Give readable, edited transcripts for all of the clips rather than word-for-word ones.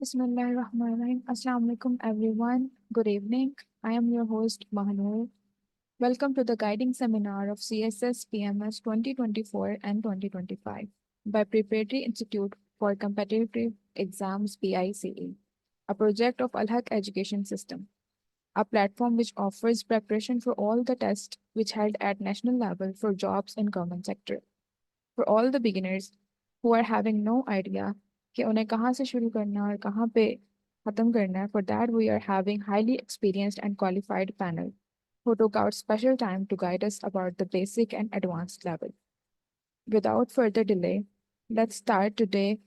Bismillahirrahmanirrahim. Assalamu alaikum everyone. Good evening. I am your host Mahanur. Welcome to the guiding seminar of CSS PMS 2024 and 2025 by Preparatory Institute for Competitive Exams PICE, a project of Al-Haq Education System, a platform which offers preparation for all the tests which held at national level for jobs in government sector. For all the beginners who are having no idea कि उन्हें कहाँ से शुरू करना है और कहाँ पे खत्म करना है, for that we are having highly experienced and qualified panel who took out special time to guide us about the basic and advanced level. Without further delay, let's start today's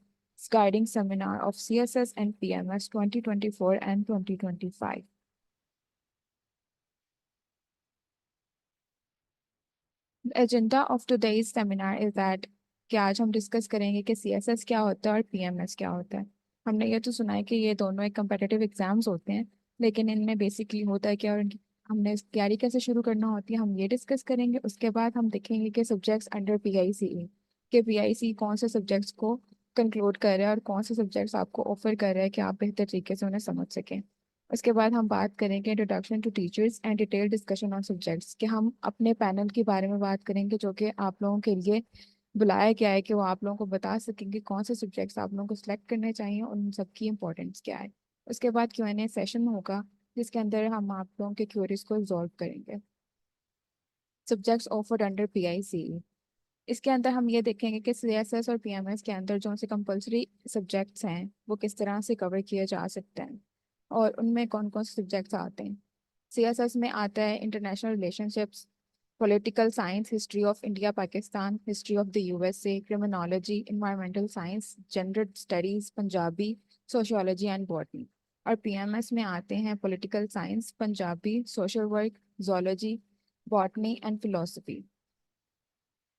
guiding seminar of CSS and PMS 2024 and 2025. The agenda of today's seminar is that कि आज हम discuss करेंगे कि CSS क्या होता है और PMS क्या होता है। हमने ये तो सुना है कि ये दोनों एक कम्पिटिटिव एग्जाम्स होते हैं, लेकिन इनमें बेसिकली होता है क्या और हमने तैयारी कैसे शुरू करना होती है, हम ये डिस्कस करेंगे। उसके बाद हम देखेंगे कि सब्जेक्ट्स अंडर पीआईसीई के पीआईसी कौन से सब्जेक्ट्स को कंक्लूड कर रहे हैं और कौन से सब्जेक्ट्स आपको ऑफर कर रहे हैं कि आप बेहतर तरीके से उन्हें समझ सकें। उसके बाद हम बात करेंगे introduction to teachers and detail discussion on subjects, कि हम अपने पैनल के बारे में बात करेंगे जो कि आप लोगों के लिए बुलाया गया है कि वो आप लोगों को बता सकेंगे कौन से सब्जेक्ट्स आप लोगों को सिलेक्ट करने चाहिए और उन सबकी इंपॉर्टेंस क्या है। उसके बाद Q&A सेशन होगा जिसके अंदर हम आप लोगों के क्वेरीज को रिजॉल्व करेंगे। सब्जेक्ट्स ऑफर्ड अंडर पीआईसीई, इसके अंदर हम ये देखेंगे कि सीएसएस और पीएमएस के अंदर जो से कंपलसरी सब्जेक्ट्स हैं वो किस तरह से कवर किए जा सकते हैं और उनमें कौन कौन से सब्जेक्ट्स आते हैं। सीएसएस में आता है international relationships, political science, history of India Pakistan, history of the USA, criminology, environmental science, gender studies, Punjabi, sociology and botany. और पीएमएस में आते हैं political science, Punjabi, social work, zoology, botany and philosophy.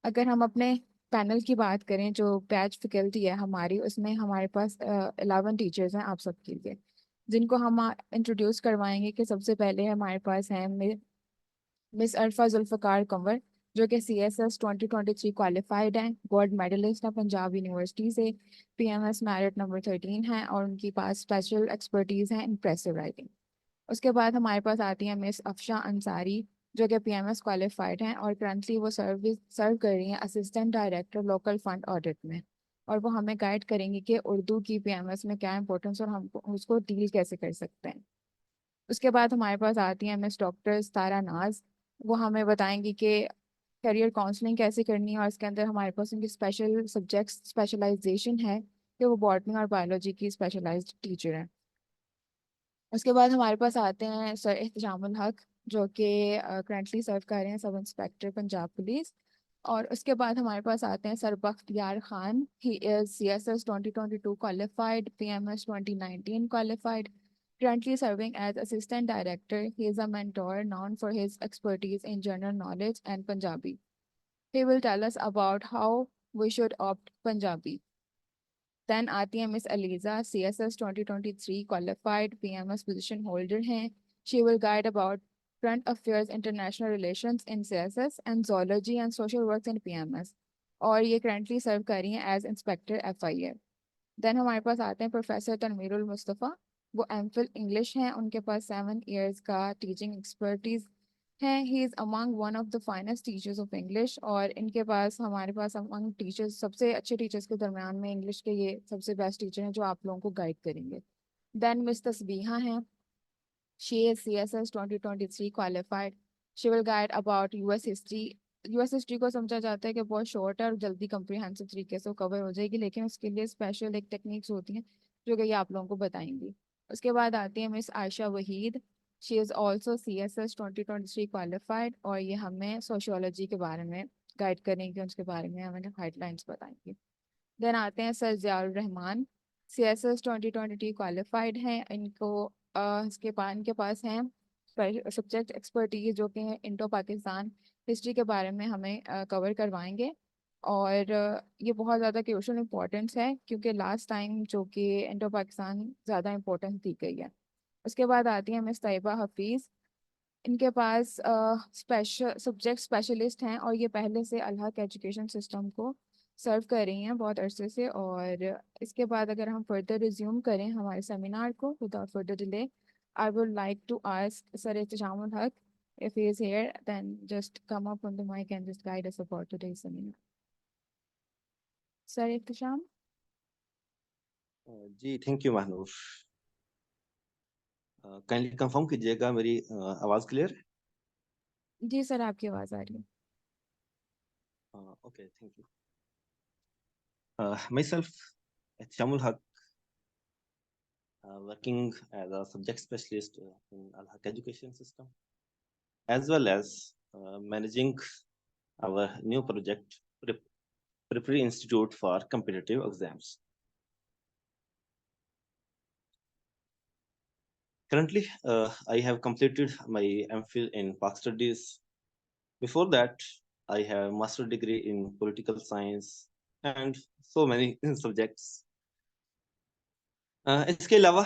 अगर हम अपने पैनल की बात करें, जो बैच फैकल्टी है हमारी, उसमें हमारे पास 11 टीचर्स हैं आप सबके लिए, जिनको हम इंट्रोड्यूस करवाएंगे। कि सबसे पहले हमारे पास हैं मिस अरफा जुल्फ़कार कंवर, जो कि CSS 2023 क्वालिफाइड हैं, गोल्ड मेडलिस्ट हैं पंजाब यूनिवर्सिटी से, PMS मेरिट नंबर 13 है और उनके पास स्पेशल एक्सपर्टीज़ हैं इम्प्रेसिव राइटिंग। उसके बाद हमारे पास आती हैं मिस अफशा अंसारी, जो कि PMS क्वालिफाइड हैं और करंटली वो सर्व कर रही हैं assistant director local fund audit में। और वो हमें गाइड करेंगी कि उर्दू की PMS में क्या इंपॉर्टेंस और हम उसको डील कैसे कर सकते हैं। उसके बाद हमारे पास आती हैं मिस डॉक्टर तारा नाज, वो हमें बताएंगी कि करियर काउंसलिंग कैसे करनी है और इसके अंदर हमारे पास उनकी स्पेशल सब्जेक्ट स्पेशलाइजेशन है कि वो बॉटनी और बायोलॉजी की स्पेशलाइज्ड टीचर हैं। उसके बाद हमारे पास आते हैं सर एहतजामुल हक, जो कि करंटली सर्व कर रहे हैं सब इंस्पेक्टर पंजाब पुलिस। और उसके बाद हमारे पास आते हैं sir Bakhtiyar Khan, he is CSS 2022 qualified, PMS 2019 qualified, currently serving as assistant director. He is a mentor known for his expertise in general knowledge and Punjabi. He will tell us about how we should opt Punjabi. Then आती है miss Aliza, CSS 2023 qualified, PMS position holder हैं। She will guide about current affairs, international relations in CSS and zoology and social works in PMS। और ये currently सर्व कर रही हैं as inspector FIA। Then हमारे पास आते हैं प्रोफेसर तनवीरुल मुस्तफ़ा, वो एमफिल इंग्लिश हैं, उनके पास 7 years का टीचिंग एक्सपर्टीज हैं। He is among one of the finest teachers of English, और इनके पास हमारे पास अमंग टीचर्स, सबसे अच्छे टीचर्स के दरमियान में इंग्लिश के ये सबसे बेस्ट टीचर हैं जो आप लोगों को गाइड करेंगे। देन मिस तस्बीहा हैं, she is CSS 2023 qualified. She will guide about US history. US history को समझा जाता है कि बहुत शॉर्ट है और जल्दी कंप्रीहेंसिव तरीके से कवर हो जाएगी, लेकिन उसके लिए स्पेशल एक टेक्निक्स होती हैं जो कि ये आप लोगों को बताएंगी। उसके बाद आती है miss Ayesha Waheed, she is also CSS 2023 qualified, और ये हमें सोशियोलॉजी के बारे में गाइड करेंगे, उसके बारे में हमें गाइडलाइंस बताएंगे। देन आते हैं sir Ziaur Rahman, CSS 2022 qualified हैं। इनके पास हैं सब्जेक्ट एक्सपर्टीज जो कि है इंडो पाकिस्तान हिस्ट्री के बारे में हमें कवर करवाएंगे। और ये बहुत ज़्यादा क्रूशल इंपॉर्टेंस है क्योंकि लास्ट टाइम जो कि इंडो पाकिस्तान ज़्यादा इंपॉर्टेंस दी गई है। उसके बाद आती है मिस तैयबा हफीज़, इनके पास स्पेशल सब्जेक्ट स्पेशलिस्ट हैं और ये पहले से अल हक एजुकेशन सिस्टम को सर्व कर रही हैं बहुत अरसे से। और इसके बाद अगर हम फर्दर रिज्यूम करें हमारे सेमिनार को without further delay, I would like to ask sir Ehteshamul Haq, if he is here, then just come up on the mic and just guide us about today's seminar. Sir Ehtesham. जी thank you Mahnoor. Kindly confirm कीजिएगा मेरी आवाज़ clear है? जी sir, आपकी आवाज़ आ रही है। Okay thank you. Myself Ehteshamul Haq, working as a subject specialist in Al Haq education system, as well as managing our new project, Preparatory Institute for Competitive Exams. Currently, I have completed my MPhil in Pak Studies. Before that, I have master degree in political science and so many subjects. इसके अलावा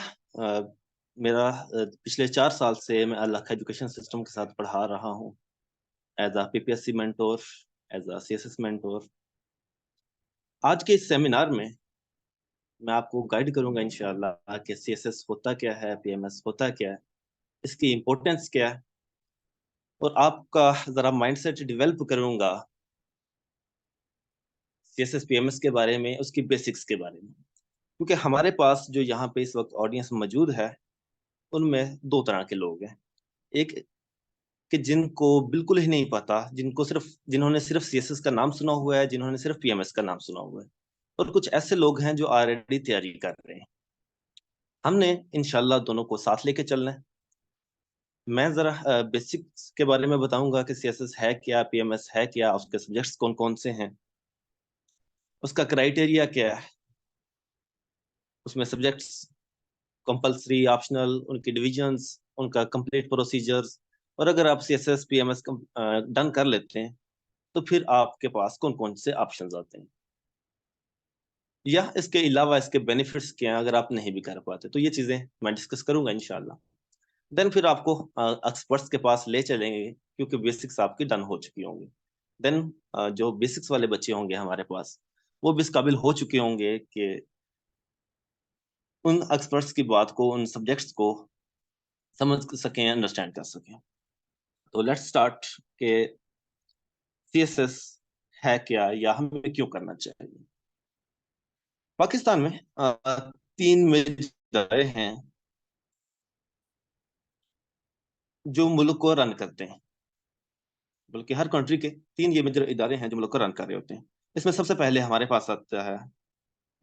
मेरा पिछले 4 साल से मैं अल हक education system के साथ पढ़ा रहा हूँ as a PPSC mentor, as a CSS mentor. आज के इस सेमिनार में मैं आपको गाइड करूंगा इंशाल्लाह कि CSS होता क्या है, PMS होता क्या है, इसकी इम्पोर्टेंस क्या है, और आपका जरा माइंडसेट डेवलप करूंगा CSS PMS के बारे में, उसकी बेसिक्स के बारे में। क्योंकि हमारे पास जो यहाँ पे इस वक्त ऑडियंस मौजूद है उनमें 2 तरह के लोग हैं। एक कि जिनको बिल्कुल ही नहीं पता, जिन्होंने सिर्फ CSS का नाम सुना हुआ है, जिन्होंने सिर्फ PMS का नाम सुना हुआ है, और कुछ ऐसे लोग हैं जो ऑलरेडी तैयारी कर रहे हैं। हमने इंशाल्लाह दोनों को साथ लेके चलना है। मैं जरा बेसिक्स के बारे में बताऊंगा कि CSS है क्या, PMS है क्या, उसके सब्जेक्ट्स कौन कौन से हैं, उसका क्राइटेरिया क्या है, उसमें सब्जेक्ट्स कंपलसरी, ऑप्शनल, उनकी डिविजन्स, उनका कंप्लीट प्रोसीजर्स, और अगर आप CSS PMS डन कर लेते हैं तो फिर आपके पास कौन कौन से ऑप्शंस आते हैं, या इसके अलावा इसके बेनिफिट्स क्या हैं अगर आप नहीं भी कर पाते। तो ये चीज़ें मैं डिस्कस करूंगा इंशाल्लाह। देन फिर आपको एक्सपर्ट्स के पास ले चलेंगे क्योंकि बेसिक्स आपकी डन हो चुकी होंगी। देन जो बेसिक्स वाले बच्चे होंगे हमारे पास, वो भी इस काबिल हो चुके होंगे कि उन एक्सपर्ट्स की बात को, उन सब्जेक्ट्स को समझ सकें, अंडरस्टैंड कर सकें। तो लेट्स स्टार्ट के CSS है क्या या हमें क्यों करना चाहिए। पाकिस्तान में 3 मेजर इदारे हैं जो मुल्क को रन करते हैं, बल्कि हर कंट्री के 3 ये मेजर इदारे हैं जो मुल्क को रन कर रहे होते हैं। इसमें सबसे पहले हमारे पास आता है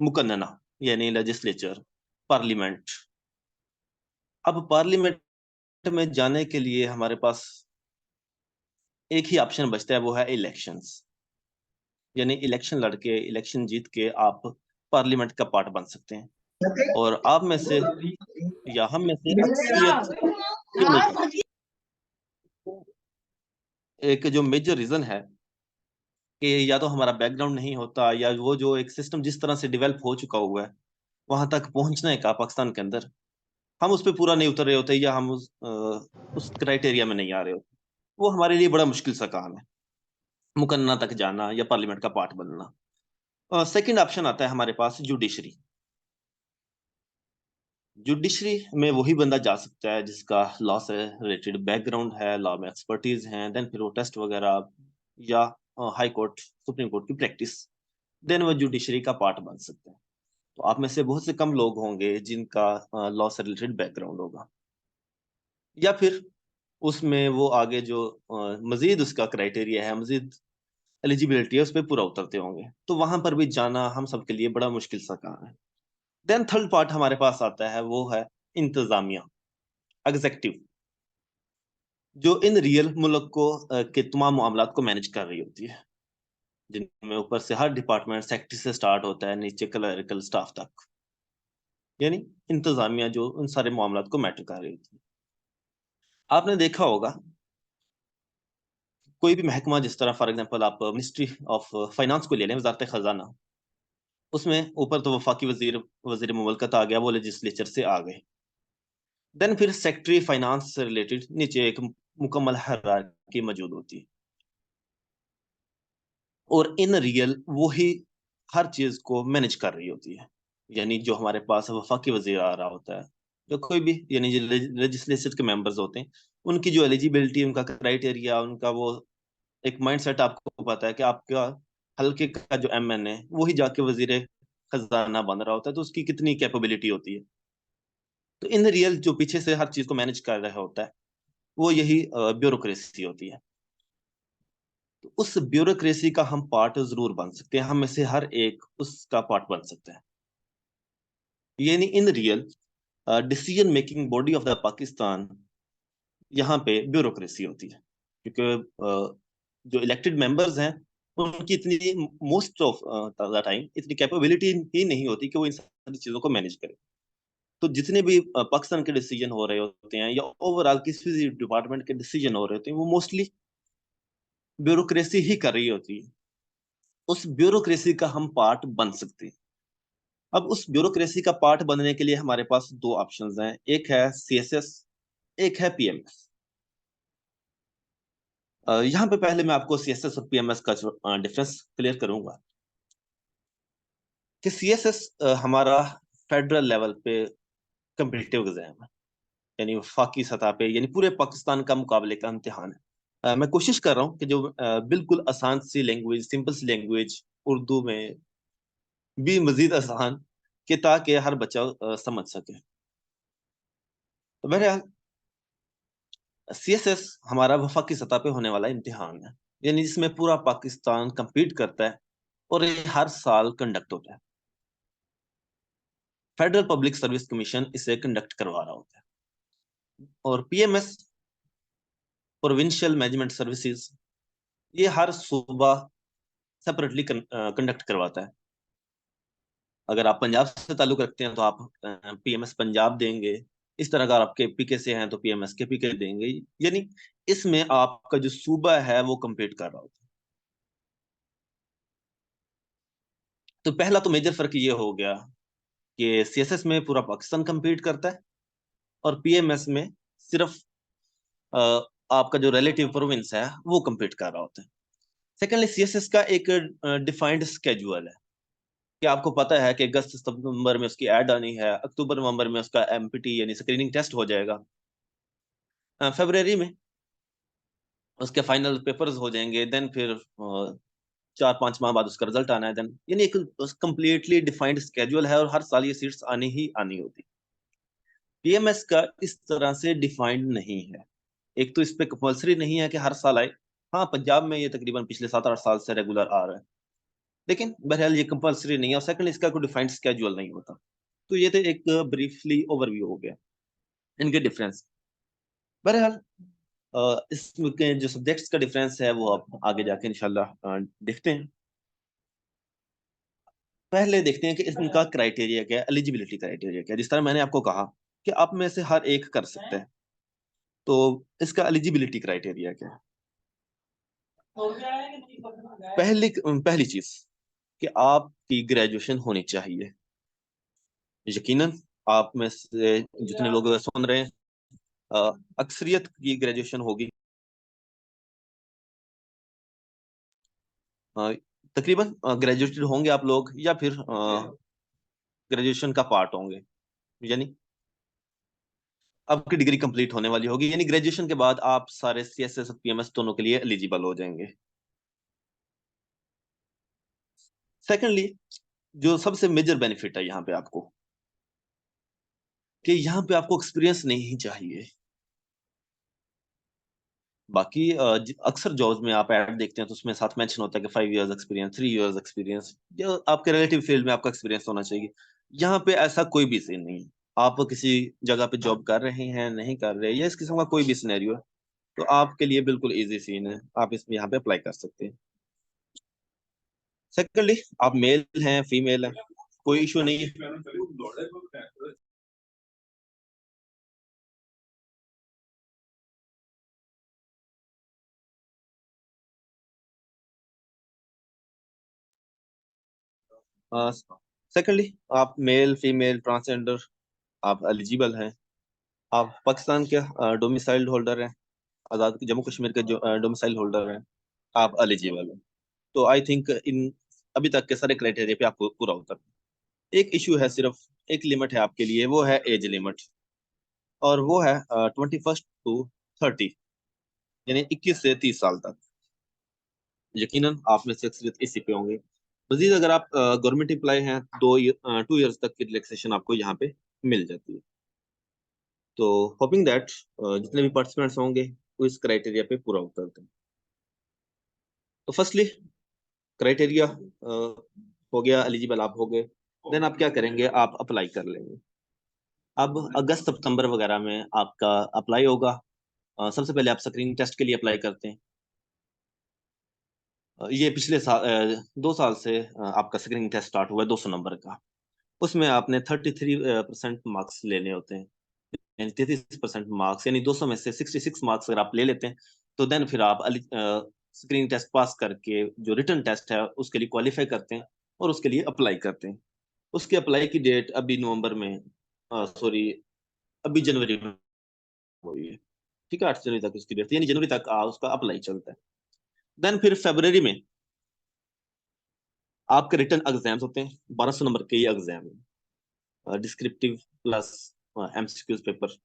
मुकन्नना, यानी लेजिस्लेचर, पार्लियामेंट। अब पार्लियामेंट में जाने के लिए हमारे पास एक ही ऑप्शन बचता है, वो है इलेक्शंस। यानी इलेक्शन लड़के, इलेक्शन जीत के आप पार्लियामेंट का पार्ट बन सकते हैं। और आप में से या हम में से अक्सरियत क्यों नहीं बनती? एक जो मेजर रीजन है कि या तो हमारा बैकग्राउंड नहीं होता, या वो जो एक सिस्टम जिस तरह से डेवलप हो चुका हुआ है वहां तक पहुंचने का पाकिस्तान के अंदर, हम उस पर पूरा नहीं उतर रहे होते, या हम उस क्राइटेरिया में नहीं आ रहे होते। वो हमारे लिए बड़ा मुश्किल सा काम है, मुकन्ना तक जाना या पार्लियामेंट का पार्ट बनना। सेकंड ऑप्शन आता है हमारे पास जुडिशरी। जुडिशरी में वही बंदा जा सकता है जिसका लॉ से रिलेटेड बैकग्राउंड है, लॉ में एक्सपर्टीज है, देन फिर वो टेस्ट वगैरह या हाई कोर्ट, सुप्रीम कोर्ट की प्रैक्टिस, देन वो जुडिशरी का पार्ट बन सकते हैं। तो आप में से बहुत से कम लोग होंगे जिनका लॉ से रिलेटेड बैकग्राउंड होगा, या फिर उसमें वो आगे जो मजीद उसका क्राइटेरिया है, मजीद एलिजिबिलिटी है, उस पर पूरा उतरते होंगे। तो वहां पर भी जाना हम सबके लिए बड़ा मुश्किल सा काम है। देन थर्ड पार्ट हमारे पास आता है, वो है इंतजामिया, एग्जेक्टिव, जो इन रियल मुल्क को के तमाम मामलात को मैनेज कर रही होती है, जिनमें ऊपर से हर डिपार्टमेंट सेक्रेटरी से स्टार्ट होता है, नीचे क्लरिकल स्टाफ तक। यानी इंतजामिया जो उन सारे मामलात को मैटर कर रही होती है। आपने देखा होगा कोई भी महकमा, जिस तरह फॉर एग्जांपल आप मिनिस्ट्री ऑफ फाइनेंस को ले लें, वजारत खजाना, उसमें ऊपर तो वफाकी वजीर, वजीर मुमलकत आ गया, वो लेजिस्लेचर से आ गए। देन फिर सेक्रेटरी फाइनेंस से रिलेटेड नीचे एक मुकम्मल हायरार्की मौजूद होती है, और इन रियल वही हर चीज को मैनेज कर रही होती है। यानी जो हमारे पास वफाकी वजीर आ रहा होता है, जो कोई भी यानी जो लेजिस्लेचर के मेंबर्स होते हैं, उनकी जो एलिजिबिलिटी, उनका क्राइटेरिया, उनका वो एक माइंडसेट आपको पता है कि आपका हल्के का जो एमएन है वही जाके वजीर खजाना बन रहा होता है, तो उसकी कितनी कैपेबिलिटी होती है। तो इन रियल जो पीछे से हर चीज को मैनेज कर रहा होता है, वो यही ब्यूरोक्रेसी होती है। तो उस ब्यूरोक्रेसी का हम पार्ट जरूर बन सकते हैं, हम में से हर एक उसका पार्ट बन सकता है। यानी in real decision making body of the Pakistan, यहाँ पे ब्यूरोक्रेसी होती है। क्योंकि जो इलेक्टेड मेंबर्स हैं, उनकी इतनी मोस्ट ऑफ द टाइम इतनी कैपेबिलिटी ही नहीं होती कि वो इन सारी चीजों को मैनेज करें। तो जितने भी पाकिस्तान के डिसीजन हो रहे होते हैं या ओवरऑल किसी भी डिपार्टमेंट के डिसीजन हो रहे होते हैं, वो मोस्टली ब्यूरोक्रेसी ही कर रही होती है। उस ब्यूरोक्रेसी का हम पार्ट बन सकते हैं। अब उस ब्यूरोक्रेसी का पार्ट बनने के लिए हमारे पास दो ऑप्शंस हैं, एक है सीएसएस, एक है पीएमएस। यहाँ पे पहले मैं आपको सीएसएस और पीएमएस का डिफरेंस क्लियर करूंगा कि सीएसएस हमारा फेडरल लेवल पे कम्पिटिटिव एग्जाम है, यानी वफाकी सतह पे, यानी पूरे पाकिस्तान का मुकाबले का इम्तिहान है। मैं कोशिश कर रहा हूँ कि जो बिल्कुल आसान सी लैंग्वेज, सिंपल सी लैंग्वेज उर्दू में भी मजीद आसान, कि ताकि हर बच्चा समझ सके। तो बहरहाल सीएसएस हमारा वफाकी सतह पे होने वाला इम्तिहान है, यानी जिसमें पूरा पाकिस्तान compete करता है, और ये हर साल कंडक्ट होता है। फेडरल पब्लिक सर्विस कमीशन इसे कंडक्ट करवा रहा होता है। और पीएमएस, प्रोविंशियल मैनेजमेंट सर्विसेज, ये हर सूबा सेपरेटली कंडक्ट करवाता है। अगर आप पंजाब से ताल्लुक रखते हैं तो आप पीएमएस पंजाब देंगे। इस तरह अगर आपके पीके से हैं तो पीएमएस के पीके देंगे। यानी इसमें आपका जो सूबा है वो कंपीट कर रहा होता है। तो पहला तो मेजर फर्क ये हो गया कि सीएसएस में पूरा पाकिस्तान कंपीट करता है, और पीएमएस में सिर्फ अ, आपका जो रिलेटिव प्रोविंस है वो कंपीट कर रहा होता है। सेकेंडली, सीएसएस का एक डिफाइंड स्केड्यूल है कि आपको पता है कि अगस्त सितंबर में उसकी ऐड आनी है, अक्टूबर नवंबर में उसका एमपीटी यानी स्क्रीनिंग टेस्ट हो जाएगा, फरवरी में उसके फाइनल पेपर्स हो जाएंगे, देन फिर 4-5 माह बाद उसका रिजल्ट आना है। देन यानी एक कंप्लीटली डिफाइंड स्केड्यूल है, और हर साल ये सीट्स आनी ही आनी होती। पीएमएस का इस तरह से डिफाइंड नहीं है। एक तो इस पे कंपल्सरी नहीं है कि हर साल आए। हाँ, पंजाब में ये तकरीबन पिछले 7-8 साल से रेगुलर आ रहा है, लेकिन बहरहाल ये कंपल्सरी नहीं है। और सेकंड, इसका कोई डिफाइंड स्केड्यूल नहीं होता। तो ये तो एक ब्रीफली ओवरव्यू हो गया इनके डिफरेंस। बहरहाल इसके जो सब्जेक्ट्स का डिफरेंस है वो आप आगे जाके इंशाल्लाह देखते हैं। पहले देखते हैं कि इनका क्राइटेरिया क्या है, एलिजिबिलिटी क्राइटेरिया क्या है। जिस तरह मैंने आपको कहा कि आप में से हर एक कर सकते हैं, तो इसका एलिजिबिलिटी क्राइटेरिया क्या है? पहली चीज कि आपकी ग्रेजुएशन होनी चाहिए। यकीनन आप में से जितने लोग सुन रहे हैं, अक्सरियत की ग्रेजुएशन होगी। अ, तकरीबन ग्रेजुएटेड होंगे आप लोग, या फिर ग्रेजुएशन का पार्ट होंगे। यानी आपकी डिग्री कंप्लीट होने वाली होगी, यानी ग्रेजुएशन के बाद आप सारे सीएसएस और पीएमएस दोनों के लिए एलिजिबल हो जाएंगे। सेकेंडली, जो सबसे मेजर बेनिफिट है यहाँ पे आपको, कि यहाँ पे आपको एक्सपीरियंस नहीं चाहिए। बाकी अक्सर जॉब्स में आप ऐड देखते हैं तो उसमें साथ मेंशन होता है कि 5 इयर्स एक्सपीरियंस, 3 इयर्स एक्सपीरियंस, या आपके रिलेटिव फील्ड में आपका एक्सपीरियंस होना चाहिए। यहाँ पे ऐसा कोई भी सीन नहीं है। आप किसी जगह पे जॉब कर रहे हैं, नहीं कर रहे, या इस किस्म का कोई भी सिनेरियो है, तो आपके लिए बिल्कुल इजी सीन है, आप इसमें यहाँ पे अप्लाई कर सकते हैं। सेकेंडली, आप मेल हैं, फीमेल हैं, कोई इशू नहीं है। सेकेंडली, आप मेल, फीमेल, ट्रांसजेंडर, आप एलिजिबल हैं। आप पाकिस्तान के डोमिसाइल्ड होल्डर हैं, आज़ाद जम्मू कश्मीर के जो डोमिसाइल होल्डर हैं, आप एलिजिबल हैं। तो आई थिंक इन अभी तक के सारे क्राइटेरिया पे आपको पूरा उतर। एक इशू है, सिर्फ एक लिमिट है आपके लिए, वो है एज लिमिट, और वो है 21 to 30, यानी 21 से 30 साल तक। यकीनन आप में से अक्सरियत इसी पे होंगे। मजीद अगर आप गवर्नमेंट एम्प्लॉय हैं, 2 ईयर्स तक की रिलैक्सेशन आपको यहाँ पे मिल जाती है। तो होपिंग दैट जितने भी पार्टिसिपेंट्स होंगे वो इस क्राइटेरिया पे पूरा उतरते हैं। तो फर्स्टली क्राइटेरिया हो गया, एलिजिबल आप हो गए। देन आप क्या करेंगे, आप अप्लाई कर लेंगे। अब अगस्त सितंबर वगैरह में आपका अप्लाई होगा। सबसे पहले आप स्क्रीनिंग टेस्ट के लिए अप्लाई करते हैं। ये पिछले साल 2 साल से आपका स्क्रीनिंग टेस्ट स्टार्ट हुआ है, 200 नंबर का। उसमें आपने 33% मार्क्स लेने होते हैं, यानी 33% मार्क्स, यानी 200 में से 66 मार्क्स अगर आप ले लेते हैं तो देन फिर आप स्क्रीनिंग टेस्ट पास करके जो रिटन टेस्ट है उसके लिए क्वालिफाई करते हैं और उसके लिए अप्लाई करते हैं। उसके अप्लाई की डेट अभी नवंबर में, सॉरी, अभी जनवरी में हुई है। ठीक है, 8 जनवरी तक उसकी डेट थी, यानी जनवरी तक उसका अप्लाई चलता है। देन फिर फरवरी में आपके रिटन एग्जाम्स होते हैं, 1200 नंबर के ये एग्जाम है, descriptive plus MCQs paper.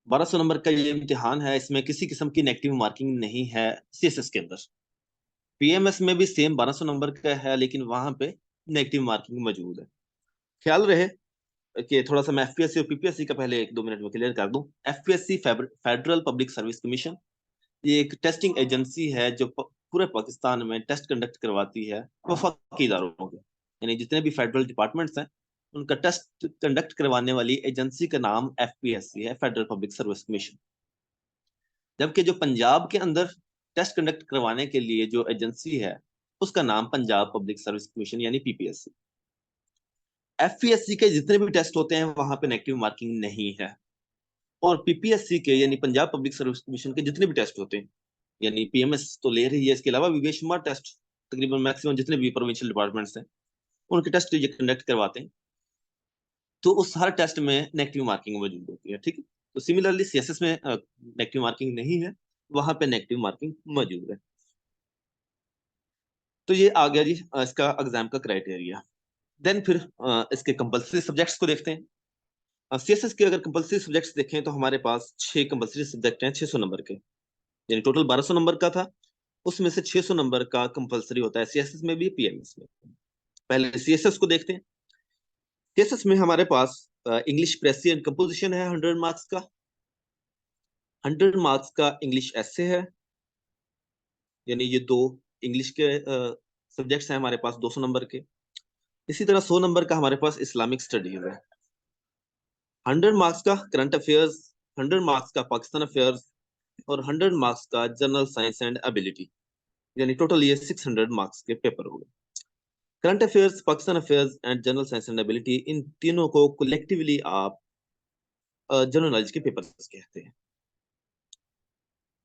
1200 number का ये इम्तिहान है, इसमें किसी किस्म की नेगेटिव मार्किंग नहीं है सीएसएस के अंदर। पीएमएस में भी सेम 1200 नंबर का है, लेकिन वहां पे नेगेटिव मार्किंग मौजूद है। ख्याल रहे कि थोड़ा सा मैं एफपीएससी और पीपीएससी का पहले 1-2 मिनट में क्लियर कर दूं। FPSC federal public service commission, ये एक टेस्टिंग एजेंसी है जो पूरे पाकिस्तान में टेस्ट कंडक्ट करवाती है वफाकी इदारों के, यानी जितने भी फेडरल डिपार्टमेंट्स हैं उनका टेस्ट कंडक्ट करवाने वाली एजेंसी का नाम एफपीएससी है, फेडरल पब्लिक सर्विस कमीशन। जबकि जो पंजाब के अंदर टेस्ट कंडक्ट करवाने के लिए जो एजेंसी है उसका नाम पंजाब पब्लिक सर्विस कमीशन यानी पीपीएससी। एफपीएससी के जितने भी टेस्ट होते हैं वहां पे नेगेटिव मार्किंग नहीं है, और पीपीएससी के यानी पंजाब पब्लिक सर्विस कमीशन के जितने भी टेस्ट होते हैं, यानी पीएमएस तो ले रही है, इसके अलावा भी बेशुमार टेस्ट, तकरीबन मैक्सिमम जितने भी प्रोविंशियल डिपार्टमेंट्स हैं उनके टेस्ट ये कंडक्ट करवाते हैं, तो उस हर टेस्ट में नेगेटिव मार्किंग मौजूद होती है। ठीक है, तो सिमिलरली सीएसएस में नेगेटिव मार्किंग नहीं है, वहां पे नेगेटिव मार्किंग मौजूद है। तो ये आ गया जी इसका एग्जाम का क्राइटेरिया। देन फिर इसके कंपलसरी सब्जेक्ट्स को देखते हैं। सीएसएस के अगर कंपलसरी सब्जेक्ट्स देखें तो हमारे पास 6 कंपलसरी सब्जेक्ट हैं 600 नंबर के, यानी टोटल 1200 नंबर का था, उसमें से 600 नंबर का कंपलसरी होता है सीएसएस में भी पीएमएस में। पहले सीएसएस को देखते हैं। सीएसएस में हमारे पास इंग्लिश प्रेसी एंड कंपोजिशन है 100 मार्क्स का, 100 मार्क्स का इंग्लिश एसे है, यानी ये दो इंग्लिश के सब्जेक्ट्स हैं हमारे पास 200 नंबर के। इसी तरह 100 नंबर का हमारे पास इस्लामिक स्टडीज है, 100 मार्क्स का करंट अफेयर्स, 100 मार्क्स का पाकिस्तान अफेयर्स, और 100 मार्क्स का जनरल साइंस एंड एबिलिटी, यानी टोटल ये 600 मार्क्स के पेपर हो गए। Current affairs, Pakistan affairs and general science and ability, इन तीनों को कलेक्टिवली आप जनरल नॉलेज के पेपर्स कहते हैं।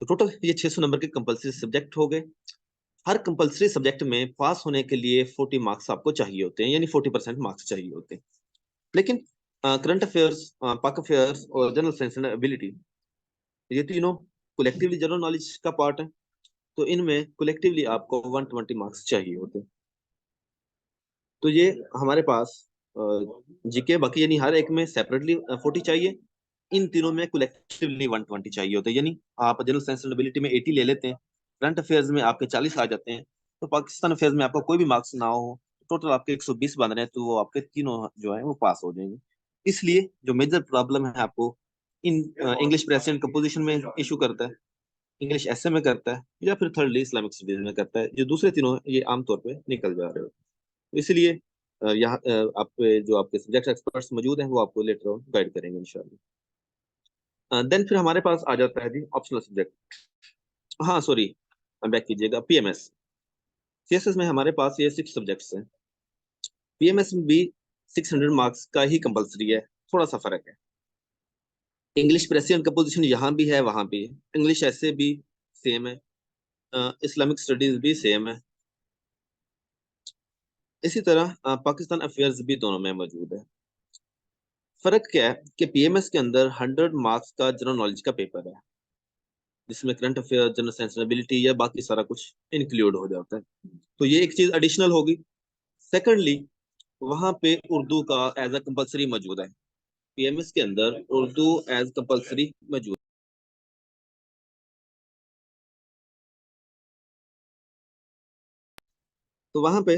तो टोटल ये 600 नंबर के कंपलसरी सब्जेक्ट हो गए। हर कंपलसरी सब्जेक्ट में पास होने के लिए 40 मार्क्स आपको चाहिए होते हैं, यानी 40% मार्क्स चाहिए होते हैं। लेकिन करंट अफेयर्स, पाक अफेयर्स और जनरल साइंस एंड एबिलिटी, ये तीनों कलेक्टिवली जनरल नॉलेज का पार्ट है, तो इनमें कलेक्टिवली आपको 120 मार्क्स चाहिए होते हैं। तो ये हमारे पास जीके बाकी, यानी हर एक में सेपरेटली 40 चाहिए, इन तीनों में कलेक्टिवली 120 चाहिए होते हैं। यानी आप जनरल साइंस एंड एबिलिटी में 80 ले लेते हैं, करंट अफेयर्स में आपके 40 आ जाते हैं, तो पाकिस्तान अफेयर्स में आपका कोई भी मार्क्स ना हो, टोटल आपके 120 बन रहे हैं, तो वो आपके तीनों जो है वो पास हो जाएंगे। इसलिए जो मेजर प्रॉब्लम है आपको इन इंग्लिश प्रेसिडेंट कंपोजिशन में इशू करता है, इंग्लिश एसए में करता है, या फिर थर्डली इस्लामिक स्टडीज में करता है, जो दूसरे तीनों ये आमतौर पे निकल जा रहे हो। तो इसलिए यहाँ आप जो आपके सब्जेक्ट एक्सपर्ट्स मौजूद हैं वो आपको लेटर ऑन गाइड करेंगे इंशाल्लाह। देन फिर हमारे पास आ जाता है जी ऑप्शनल सब्जेक्ट। हाँ सॉरी, बैक कीजिएगा, पीएमएस। सीएसएस में हमारे पास ये 6 सब्जेक्ट्स हैं, पीएमएस में भी 600 मार्क्स का ही कंपलसरी है, थोड़ा सा फर्क है। इंग्लिश प्रेसिडेंट कंपोजिशन यहाँ भी है वहाँ भी, इंग्लिश ऐसे भी सेम है, इस्लामिक स्टडीज भी सेम है, इसी तरह पाकिस्तान अफेयर्स भी दोनों में मौजूद है। फर्क क्या है कि पीएमएस के अंदर 100 मार्क्स का जनरल नॉलेज का पेपर है, जिसमें current affair, general science ability या बाकी सारा कुछ इंक्लूड हो जाता है। तो ये एक चीज एडिशनल होगी। सेकंडली, वहां पे उर्दू का एज अ कंपलसरी मौजूद है। पीएमएस के अंदर उर्दू एज कंपलसरी मौजूद। तो वहां पे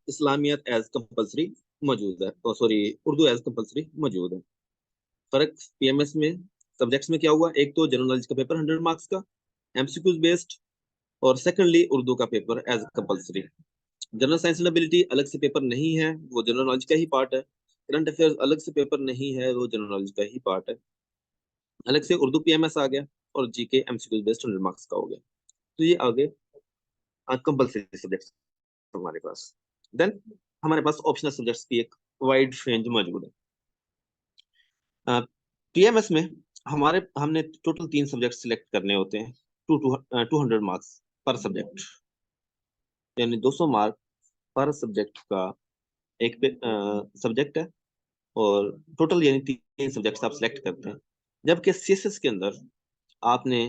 इस्लामियत एज कंपलसरी मौजूद है, सॉरी, उर्दू एज कंपलसरी मौजूद है। फर्क पीएमएस में सब्जेक्ट्स में क्या हुआ, एक तो जनरल नॉलेज का पेपर 100 मार्क्स का एमसीक्यूज बेस्ड, और सेकंडली उर्दू का paper as compulsory. General science and ability अलग से पेपर नहीं है, वो जनरल नॉलेज का ही पार्ट है। करंट अफेयर्स अलग से पेपर नहीं है, वो जनरल नॉलेज का ही पार्ट है। अलग से उर्दू पीएमएस आ गया, और जीके एमसीक्यू बेस्ड 100 मार्क्स का हो गया। तो ये आगे कंपलसरी सब्जेक्ट्स हमारे पास। देन हमारे पास ऑप्शनल सब्जेक्ट्स की एक वाइड रेंज मौजूद है। पीएमएस में हमने टोटल 3 सब्जेक्ट सिलेक्ट करने होते हैं, 200 मार्क्स पर सब्जेक्ट, यानी 200 मार्क पर सब्जेक्ट का एक सब्जेक्ट है। और टोटल यानी 3 सब्जेक्ट्स आप सिलेक्ट करते हैं। जबकि सीएसएस के अंदर आपने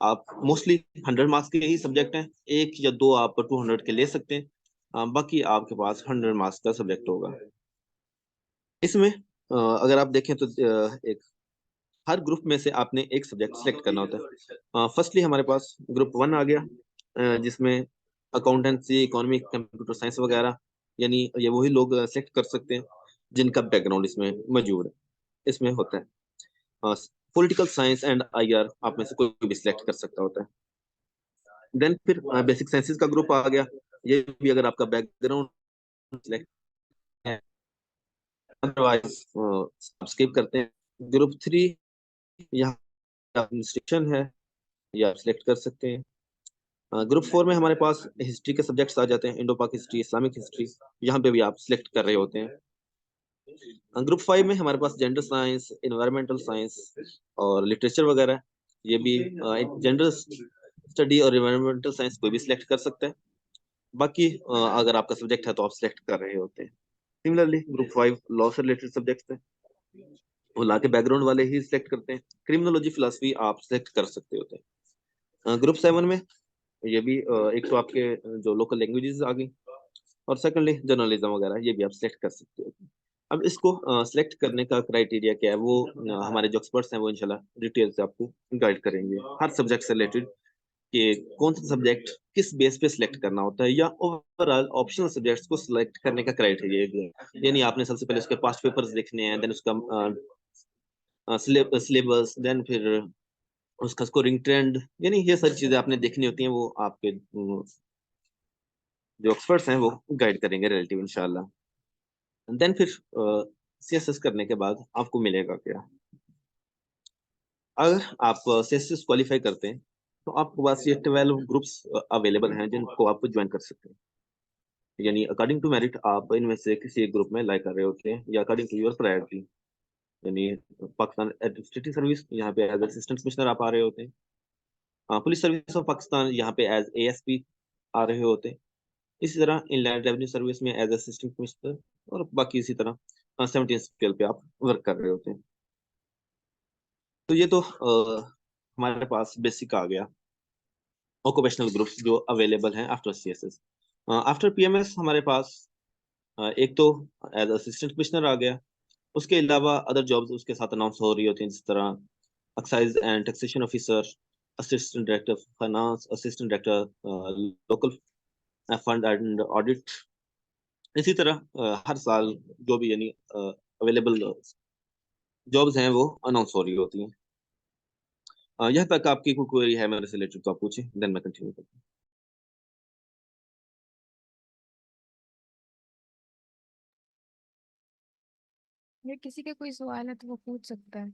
आप मोस्टली 100 मार्क्स के ही सब्जेक्ट हैं, एक या दो आप 200 के ले सकते हैं। बाकी आपके पास 100 मार्क्स का सब्जेक्ट होगा। इसमें अगर आप देखें तो एक हर ग्रुप में से आपने एक सब्जेक्ट सिलेक्ट करना होता है। फर्स्टली हमारे पास ग्रुप 1 आ गया, जिसमें अकाउंटेंसी, इकोनॉमिक, कंप्यूटर साइंस वगैरह, यानी ये वही लोग सिलेक्ट कर सकते हैं जिनका बैकग्राउंड इसमें मौजूद है, इसमें होता है। पॉलिटिकल साइंस एंड आईआर आप में से कोई भी सिलेक्ट कर सकता होता है। देन फिर बेसिक साइंसेज का ग्रुप आ गया, ये भी अगर आपका बैकग्राउंड सिलेक्ट है, अदरवाइज स्किप करते हैं। ग्रुप 3, यहाँ एडमिनिस्ट्रेशन है, ये आप सिलेक्ट कर सकते हैं। ग्रुप 4 में हमारे पास हिस्ट्री के सब्जेक्ट्स आ जाते हैं, इंडो पाक हिस्ट्री, इस्लामिक हिस्ट्री, यहाँ पे भी आप सिलेक्ट कर रहे होते हैं। ग्रुप 5 में हमारे पास जेंडर साइंस, इन्वायरमेंटल साइंस और लिटरेचर वगैरह, ये भी जेंडर स्टडी और इन्वायरमेंटल साइंस कोई भी सिलेक्ट कर सकता है। बाकी अगर आपका सब्जेक्ट है तो आप सिलेक्ट कर रहे होते हैं। सिमिलरली ग्रुप 5 लॉ से रिलेटेड सब्जेक्ट्स हैं, वो लॉ के बैकग्राउंड वाले ही सिलेक्ट करते हैं। क्रिमिनोलॉजी, फिलोसफी आप सिलेक्ट कर सकते होते हैं। ग्रुप 7 में ये भी एक तो आपके जो लोकल लैंग्वेजेस आ गई, और सेकंडली जर्नलिज्म वगैरह, ये भी आप सिलेक्ट कर सकते हो। अब इसको सिलेक्ट करने का क्राइटेरिया क्या है, वो हमारे जो एक्सपर्ट्स हैं वो इंशाल्लाह डिटेल से आपको गाइड करेंगे हर सब्जेक्ट से रिलेटेड, कि कौन सा सब्जेक्ट किस बेस पे सिलेक्ट करना होता है, या ओवरऑल ऑप्शनल सब्जेक्ट्स को सिलेक्ट करने का क्राइटेरिया भी है। यानी आपने सबसे पहले उसके पास्ट पेपर्स देखने हैं, देन उसका सिलेबस, देन फिर उसका स्कोरिंग ट्रेंड, यानी ये सारी चीजें आपने देखनी होती हैं, वो आपके जो एक्सपर्ट्स हैं वो गाइड करेंगे रिलेटिव इंशाल्लाह। देन फिर सीएसएस करने के बाद आपको मिलेगा क्या, अगर आप सीएसएस क्वालिफाई करते हैं तो आपके पास ये 12 ग्रुप्स अवेलेबल हैं जिनको आप ज्वाइन कर सकते हैं। यानी अकॉर्डिंग टू मेरिट आप इनमें से किसी एक ग्रुप में लाइक कर रहे होते हैं, या अकॉर्डिंग टू योर प्रायोरिटी। यानी पाकिस्तान एडमिनिस्ट्रेटिव सर्विस, यहाँ पे एज असिस्टेंट कमिश्नर आप आ रहे होते हैं। पुलिस सर्विस ऑफ पाकिस्तान, यहाँ पे एज एएसपी आ रहे होते हैं। इसी तरह इनलैंड रेवेन्यू सर्विस में एज असिस्टेंट कमिश्नर, और बाकी इसी तरह 17 स्केल पे आप वर्क कर रहे होते हैं। तो ये तो हमारे पास बेसिक आ गया ऑक्यूपेशनल ग्रुप्स जो अवेलेबल हैं आफ्टर सीएसएस। आफ्टर पीएमएस हमारे पास एक तो एज असिस्टेंट कमिश्नर आ गया, उसके अलावा अदर जॉब्स उसके साथ अनाउंस हो रही होती हैं, जिस तरह excise and taxation officer, assistant director finance, assistant director local fund and audit. इसी तरह हर साल जो भी यानी अवेलेबल जॉब्स हैं वो अनाउंस हो रही होती हैं। यहाँ तक आपकी कोई क्वेरी है मेरे से रिलेटेड तो आप पूछें, देन मैं कंटिन्यू करता ये किसी के कोई सवाल है तो वो पूछ सकता है।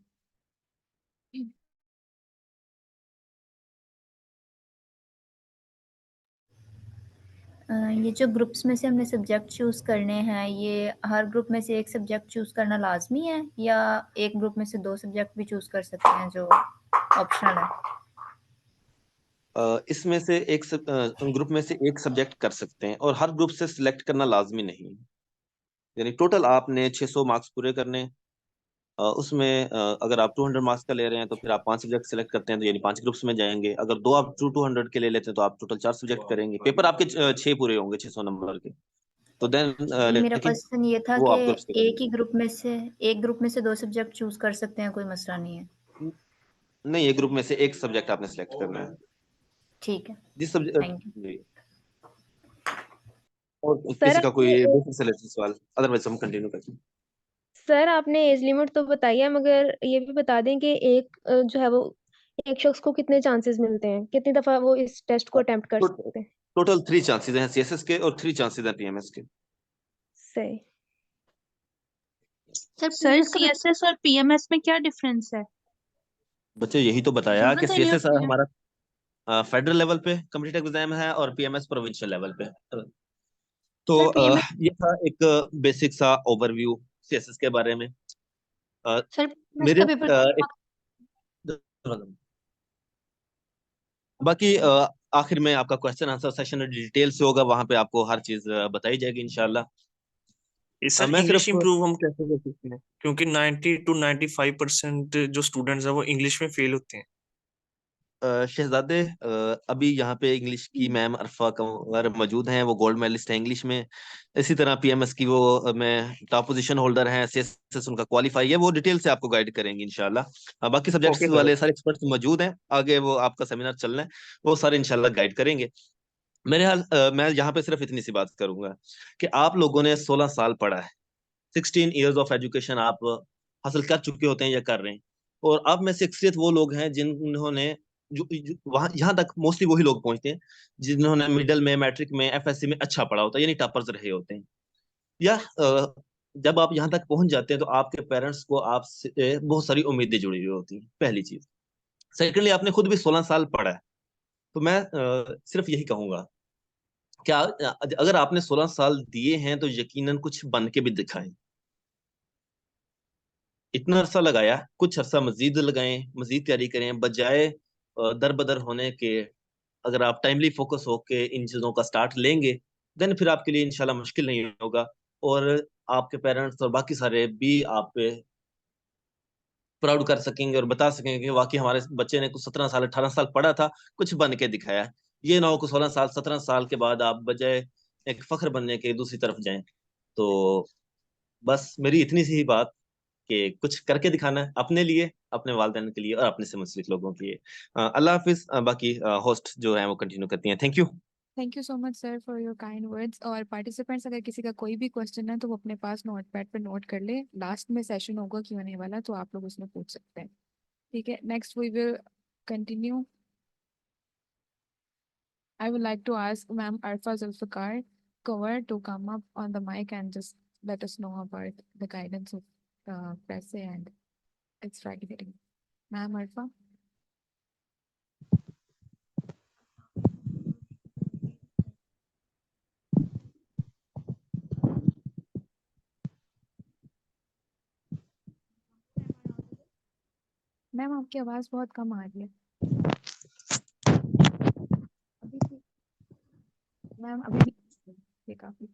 ये जो ग्रुप्स में से हमने सब्जेक्ट चूज़ करने हैं, ये हर ग्रुप में से एक सब्जेक्ट चूज़ करना लाजमी है, या एक ग्रुप में से 2 सब्जेक्ट भी चूज़ कर सकते हैं जो ऑप्शनल है? इसमें से एक ग्रुप में से एक सब्जेक्ट कर सकते हैं, और हर ग्रुप से सिलेक्ट करना लाजमी नहीं है। यानी टोटल आपने 600 मार्क्स पूरे करने, उसमें अगर आप 200 मार्क्स का ले रहे हैं तो फिर आप 5 सब्जेक्ट सेलेक्ट करते हैं, तो यानी 5 ग्रुप्स में जाएंगे। अगर दो आप 200 के ले लेते हैं तो आप टोटल 4 सब्जेक्ट करेंगे। पेपर आपके 6 पूरे होंगे, 600 नंबर के। तो देन मेरा लेकिन क्वेश्चन ये था वो कि आप ग्रुप्स के एक ही करेंगे। ग्रुप में से 2 सब्जेक्ट चूज कर सकते हैं, कोई मसला नहीं है। नहीं, एक ग्रुप में से एक सब्जेक्ट आपने सेलेक्ट करना है, ठीक है, जिस सब्जेक्ट थैंक यू। जी। और सर किसी का आपने कोई बेसिक से रिलेटेड सवाल, अदरवाइज हम कंटिन्यू करते हैं। सर आपने एज लिमिट तो बताई है, मगर ये भी बता दें कि एक जो है वो एक शख्स को कितने चांसेस मिलते हैं, कितनी दफा वो इस टेस्ट को अटेम्प्ट कर तो सकते हैं? टोटल 3 चांसेस हैं सीएसएस के और 3 चांसेस हैं पीएमएस के। सही। सर सर पीएमएस का पेपर सीएसएस और पीएमएस में क्या डिफरेंस है? बच्चे यही तो बताया दोनों कि तो नहीं सीएसएस होते हैं। हमारा फेडरल लेवल पे कॉम्पिटिटिव एग्जाम है और पीएमएस प्रोविंशियल लेवल पे। तो सर पीएमएस ये था एक बेसिक सा ओवरव्यू सीएसएस के बारे में। सर पीएमएस मेरे का पेपर एक बाकी आखिर में आपका क्वेश्चन आंसर सेशन डिटेल से होगा, वहां पे आपको हर चीज बताई जाएगी इंशाल्लाह। सर मैं इंग्लिश सिर्फ इंप्रूव हम कैसे कर सकते हैं, क्योंकि 90 to 95% जो स्टूडेंट्स हैं वो इंग्लिश में फेल होते हैं। शहजादे अभी यहाँ पे इंग्लिश की मैम अरफा कंवर मौजूद हैं, वो गोल्ड मेडलिस्ट है इंग्लिश में। इसी तरह पीएमएस की वो मैं टॉप पोजीशन होल्डर हैं, सीएसएस उनका क्वालिफाई है, वो डिटेल से आपको गाइड करेंगे इंशाल्लाह। बाकी सब्जेक्ट्स ओके सर। वाले सारे एक्सपर्ट्स मौजूद हैं, आगे वो आपका सेमिनार चलना है, वो सारे इंशाल्लाह गाइड करेंगे। मेरे हाल मैं यहाँ पे सिर्फ इतनी सी बात करूंगा कि आप लोगों ने 16 साल पढ़ा है, 16 ईयर्स ऑफ एजुकेशन आप हासिल कर चुके होते हैं या कर रहे हैं। और आप में से अक्सरियत वो लोग हैं जिन्होंने जो वहां यहाँ तक मोस्टली वही लोग पहुंचते हैं जिन्होंने मिडिल में, मैट्रिक में, एफएससी में अच्छा पढ़ा होता है, यानी टॉपर्स रहे होते हैं। या जब आप यहाँ तक पहुंच जाते हैं तो आपके पेरेंट्स को आपसे बहुत सारी उम्मीदें जुड़ी हुई होती हैं, पहली चीज। सेकेंडली, आपने खुद भी 16 साल पढ़ा है। तो मैं सिर्फ यही कहूंगा, क्या अगर आपने 16 साल दिए हैं तो यकीनन कुछ बन के भी दिखाएं। इतना अरसा लगाया, कुछ अरसा मजीद लगाएं, मजीद तैयारी करें, बजाय दर बदर होने के। अगर आप टाइमली फोकस होके इन चीजों का स्टार्ट लेंगे, देन फिर आपके लिए इंशाल्लाह मुश्किल नहीं होगा। और आपके पेरेंट्स और बाकी सारे भी आप पे प्राउड कर सकेंगे और बता सकेंगे कि वाकई हमारे बच्चे ने कुछ 17 साल 18 साल पढ़ा था, कुछ बन के दिखाया। ये ना हो कि 16 साल 17 साल के बाद आप बजाय एक फख्र बनने के दूसरी तरफ जाएं। तो बस मेरी इतनी सी ही बात कि कुछ करके दिखाना है अपने लिए, अपने वालिदैन के लिए और अपने से मुंसलिक लोगों के लिए। अल्लाह हाफिज। बाकी होस्ट जो है वो कंटिन्यू करती हैं। Thank you. Thank you so much sir for your kind words. और पार्टिसिपेंट्स, अगर किसी का कोई भी क्वेश्चन है तो वो अपने पास नोट पैड पर नोट कर ले। लास्ट में सेशन होगा Q&A वाला, तो आप लोग उसमें पूछ सकते हैं। ठीक है, next we will continue. I would like to ask Ma'am Arfa Zulfikar Kaur to come up on the mic and just let us know about the guidance of PRESE and its writing. Ma'am Arfa. Ma'am आपकी आवाज़ बहुत कम आ रही है। अभी भी ma'am, अभी भी ये काफ़ी।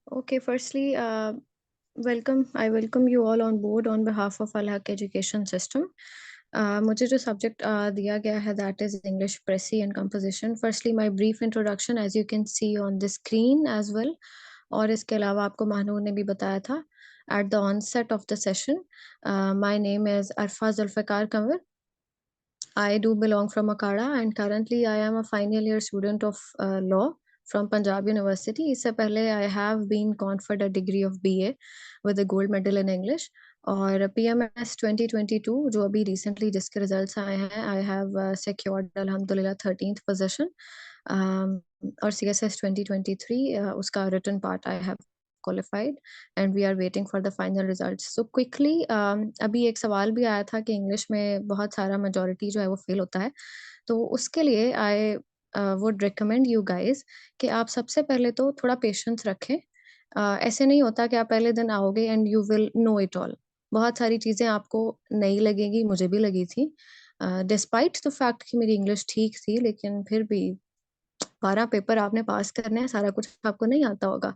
Okay, firstly, I welcome you all on board on behalf of Al Haq Education System. मुझे जो subject दिया गया है, that is English Pressy and Composition. Firstly, my brief introduction, as you can see on the screen as well. और इसके अलावा आपको महानूर ने भी बताया था at the onset of the session. My name is Arfa Zulfikar Kanwar. I do belong from Akara and currently I am a final year student of law from Punjab University. इससे पहले I have been conferred a degree of BA with a gold medal in English. और PMS 2022 जो अभी recently जिसके results आए हैं, I have secured alhamdulillah 13th position. और CSS 2023 उसका written part I have qualified and we are waiting for the final results. So quickly अभी एक सवाल भी आया था कि इंग्लिश में बहुत सारा majority जो है वो फेल होता है, तो उसके लिए I would recommend you guys कि आप सबसे पहले तो थोड़ा पेशेंस रखें। ऐसे नहीं होता कि आप पहले दिन आओगे and you will know it all. बहुत सारी चीज़ें आपको नई लगेगी, मुझे भी लगी थी। डिस्पाइट द फैक्ट कि मेरी इंग्लिश ठीक थी, लेकिन फिर भी 12 पेपर आपने पास करने हैं, सारा कुछ आपको नहीं आता होगा।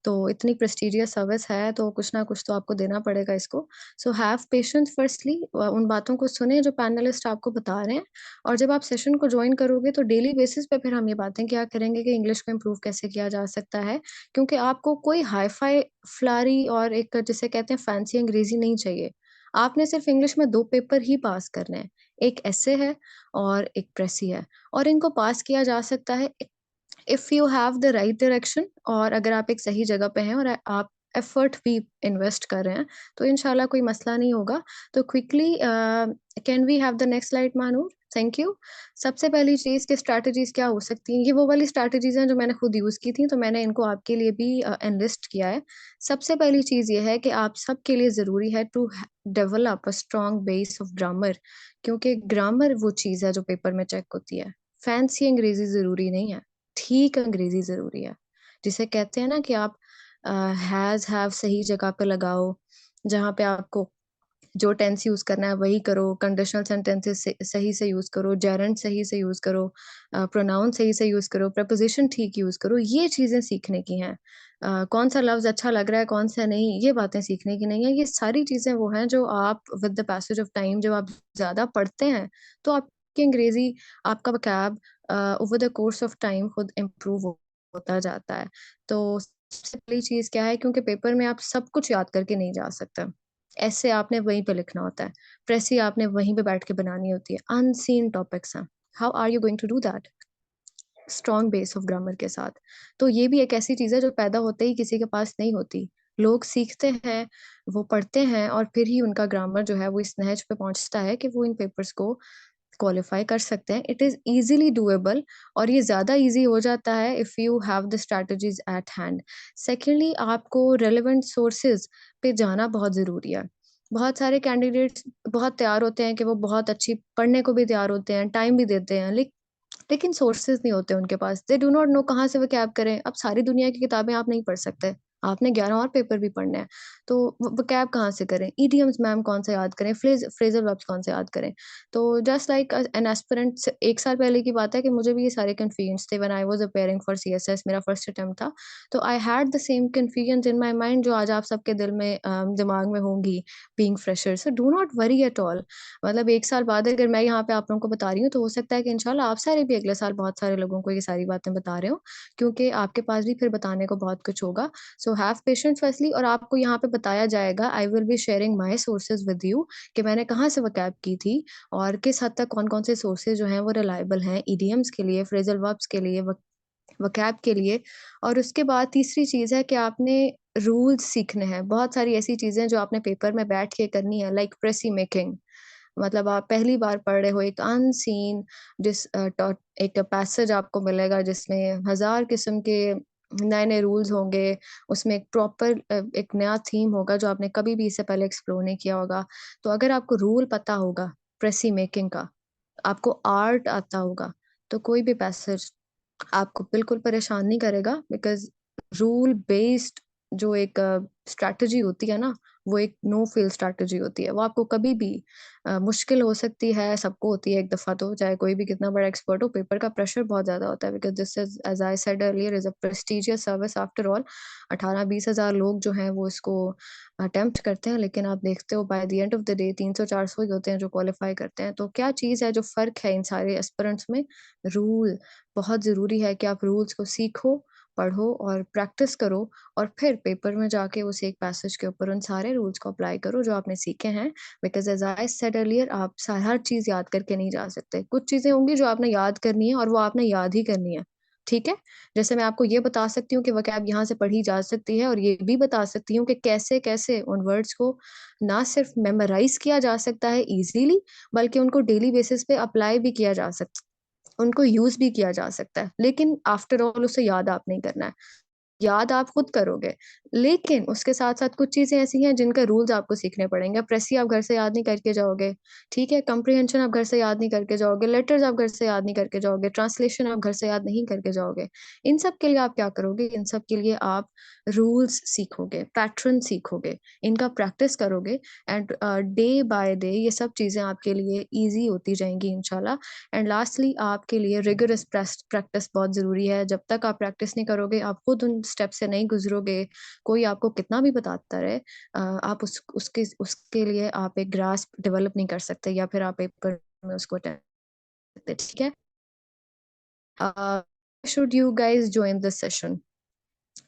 तो इतनी प्रेस्टिजियस सर्विस है तो कुछ ना कुछ तो आपको देना पड़ेगा इसको। सो हैव पेशेंस फर्स्टली, उन बातों को सुने जो पैनलिस्ट आपको बता रहे हैं, और जब आप सेशन को ज्वाइन करोगे तो डेली बेसिस पे फिर हम ये बातें क्या करेंगे कि इंग्लिश को इम्प्रूव कैसे किया जा सकता है। क्योंकि आपको कोई हाई-फाई, फ्लारी और एक जिसे कहते हैं फैंसी अंग्रेज़ी नहीं चाहिए। आपने सिर्फ इंग्लिश में 2 पेपर ही पास करने हैं। एक एसे है और एक प्रेसी है, और इनको पास किया जा सकता है if you have the right direction, और अगर आप एक सही जगह पे हैं और आप एफर्ट भी इन्वेस्ट कर रहे हैं तो इंशाल्लाह कोई मसला नहीं होगा। तो quickly can we have the next slide Manoor? Thank you. सबसे पहली चीज़ कि स्ट्रैटेजीज क्या हो सकती हैं, ये वो वाली स्ट्रैटेजीज हैं जो मैंने खुद यूज़ की थी, तो मैंने इनको आपके लिए भी एनलिस्ट किया है। सबसे पहली चीज़ ये है कि आप सबके लिए ज़रूरी है to develop a strong base of grammar, क्योंकि ग्रामर वो चीज़ है जो पेपर में चेक होती है। फैंसी अंग्रेजी ज़रूरी नहीं है, ठीक अंग्रेजी ज़रूरी है। जिसे कहते हैं ना कि आप हैज़, हैव सही जगह पे लगाओ, जहाँ पे आपको जो टेंस यूज़ करना है वही करो, कंडीशनल सेंटेंसेस सही से यूज़ करो, जेरेंड सही से यूज़ करो, प्रोनाउन सही से यूज़ करो, प्रीपोज़िशन ठीक यूज़ करो, ये चीज़ें सीखने की हैं। कौन-सा लफ्ज़ अच्छा लग रहा है, कौन-सा नहीं, ये बातें सीखने की नहीं है। ये सारी चीज़ें वो हैं जो आप with the passage of time जब आप ज़्यादा पढ़ते हैं, तो आपकी अंग्रेज़ी, आपका vocab over the course of time खुद इम्प्रूव होता जाता है। तो सबसे पहली चीज़ क्या है, क्योंकि पेपर में आप सब कुछ याद करके नहीं जा सकते। ऐसे आपने वहीं पे लिखना होता है, प्रेसी आपने वहीं पे बैठ के बनानी होती है, अनसीन टॉपिक्स हैं। How are you going to do that? Strong base of grammar के साथ। तो ये भी एक ऐसी चीज़ है जो पैदा होते ही किसी के पास नहीं होती। लोग सीखते हैं, वो पढ़ते हैं और फिर ही उनका ग्रामर जो है वो इस नहज पे पहुँचता है कि वो इन पेपर्स को क्वालिफ़ाई कर सकते हैं। इट इज़ ईज़िली डूएबल, और ये ज़्यादा ईज़ी हो जाता है if you have the strategies eight hand. Secondly, आपको रेलेवेंट सोर्सेज़ पे जाना बहुत ज़रूरी है। बहुत सारे कैंडिडेट्स बहुत तैयार होते हैं कि वो बहुत अच्छी पढ़ने को भी तैयार होते हैं, टाइम भी देते हैं, लेकिन सोर्सेज़ नहीं होते उनके पास। दे डू नॉट नो कहाँ से वोकैब करें। अब सारी दुनिया की किताबें आप नहीं पढ़ सकते। आपने 11 और पेपर भी पढ़ने हैं। तो वोकैब कहाँ से करें? इडियम्स मैम कौन सा याद करें? फ्रेज़ल वर्ब्स कौन से याद करें? तो जस्ट लाइक एन एस्पिरेंट, 1 साल पहले की बात है कि मुझे भी ये सारे कन्फ्यूजन्स थे when I was appearing for CSS, मेरा फर्स्ट अटेम्प्ट था। तो I had the same confusions in my mind जो आज आप सबके दिल में दिमाग में होंगी being fresher. So do not worry at all. मतलब 1 साल बाद अगर मैं यहाँ पे आप लोगों को बता रही हूँ, तो हो सकता है कि इंशाल्लाह आप सारे भी अगले साल बहुत सारे लोगों को ये सारी बातें बता रहे हो, क्योंकि आपके पास भी फिर बताने को बहुत कुछ होगा। सो हैव पेशेंस फर्स्टली, और आपको यहाँ पे बताया जाएगा, I will be sharing my sources with you कि मैंने कहाँ से वोकैब की थी और किस हद तक कौन-कौन से सोर्सेज़ जो हैं वो रिलायबल हैं, इडियम्स के लिए, फ्रेज़ल वर्ब्स के लिए, वोकैब के लिए। और उसके बाद तीसरी चीज़ है कि आपने रूल्स सीखने हैं। बहुत सारी ऐसी चीज़ें जो आपने पेपर में बैठ के करनी है, लाइक प्रेसी मेकिंग। मतलब आप पहली बार पढ़ रहे हो एक अनसीन एक पैसेज आपको मिलेगा जिसमें हज़ार किस्म के नए-नए रूल्स होंगे, उसमें एक प्रॉपर एक नया थीम होगा जो आपने कभी भी इससे पहले एक्सप्लोर नहीं किया होगा। तो अगर आपको रूल पता होगा प्रेसी मेकिंग का, आपको आर्ट आता होगा, तो कोई भी पैसेज आपको बिल्कुल परेशान नहीं करेगा, बिकॉज़ रूल बेस्ड जो एक स्ट्रैटेजी होती है ना, वो एक नो फेल स्ट्रैटेजी होती है। वो आपको कभी भी मुश्किल हो सकती है, सबको होती है एक दफ़ा तो, चाहे कोई भी कितना बड़ा एक्सपर्ट हो, पेपर का प्रेशर बहुत ज़्यादा होता है, because this is as I said earlier is a prestigious service after all. 18-20 हज़ार लोग जो हैं वो इसको अटेम्प्ट करते हैं, लेकिन आप देखते हो by the end of the day 300-400 ही होते हैं जो क्वालीफाई करते हैं। तो क्या चीज़ है जो फ़र्क है इन सारे एस्पिरेंट्स में? रूल। बहुत ज़रूरी है कि आप रूल्स को सीखो, पढ़ो और प्रैक्टिस करो, और फिर पेपर में जाके उस एक पैसेज के ऊपर उन सारे रूल्स को अप्लाई करो जो आपने सीखे हैं। Because as I said earlier, आप हर चीज़ याद करके नहीं जा सकते। कुछ चीज़ें होंगी जो आपने याद करनी है और वो आपने याद ही करनी है, ठीक है? जैसे मैं आपको ये बता सकती हूँ कि वोकैब यहाँ से पढ़ी जा सकती है, और ये भी बता सकती हूँ कि कैसे-कैसे उन वर्ड्स को ना सिर्फ मेमोराइज़ किया जा सकता है ईज़िली, बल्कि उनको डेली बेसिस पे अप्लाई भी किया जा सकता, उनको यूज़ भी किया जा सकता है, लेकिन आफ्टर ऑल उसे याद आप नहीं करना है। याद आप खुद करोगे, लेकिन उसके साथ साथ कुछ चीजें ऐसी हैं जिनके रूल्स आपको सीखने पड़ेंगे। प्रेसी आप घर से याद नहीं करके जाओगे, ठीक है, कंप्रीहेंशन आप घर से याद नहीं करके जाओगे, लेटर्स आप घर से याद नहीं करके जाओगे, ट्रांसलेशन आप घर से याद नहीं करके जाओगे। इन सब के लिए आप क्या करोगे, इन सब के लिए आप रूल्स सीखोगे, पैटर्न सीखोगे, इनका प्रैक्टिस करोगे, एंड डे बाय डे ये सब चीजें आपके लिए ईजी होती जाएंगी इंशाल्लाह। एंड लास्टली आपके लिए रिगरस प्रैक्टिस बहुत ज़रूरी है। जब तक आप प्रैक्टिस नहीं करोगे, आप खुद उन स्टेप से नहीं गुजरोगे, कोई आपको कितना भी बताता रहे, आप उसके लिए आप एक ग्रास्प डेवलप नहीं कर सकते, या फिर आप पेपर में उसको सकते, ठीक है। Should you guys join this session?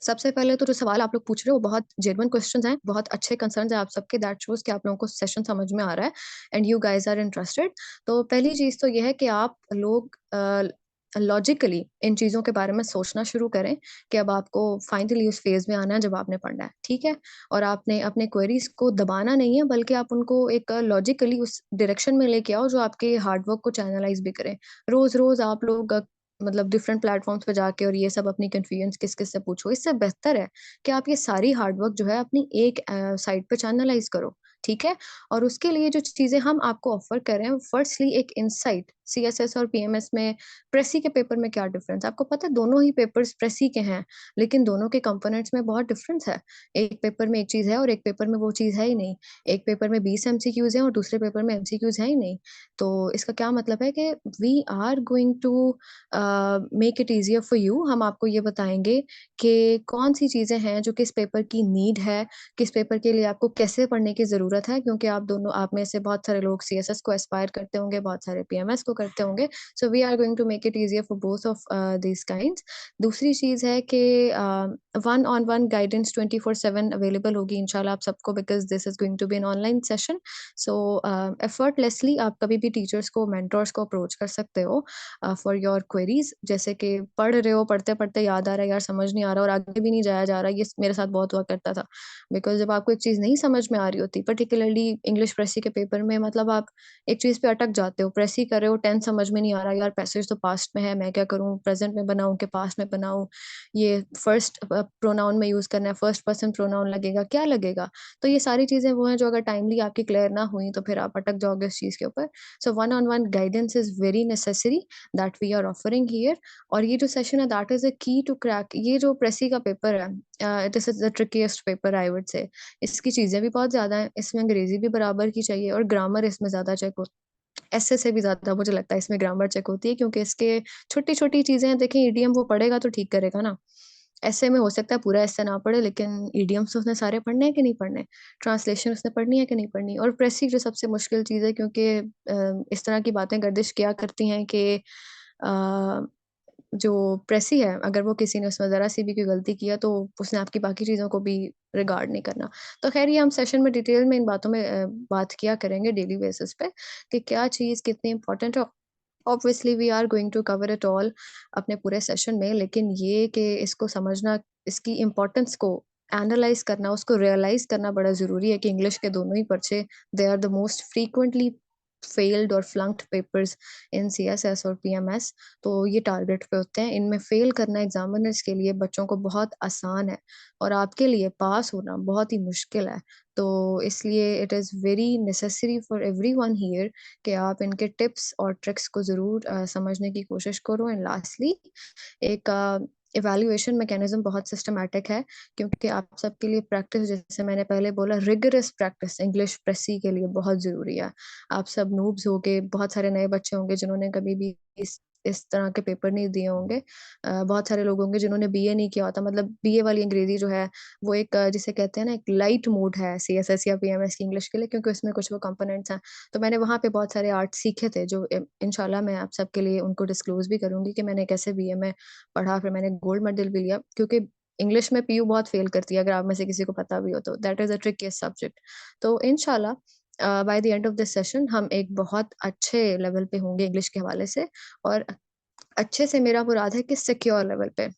सबसे पहले तो जो सवाल आप लोग पूछ रहे हो बहुत जेन्युइन क्वेश्चंस हैं, बहुत अच्छे कंसर्न्स हैं आप सबके, दैट शोज कि आप लोगों को सेशन समझ में आ रहा है and you guys are interested. तो पहली चीज तो यह है कि आप लोग लॉजिकली इन चीज़ों के बारे में सोचना शुरू करें कि अब आपको फाइनली उस फेज में आना है जब आपने पढ़ना है, ठीक है। और आपने अपने क्वेरीज को दबाना नहीं है, बल्कि आप उनको एक लॉजिकली उस डायरेक्शन में लेके आओ जो आपके हार्डवर्क को चैनलाइज भी करें। रोज रोज आप लोग मतलब डिफरेंट प्लेटफॉर्म्स पे जाके और ये सब अपनी कन्फ्यूजन किस किस से पूछो, इससे बेहतर है कि आप ये सारी हार्डवर्क जो है अपनी एक साइड पे चैनलाइज करो, ठीक है। और उसके लिए जो चीजें हम आपको ऑफर कर रहे हैं, फर्स्टली एक इनसाइट, सीएसएस और पीएमएस में प्रेसी के पेपर में क्या डिफरेंस, आपको पता है दोनों ही पेपर्स प्रेसी के हैं, लेकिन दोनों के कंपोनेंट्स में बहुत डिफरेंस है। एक पेपर में एक चीज है और एक पेपर में वो चीज है ही नहीं। एक पेपर में 20 एमसीक्यूज है और दूसरे पेपर में एमसीक्यूज है ही नहीं। तो इसका क्या मतलब है कि we are going to make it easier for you. हम आपको ये बताएंगे कि कौन सी चीजें हैं जो किस पेपर की नीड है, किस पेपर के लिए आपको कैसे पढ़ने की जरूरत है, क्योंकि आप में से बहुत सारे लोग सीएसएस को एस्पायर करते होंगे, बहुत सारे पीएमएस को करते होंगे। So we are going to make it easier for both of these kinds. दूसरी चीज है कि 1-on-1 गाइडेंस 24/7 अवेलेबल होगी इंशाल्लाह आप सबको, because this is going to be an online session. So effortlessly आप कभी भी टीचर्स को, मेंटर्स को अप्रोच कर सकते हो फॉर योर क्वेरीज। जैसे कि पढ़ रहे हो, पढ़ते पढ़ते याद आ रहा है यार समझ नहीं आ रहा और आगे भी नहीं जाया जा रहा, ये मेरे साथ बहुत हुआ करता था। बिकॉज जब आपको एक चीज़ नहीं समझ में आ रही होती, पर्टिकुलरली इंग्लिश प्रेसी के पेपर में, मतलब आप एक चीज़ पे अटक जाते हो, प्रेसी कर रहे हो, टेंस समझ में नहीं आ रहा, यार पैसेज तो पास्ट में है, मैं क्या करूँ, प्रेजेंट में बनाऊँ कि पास्ट में बनाऊँ, ये फर्स्ट प्रोनाउन में यूज़ करना है, फर्स्ट पर्सन प्रोनाउन लगेगा, क्या लगेगा। तो ये सारी चीज़ें वो हैं जो अगर टाइमली आपकी क्लियर ना हुई तो फिर आप अटक जाओगे उस चीज़ के ऊपर। So 1-on-1 guidance is very necessary that we are offering here. और ये जो सेशन है दैट इज़ अ की टू क्रैक। ये जो प्रेसी का पेपर है, this is the ट्रिकीएस्ट paper I would say. इसकी चीज़ें भी बहुत ज़्यादा हैं, इसमें अंग्रेजी भी बराबर की चाहिए और ग्रामर इसमें ज़्यादा चेक हो, ऐसे से भी ज़्यादा मुझे लगता है इसमें ग्रामर चेक होती है, क्योंकि इसके छोटी-छोटी चीज़ें हैं। देखिए ईडीएम वो पढ़ेगा तो ठीक करेगा ना, ऐसे में हो सकता है पूरा ऐसे ना पढ़े, लेकिन ईडीएम्स तो उसने सारे पढ़ने हैं कि नहीं पढ़ने, ट्रांसलेशन उसने पढ़नी है कि नहीं पढ़नी। और प्रेसी जो सबसे मुश्किल चीज़ है, क्योंकि इस तरह की बातें गर्दिश किया करती हैं कि जो प्रेसी है, अगर वो किसी ने उसमें ज़रा सी भी कोई गलती किया तो उसने आपकी बाकी चीज़ों को भी रिगार्ड नहीं करना। तो ख़ैर ये हम सेशन में डिटेल में इन बातों में बात किया करेंगे डेली बेसिस पे कि क्या चीज़ कितनी इम्पोर्टेंट है। Obviously we are going to cover it all अपने पूरे सेशन में, लेकिन ये कि इसको समझना, इसकी इम्पोर्टेंस को एनालाइज़ करना, उसको रियलाइज़ करना बड़ा ज़रूरी है कि इंग्लिश के दोनों ही पर्चे they are the most frequently failed और फ्लंक्ड पेपर्स इन सीएसएस और पीएमएस। तो ये टारगेट पे होते हैं, इनमें फेल करना एग्जामिनर्स के लिए, बच्चों को बहुत आसान है और आपके लिए पास होना बहुत ही मुश्किल है। तो इसलिए it is very necessary for everyone here कि आप इनके टिप्स और ट्रिक्स को ज़रूर समझने की कोशिश करो। एंड लास्टली एक इवैल्यूएशन मैकेनिज्म बहुत सिस्टमैटिक है, क्योंकि आप सबके लिए प्रैक्टिस, जैसे मैंने पहले बोला, रिगरस प्रैक्टिस इंग्लिश प्रेसी के लिए बहुत ज़रूरी है। आप सब नूब्स होंगे, बहुत सारे नए बच्चे होंगे जिन्होंने कभी भी इस तरह के पेपर नहीं दिए होंगे। बहुत सारे लोग होंगे जिन्होंने बीए नहीं किया होता, मतलब बीए वाली अंग्रेजी जो है वो एक जिसे कहते हैं ना, एक लाइट मोड है सीएसएस या पीएमएस की इंग्लिश के लिए, क्योंकि उसमें कुछ वो कंपोनेंट्स हैं। तो मैंने वहाँ पे बहुत सारे आर्ट सीखे थे जो इंशाल्लाह मैं आप सबके लिए उनको डिस्क्लोज भी करूँगी कि मैंने कैसे बीए में पढ़ा, फिर मैंने गोल्ड मेडल भी लिया, क्योंकि इंग्लिश में पीयू बहुत फेल करती है, अगर आप में से किसी को पता भी हो तो। That is a ट्रिकीस्ट subject. तो इंशाल्लाह by the end of this session हम एक बहुत अच्छे लेवल पे होंगे इंग्लिश के हवाले से। और अच्छे से मेरा मुराद है कि सिक्योर लेवल पे।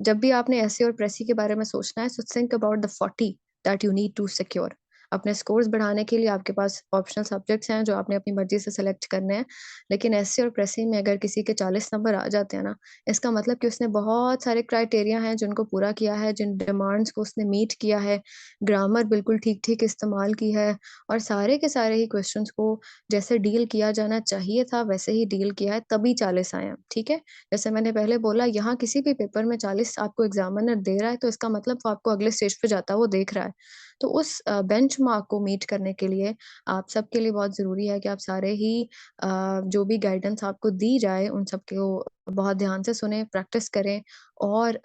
जब भी आपने एसे और प्रेसी के बारे में सोचना है, so think about the 40 that you need to secure. अपने स्कोर्स बढ़ाने के लिए आपके पास ऑप्शनल सब्जेक्ट्स हैं जो आपने अपनी मर्जी से सेलेक्ट करने हैं, लेकिन एससी और प्रेसी में अगर किसी के 40 नंबर आ जाते हैं ना, इसका मतलब कि उसने बहुत सारे क्राइटेरिया हैं जिनको पूरा किया है, जिन डिमांड्स को उसने मीट किया है, ग्रामर बिल्कुल ठीक-ठीक इस्तेमाल की है और सारे के सारे ही क्वेश्चंस को जैसे डील किया जाना चाहिए था, वैसे ही डील किया है, तभी 40 आए हैं, ठीक है? जैसे मैंने पहले बोला, यहाँ किसी भी पेपर में 40 आपको एग्ज़ामिनर दे रहा है, तो इसका मतलब वो आपको अगले स्टेज पे जाता हुआ देख रहा है। तो उस बेंचमार्क को मीट करने के लिए आप सबके लिए बहुत ज़रूरी है कि आप सारे ही जो भी गाइडेंस आपको दी जाए, उन सबको बहुत ध्यान से सुनें, प्रैक्टिस करें और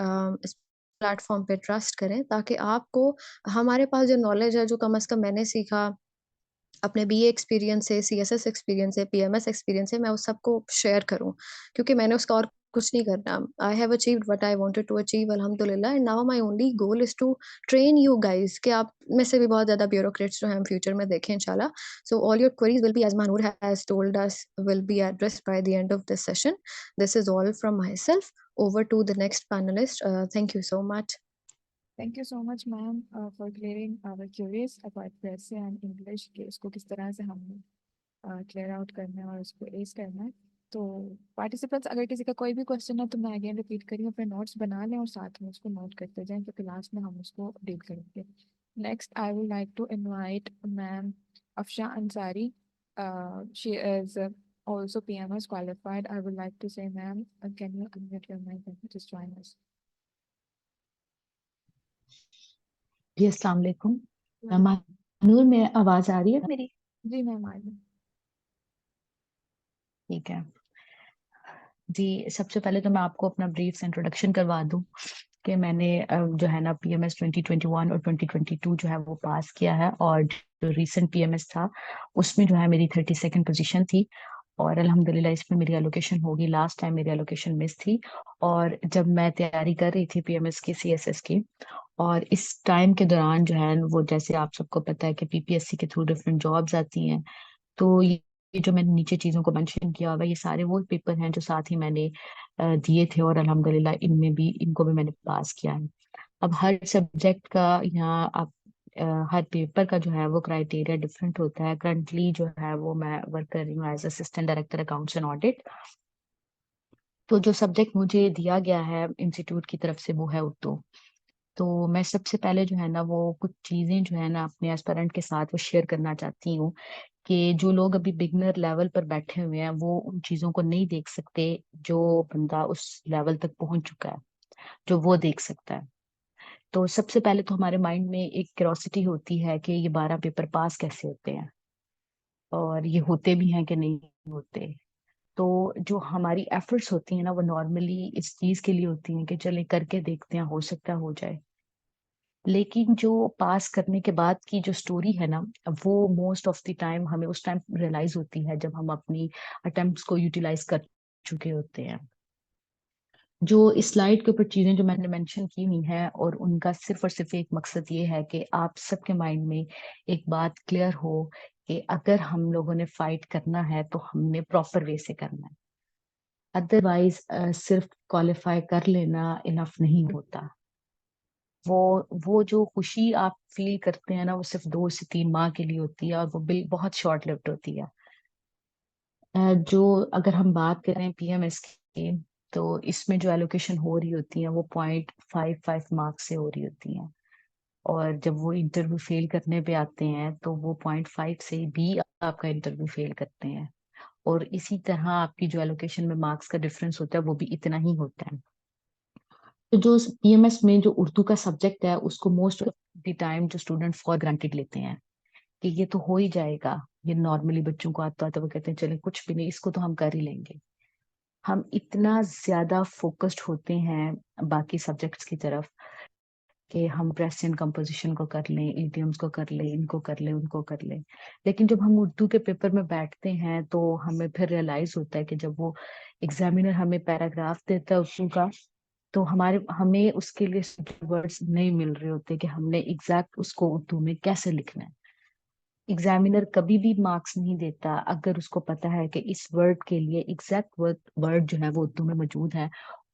इस प्लेटफ़ॉर्म पे ट्रस्ट करें, ताकि आपको हमारे पास जो नॉलेज है, जो कम से कम मैंने सीखा अपने बीए एक्सपीरियंस से, सीएसएस एक्सपीरियंस से, पीएमएस एक्सपीरियंस से, मैं उस सबको शेयर करूँ, क्योंकि मैंने उसका और कुछ नहीं करना। I have achieved what I wanted to achieve अल्हम्दुलिल्लाह, and now my only goal is to train you guys, कि आप में से भी बहुत ज़्यादा ब्यूरोक्रेट्स जो हैं हम फ्यूचर में देखें इंशाल्लाह। So all your queries will be, as Maanoor has told us, will be addressed by the end of this session. This is all from myself. Over to the next panelist. Thank you so much. Thank you so much, ma'am, for clearing our queries about Percy and English कि उसको किस तरह से हमें clear out करना है और उसको एज करना है। तो पार्टिसिपेंट्स, अगर किसी का कोई भी क्वेश्चन है तो मैं अगेन रिपीट करी अपने नोट्स बना लें और साथ में उसको नोट करते जाएं, तो क्लास में हम उसको डील करेंगे। Next I would like to invite ma'am Afsha Ansari. She is also PMS qualified. I would like to say, ma'am, can you unmute your mic and just join us? जी अस्सलाम वालेकुम। मानूर में आवाज आ रही है मेरी? जी मैम, आ रही। ठीक है जी। सबसे पहले तो मैं आपको अपना ब्रीफ इंट्रोडक्शन करवा दूं कि मैंने जो है ना पीएमएस 2021 और 2022 जो है वो पास किया है, और जो रीसेंट पीएमएस था उसमें जो है मेरी 32nd पोजीशन थी, और अल्हम्दुलिल्लाह इसमें मेरी एलोकेशन होगी। लास्ट टाइम मेरी एलोकेशन मिस थी, और जब मैं तैयारी कर रही थी पीएमएस की, सीएसएस की, और इस टाइम के दौरान जो है वो, जैसे आप सबको पता है कि पीपीएससी के थ्रू डिफरेंट जॉब्स आती हैं, तो ये जो मैंने नीचे चीजों को मेंशन किया हुआ है, ये सारे वो पेपर हैं जो साथ ही मैंने दिए थे, और अल्हम्दुलिल्लाह इनमें भी, इनको भी मैंने पास किया है। अब हर सब्जेक्ट का यहाँ आप हर पेपर का जो है वो क्राइटेरिया डिफरेंट होता है। करंटली जो है वो मैं वर्क कर रही हूँ as assistant director accounts and audit. तो जो सब्जेक्ट मुझे दिया गया है इंस्टीट्यूट की तरफ से वो है उर्दू। तो मैं सबसे पहले जो है ना वो कुछ चीजें जो है ना अपने एस्पिरेंट के साथ वो शेयर करना चाहती हूँ, कि जो लोग अभी बिगनर लेवल पर बैठे हुए हैं वो उन चीजों को नहीं देख सकते जो बंदा उस लेवल तक पहुंच चुका है, जो वो देख सकता है। तो सबसे पहले तो हमारे माइंड में एक क्यूरोसिटी होती है कि ये 12 पेपर पास कैसे होते हैं, और ये होते भी हैं कि नहीं होते। तो जो हमारी एफर्ट्स होती हैं ना वो नॉर्मली इस चीज के लिए होती हैं कि चले करके देखते हैं, हो सकता है हो जाए। लेकिन जो पास करने के बाद की जो स्टोरी है ना, वो मोस्ट ऑफ द टाइम हमें उस टाइम रियलाइज होती है जब हम अपनी अटेम्प्ट्स को यूटिलाइज कर चुके होते हैं। जो इस स्लाइड के ऊपर चीजें जो मैंने मेंशन की हुई हैं, और उनका सिर्फ और सिर्फ एक मकसद ये है कि आप सबके माइंड में एक बात क्लियर हो कि अगर हम लोगों ने फाइट करना है तो हमने प्रॉपर वे से करना है। अदरवाइज सिर्फ क्वालिफाई कर लेना इनफ नहीं होता। वो जो खुशी आप फील करते हैं ना, वो सिर्फ 2 से 3 माह के लिए होती है, और वो बिल बहुत शॉर्ट लिव्ड होती है। जो अगर हम बात करें पीएमएस की, तो इसमें जो एलोकेशन हो रही होती है वो 0.55 मार्क्स से हो रही होती है, और जब वो इंटरव्यू फेल करने पे आते हैं तो वो 0.5 से भी आपका इंटरव्यू फेल करते हैं, और इसी तरह आपकी जो एलोकेशन में मार्क्स का डिफरेंस होता है वो भी इतना ही होता है। तो जो पीएमएस में जो उर्दू का सब्जेक्ट है उसको मोस्ट ऑफ द टाइम जो स्टूडेंट फॉर ग्रांटेड लेते हैं कि ये तो हो ही जाएगा, ये नॉर्मली बच्चों को आता है, तो वो कहते हैं चले कुछ भी नहीं, इसको तो हम कर ही लेंगे। हम इतना ज्यादा फोकस्ड होते हैं बाकी सब्जेक्ट्स की तरफ कि हम प्रेजेंट कंपोजिशन को कर लें, इडियम्स को कर लें, इनको कर लें, उनको कर लें। लेकिन जब हम उर्दू के पेपर में बैठते हैं तो हमें फिर रियलाइज होता है कि जब वो एग्जामिनर हमें पैराग्राफ देता है उर्दू का, तो हमें उसके लिए वर्ड्स नहीं मिल रहे होते कि हमने एग्जैक्ट उसको उर्दू में कैसे लिखना है। एग्जामिनर कभी भी मार्क्स नहीं देता अगर उसको पता है कि इस वर्ड के लिए एग्जैक्ट वर्ड जो है वो उर्दू में मौजूद है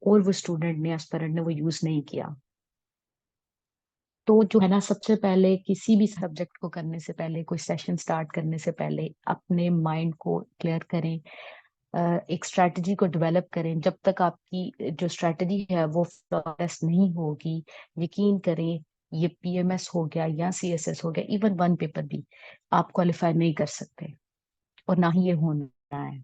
और वो स्टूडेंट ने, एस्पिरेंट ने वो यूज नहीं किया। तो जो है ना, सबसे पहले किसी भी सब्जेक्ट को करने से पहले, कोई सेशन स्टार्ट करने से पहले अपने माइंड को क्लियर करें, एक स्ट्रैटेजी को डेवलप करें। जब तक आपकी जो स्ट्रैटेजी है वो फ्लॉलेस नहीं होगी, यकीन करें, ये पीएमएस हो गया या सीएसएस हो गया, इवन वन पेपर भी आप क्वालिफाई नहीं कर सकते, और ना ही ये होना है।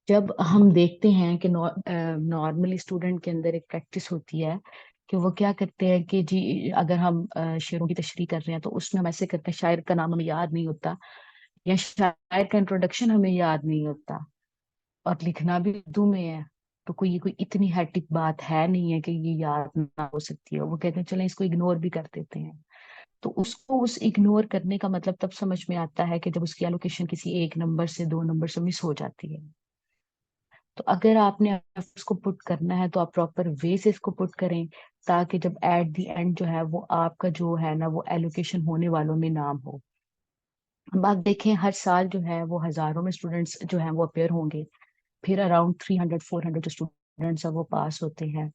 जब हम देखते हैं कि नॉर्मली स्टूडेंट के अंदर एक प्रैक्टिस होती है कि वो क्या करते हैं कि जी, अगर हम शेरों की तशरीह कर रहे हैं तो उसमें हम ऐसे करते हैं, शायर का नाम हमें याद नहीं होता या शायर का इंट्रोडक्शन हमें याद नहीं होता, और लिखना भी उर्दू में है, तो कोई इतनी हैटिक बात है नहीं है कि ये याद ना हो सकती है। वो कहते हैं चलें इसको इग्नोर भी कर देते हैं। तो उसको उस इग्नोर करने का मतलब तब समझ में आता है कि जब उसकी एलोकेशन किसी एक नंबर से दो नंबर से मिस हो जाती है। तो अगर आपने उसको पुट करना है तो आप प्रॉपर वे से इसको पुट करें, ताकि जब एट द एंड जो है वो आपका जो है ना वो एलोकेशन होने वालों में नाम हो। अब आप देखें, हर साल जो है वो हजारों में स्टूडेंट्स जो है वो अपेयर होंगे, फिर अराउंड 300-400 जो स्टूडेंट्स है वो पास होते हैं।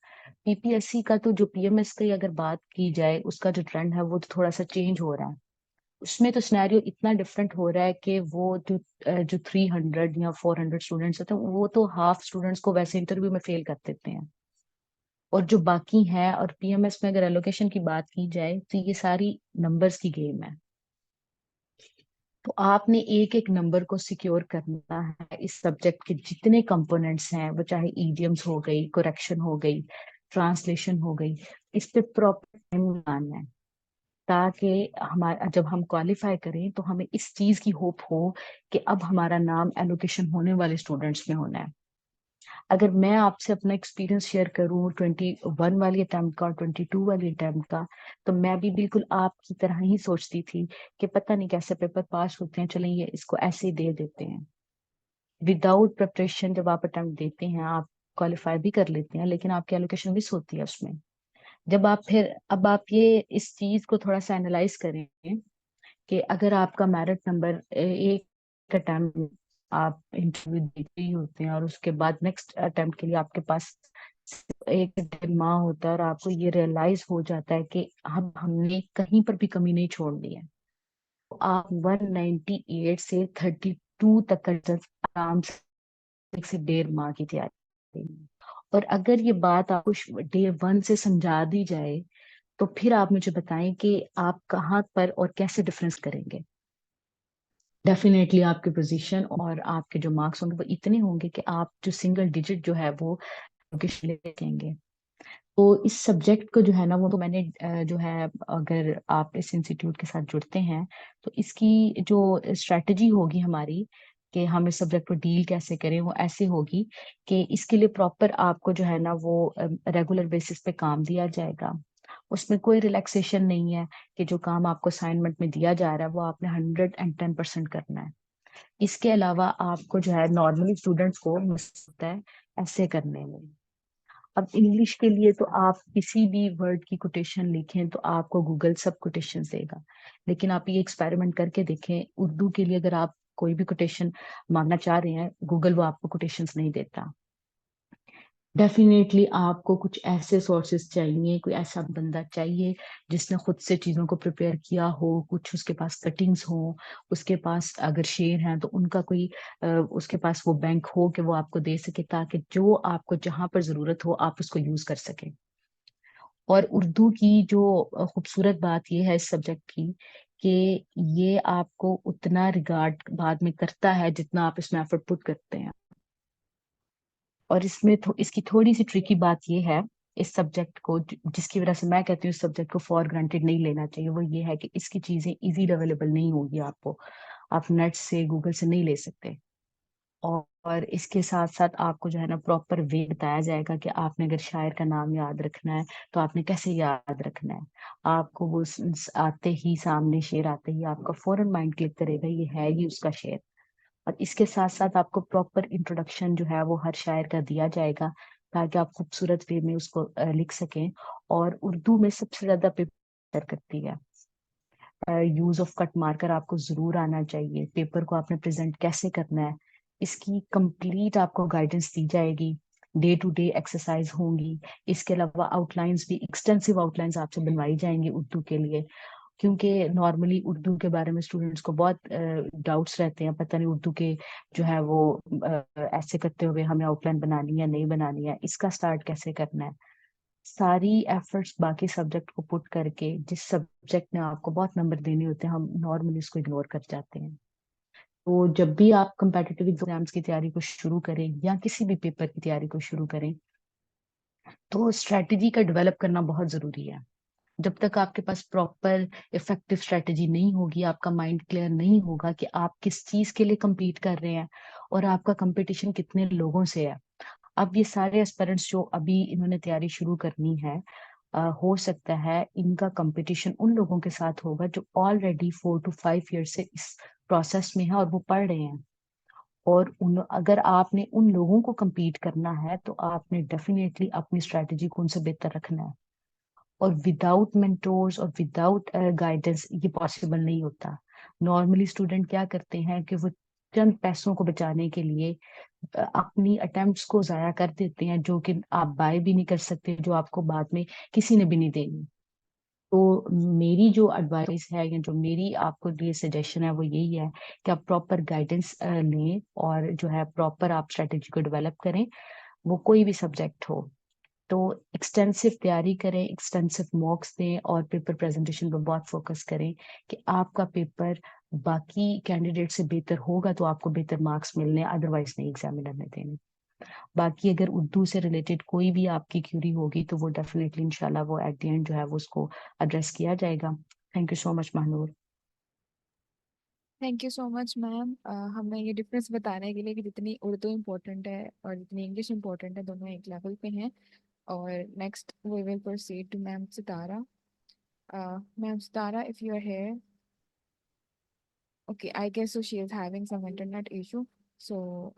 पीपीएससी का तो, जो पीएमएस की अगर बात की जाए, उसका जो ट्रेंड है वो तो थोड़ा सा चेंज हो रहा है। उसमें तो सिनेरियो इतना डिफरेंट हो रहा है कि वो जो 300 या 400 स्टूडेंट्स होते हैं, वो तो हाफ स्टूडेंट्स को वैसे इंटरव्यू में फेल कर देते हैं, और जो बाकी है, और पीएमएस में अगर एलोकेशन की बात की जाए तो ये सारी नंबर्स की गेम है। तो आपने एक एक नंबर को सिक्योर करना है। इस सब्जेक्ट के जितने कंपोनेंट्स हैं, वो चाहे ईडियम्स हो गई, करेक्शन हो गई, ट्रांसलेशन हो गई, इस पे प्रॉपर टाइम लगाना है, ताकि हमारा जब हम क्वालिफाई करें तो हमें इस चीज की होप हो कि अब हमारा नाम एलोकेशन होने वाले स्टूडेंट्स में होना है। अगर मैं आपसे अपना एक्सपीरियंस शेयर करूं 21 वाली अटेम्प्ट का और 22 वाली अटेम्प्ट का, तो मैं भी बिल्कुल आपकी तरह ही सोचती थी कि पता नहीं कैसे पेपर पास होते हैं, चलें ये इसको ऐसे ही दे देते हैं। विदाउट प्रिपरेशन जब आप अटेम्प्ट देते हैं, आप क्वालिफाई भी कर लेते हैं, लेकिन आपकी एलोकेशन मिस होती है उसमें। जब आप फिर, अब आप ये इस चीज को थोड़ा सा एनालाइज करें कि अगर आपका मेरिट नंबर एक अटेम्प्ट आप इंटरव्यू देते ही होते हैं, और उसके बाद नेक्स्ट अटेम्प्ट के लिए आपके पास सिर्फ एक डेढ़ माह होता है, और आपको ये रियलाइज हो जाता है कि अब हमने कहीं पर भी कमी नहीं छोड़नी है, तो आप 198 से 32 तक का रिजल्ट आराम से, एक से डेढ़ माह की तैयारी करेंगे। और अगर ये बात आपको डे वन से समझा दी जाए, तो फिर आप मुझे बताएं कि आप कहाँ पर और कैसे डिफरेंस करेंगे। डेफिनेटली आपके पोजीशन और आपके जो मार्क्स होंगे वो इतने होंगे कि आप जो सिंगल डिजिट जो है वो ले सकेंगे। तो इस सब्जेक्ट को जो है ना, वो तो मैंने जो है, अगर आप इस इंस्टीट्यूट के साथ जुड़ते हैं तो इसकी जो स्ट्रेटजी होगी हमारी कि हम इस सब्जेक्ट को डील कैसे करें, वो ऐसे होगी कि इसके लिए प्रॉपर आपको जो है ना वो रेगुलर बेसिस पे काम दिया जाएगा। उसमें कोई रिलैक्सेशन नहीं है कि जो काम आपको असाइनमेंट में दिया जा रहा है वो आपने 110% करना है। इसके अलावा आपको जो है नॉर्मली स्टूडेंट्स को मिस होता है ऐसे करने में। अब इंग्लिश के लिए तो आप किसी भी वर्ड की कोटेशन लिखें तो आपको गूगल सब कोटेशन देगा, लेकिन आप ये एक्सपेरिमेंट करके देखें, उर्दू के लिए अगर आप कोई भी कोटेशन मांगना चाह रहे हैं, गूगल वो आपको कोटेशंस नहीं देता। डेफिनेटली आपको कुछ ऐसे सोर्सेस चाहिए, कोई ऐसा बंदा चाहिए जिसने खुद से चीजों को प्रिपेयर किया हो, कुछ उसके पास कटिंग्स हो, उसके पास अगर शेयर हैं तो उनका कोई उसके पास वो बैंक हो कि वो आपको दे सके, ताकि जो आपको जहां पर जरूरत हो आप उसको यूज कर सके। और उर्दू की जो खूबसूरत बात ये है इस सब्जेक्ट की, कि ये आपको उतना रिगार्ड बाद में करता है जितना आप इसमें एफर्ट पुट करते हैं। और इसमें इसकी थोड़ी सी ट्रिकी बात ये है इस सब्जेक्ट को, जिसकी वजह से मैं कहती हूँ इस सब्जेक्ट को फॉर ग्रांटेड नहीं लेना चाहिए, वो ये है कि इसकी चीजें इजी अवेलेबल नहीं होगी आपको, आप नेट से गूगल से नहीं ले सकते। और इसके साथ साथ आपको जो है ना प्रॉपर वे बताया जाएगा कि आपने अगर शायर का नाम याद रखना है तो आपने कैसे याद रखना है। आपको वो आते ही, सामने शेर आते ही आपका फौरन माइंड क्लिक करेगा ये है ही उसका शेर। और इसके साथ साथ आपको प्रॉपर इंट्रोडक्शन जो है वो हर शायर का दिया जाएगा, ताकि आप खूबसूरत वे में उसको लिख सकें। और उर्दू में सबसे ज्यादा पेपर करती है, यूज ऑफ कट मार्कर आपको जरूर आना चाहिए, पेपर को आपने प्रेजेंट कैसे करना है इसकी कंप्लीट आपको गाइडेंस दी जाएगी। डे टू डे एक्सरसाइज होंगी। इसके अलावा आउटलाइंस भी, एक्सटेंसिव आउटलाइंस आपसे बनवाई जाएंगी उर्दू के लिए, क्योंकि नॉर्मली उर्दू के बारे में स्टूडेंट्स को बहुत डाउट्स रहते हैं, पता नहीं उर्दू के जो है वो ऐसे करते हुए हमें आउटलाइन बनानी है नहीं बनानी है, इसका स्टार्ट कैसे करना है। सारी एफर्ट्स बाकी सब्जेक्ट को पुट करके, जिस सब्जेक्ट में आपको बहुत नंबर देने होते हैं हम नॉर्मली इसको इग्नोर कर जाते हैं। तो जब भी आप कंपेटिटिव एग्जाम्स की तैयारी को शुरू करें या किसी भी पेपर की तैयारी को शुरू करें, तो स्ट्रेटजी का डेवलप करना बहुत जरूरी है। जब तक आपके पास प्रॉपर इफेक्टिव स्ट्रेटजी नहीं होगी, आपका माइंड क्लियर नहीं होगा कि आप किस चीज के लिए compete कर रहे हैं और आपका कंपटीशन कितने लोगों से है। अब ये सारे एस्पिरेंट्स जो अभी इन्होंने तैयारी शुरू करनी है, हो सकता है इनका कंपटीशन उन लोगों के साथ होगा जो ऑलरेडी 4 to 5 ईयर से इस प्रोसेस में है और वो पढ़ रहे हैं। और अगर आपने उन लोगों को compete करना है तो आपने डेफिनेटली अपनी स्ट्रेटजी को उनसे बेहतर रखना है। और विदाउट मेंटोर्स और विदाउट गाइडेंस ये पॉसिबल नहीं होता। नॉर्मली स्टूडेंट क्या करते हैं कि वो चंद पैसों को बचाने के लिए अपनी अटेम्प्ट्स को जाया कर देते हैं, जो कि आप बाय भी नहीं कर सकते, जो आपको बाद में किसी ने भी नहीं देनी। तो मेरी जो एडवाइस है या जो मेरी आपको लिए सजेशन है वो यही है कि आप प्रॉपर गाइडेंस लें और जो है प्रॉपर आप स्ट्रेटेजी को डेवलप करें, वो कोई भी सब्जेक्ट हो। तो एक्सटेंसिव तैयारी करें, एक्सटेंसिव मॉक्स दें और पेपर प्रेजेंटेशन पर बहुत फोकस करें कि आपका पेपर बाकी कैंडिडेट से बेहतर होगा तो आपको बेहतर मार्क्स मिलने, अदरवाइज नहीं एग्जामिनर ने देने। बाकी अगर उर्दू से रिलेटेड कोई भी आपकी क्यूरी होगी तो वो डेफिनेटली इंशाल्लाह वो एट द एंड जो है वो उसको एड्रेस किया जाएगा। Thank you so much Mahnoor. Thank you so much ma'am, हमें ये डिफरेंस बताने के लिए कि जितनी उर्दू इम्पोर्टेंट है और जितनी इंग्लिश इम्पोर्टेंट है, दोनों एक लेवल पे हैं। और next we will proceed to ma'am Sitara. Ma'am Sitara, if you are here, okay, I guess so she is having some internet issue. So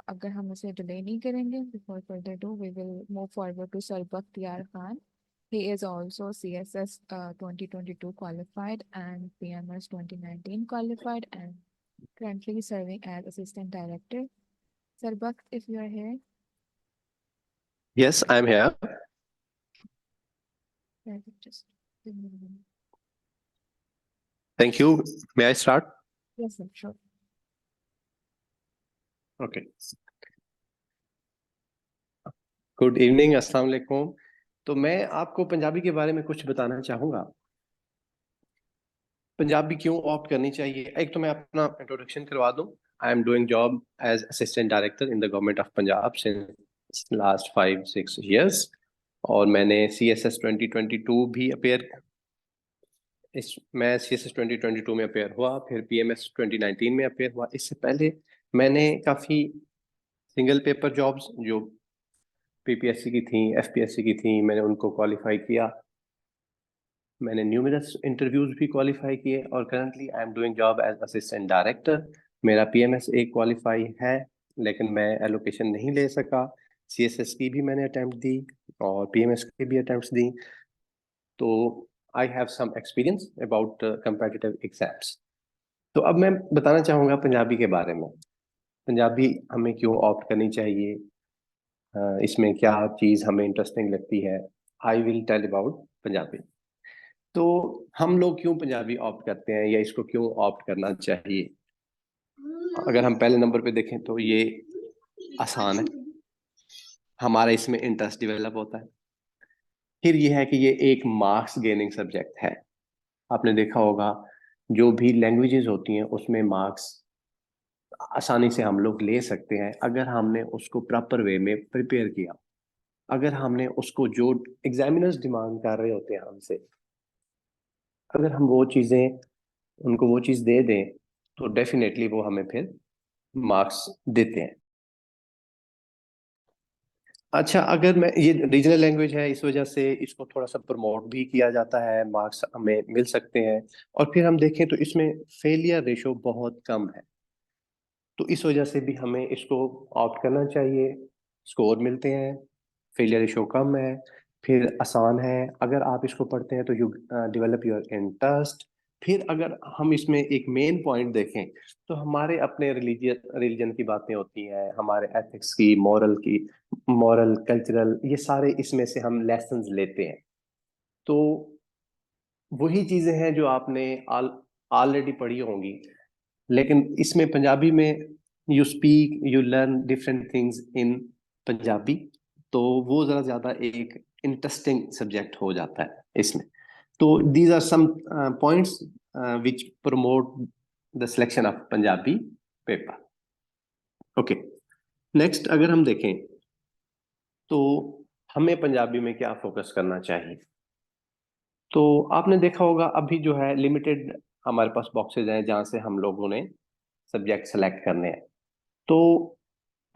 अगर हम इसे डिले नहीं करेंगे, before further do we will move forward to sir Bakhtiyar Khan. He is also CSS 2022 qualified and PMS 2019 qualified and currently serving as Assistant Director. Sir Bakht, if you are here. Yes, I'm here. Just give me a minute. Thank you. May I start? Yes, sir, sure. Okay. Good evening, अस्सलाम वालेकुम। तो मैं आपको पंजाबी के बारे में कुछ बताना चाहूँगा। पंजाबी क्यों ऑप्ट करनी चाहिए, एक तो मैं अपना इंट्रोडक्शन करवा दूं। I am doing job as assistant director in the government of Punjab since last 5-6 years, और मैंने CSS 2022 भी मैं CSS 2022 में अपेयर हुआ, फिर PMS 2019 में अपेयर हुआ। इससे पहले मैंने काफ़ी सिंगल पेपर जॉब्स जो PPSC की थी, FPSC की थी, मैंने उनको क्वालिफाई किया। मैंने न्यूमरस इंटरव्यूज भी क्वालिफाई किए और currently I am doing job as assistant director. मेरा PMS एक क्वालिफाई है, लेकिन मैं एलोकेशन नहीं ले सका। CSS की भी मैंने अटेम्प्ट दी और PMS की भी अटेम्प्ट्स दी। तो I have some experience about competitive exams. तो अब मैं बताना चाहूँगा पंजाबी के बारे में। पंजाबी हमें क्यों ऑप्ट करनी चाहिए, इसमें क्या चीज़ हमें इंटरेस्टिंग लगती है। I will tell about Punjabi. तो हम लोग क्यों पंजाबी ऑप्ट करते हैं या इसको क्यों ऑप्ट करना चाहिए। अगर हम पहले नंबर पे देखें तो ये आसान है, हमारा इसमें इंटरेस्ट डेवलप होता है। फिर ये है कि ये एक मार्क्स गेनिंग सब्जेक्ट है। आपने देखा होगा जो भी लैंग्वेजेस होती हैं उसमें मार्क्स आसानी से हम लोग ले सकते हैं अगर हमने उसको प्रॉपर वे में प्रिपेयर किया। अगर हमने उसको जो एग्जामिनर्स डिमांड कर रहे होते हैं हमसे, अगर हम वो चीज़ें उनको वो चीज़ दे दें तो डेफिनेटली वो हमें फिर मार्क्स देते हैं। अच्छा, अगर मैं ये रीजनल लैंग्वेज है इस वजह से इसको थोड़ा सा प्रमोट भी किया जाता है, मार्क्स हमें मिल सकते हैं। और फिर हम देखें तो इसमें फेलियर रेशो बहुत कम है, तो इस वजह से भी हमें इसको ऑप्ट करना चाहिए। स्कोर मिलते हैं, फेलियर रेशो कम है, फिर आसान है। अगर आप इसको पढ़ते हैं तो यू डेवलप योर इंटरेस्ट, फिर अगर हम इसमें एक मेन पॉइंट देखें तो हमारे अपने रिलीजन की बातें होती हैं, हमारे एथिक्स की, मॉरल कल्चरल, ये सारे इसमें से हम लेसन्स लेते हैं। तो वही चीजें हैं जो आपने ऑलरेडी पढ़ी होंगी, लेकिन इसमें पंजाबी में you speak, you learn different things in Punjabi, तो वो जरा ज्यादा एक इंटरेस्टिंग सब्जेक्ट हो जाता है इसमें। तो these are some points which promote the selection of Punjabi paper. Okay, next अगर हम देखें तो हमें पंजाबी में क्या फोकस करना चाहिए। तो आपने देखा होगा अभी जो है लिमिटेड हमारे पास बॉक्सेज हैं जहां से हम लोगों ने सब्जेक्ट सेलेक्ट करने हैं। तो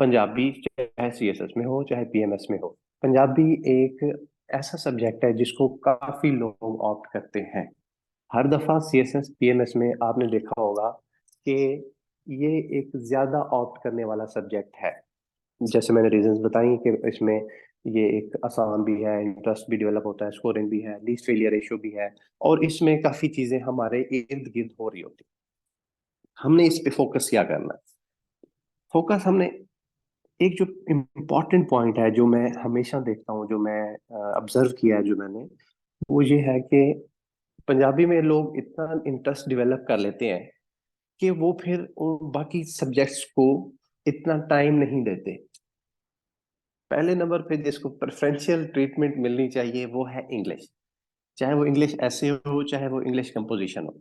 पंजाबी चाहे सीएसएस में हो चाहे पीएमएस में हो, पंजाबी एक ऐसा सब्जेक्ट है जिसको काफी लोग ऑप्ट करते हैं। हर दफा सीएसएस पीएमएस में आपने देखा होगा कि ये एक ज्यादा ऑप्ट करने वाला सब्जेक्ट है। जैसे मैंने रीजंस बताई कि इसमें ये एक आसान भी है, इंटरेस्ट भी डेवलप होता है, स्कोरिंग भी है, लीस्ट फेलियर रेशियो भी है, और इसमें काफी चीजें हमारे इर्द गिर्द हो रही होती। हमने इस पे फोकस क्या करना है? फोकस हमने एक जो इम्पोर्टेंट पॉइंट है जो मैं हमेशा देखता हूँ, जो मैं ऑब्जर्व किया है, जो मैंने, वो ये है कि पंजाबी में लोग इतना इंटरेस्ट डेवलप कर लेते हैं कि वो फिर बाकी सब्जेक्ट्स को इतना टाइम नहीं देते। पहले नंबर पे जिसको प्रेफरेंशियल ट्रीटमेंट मिलनी चाहिए वो है इंग्लिश, चाहे वो इंग्लिश ऐसे हो चाहे वो इंग्लिश कंपोजिशन हो,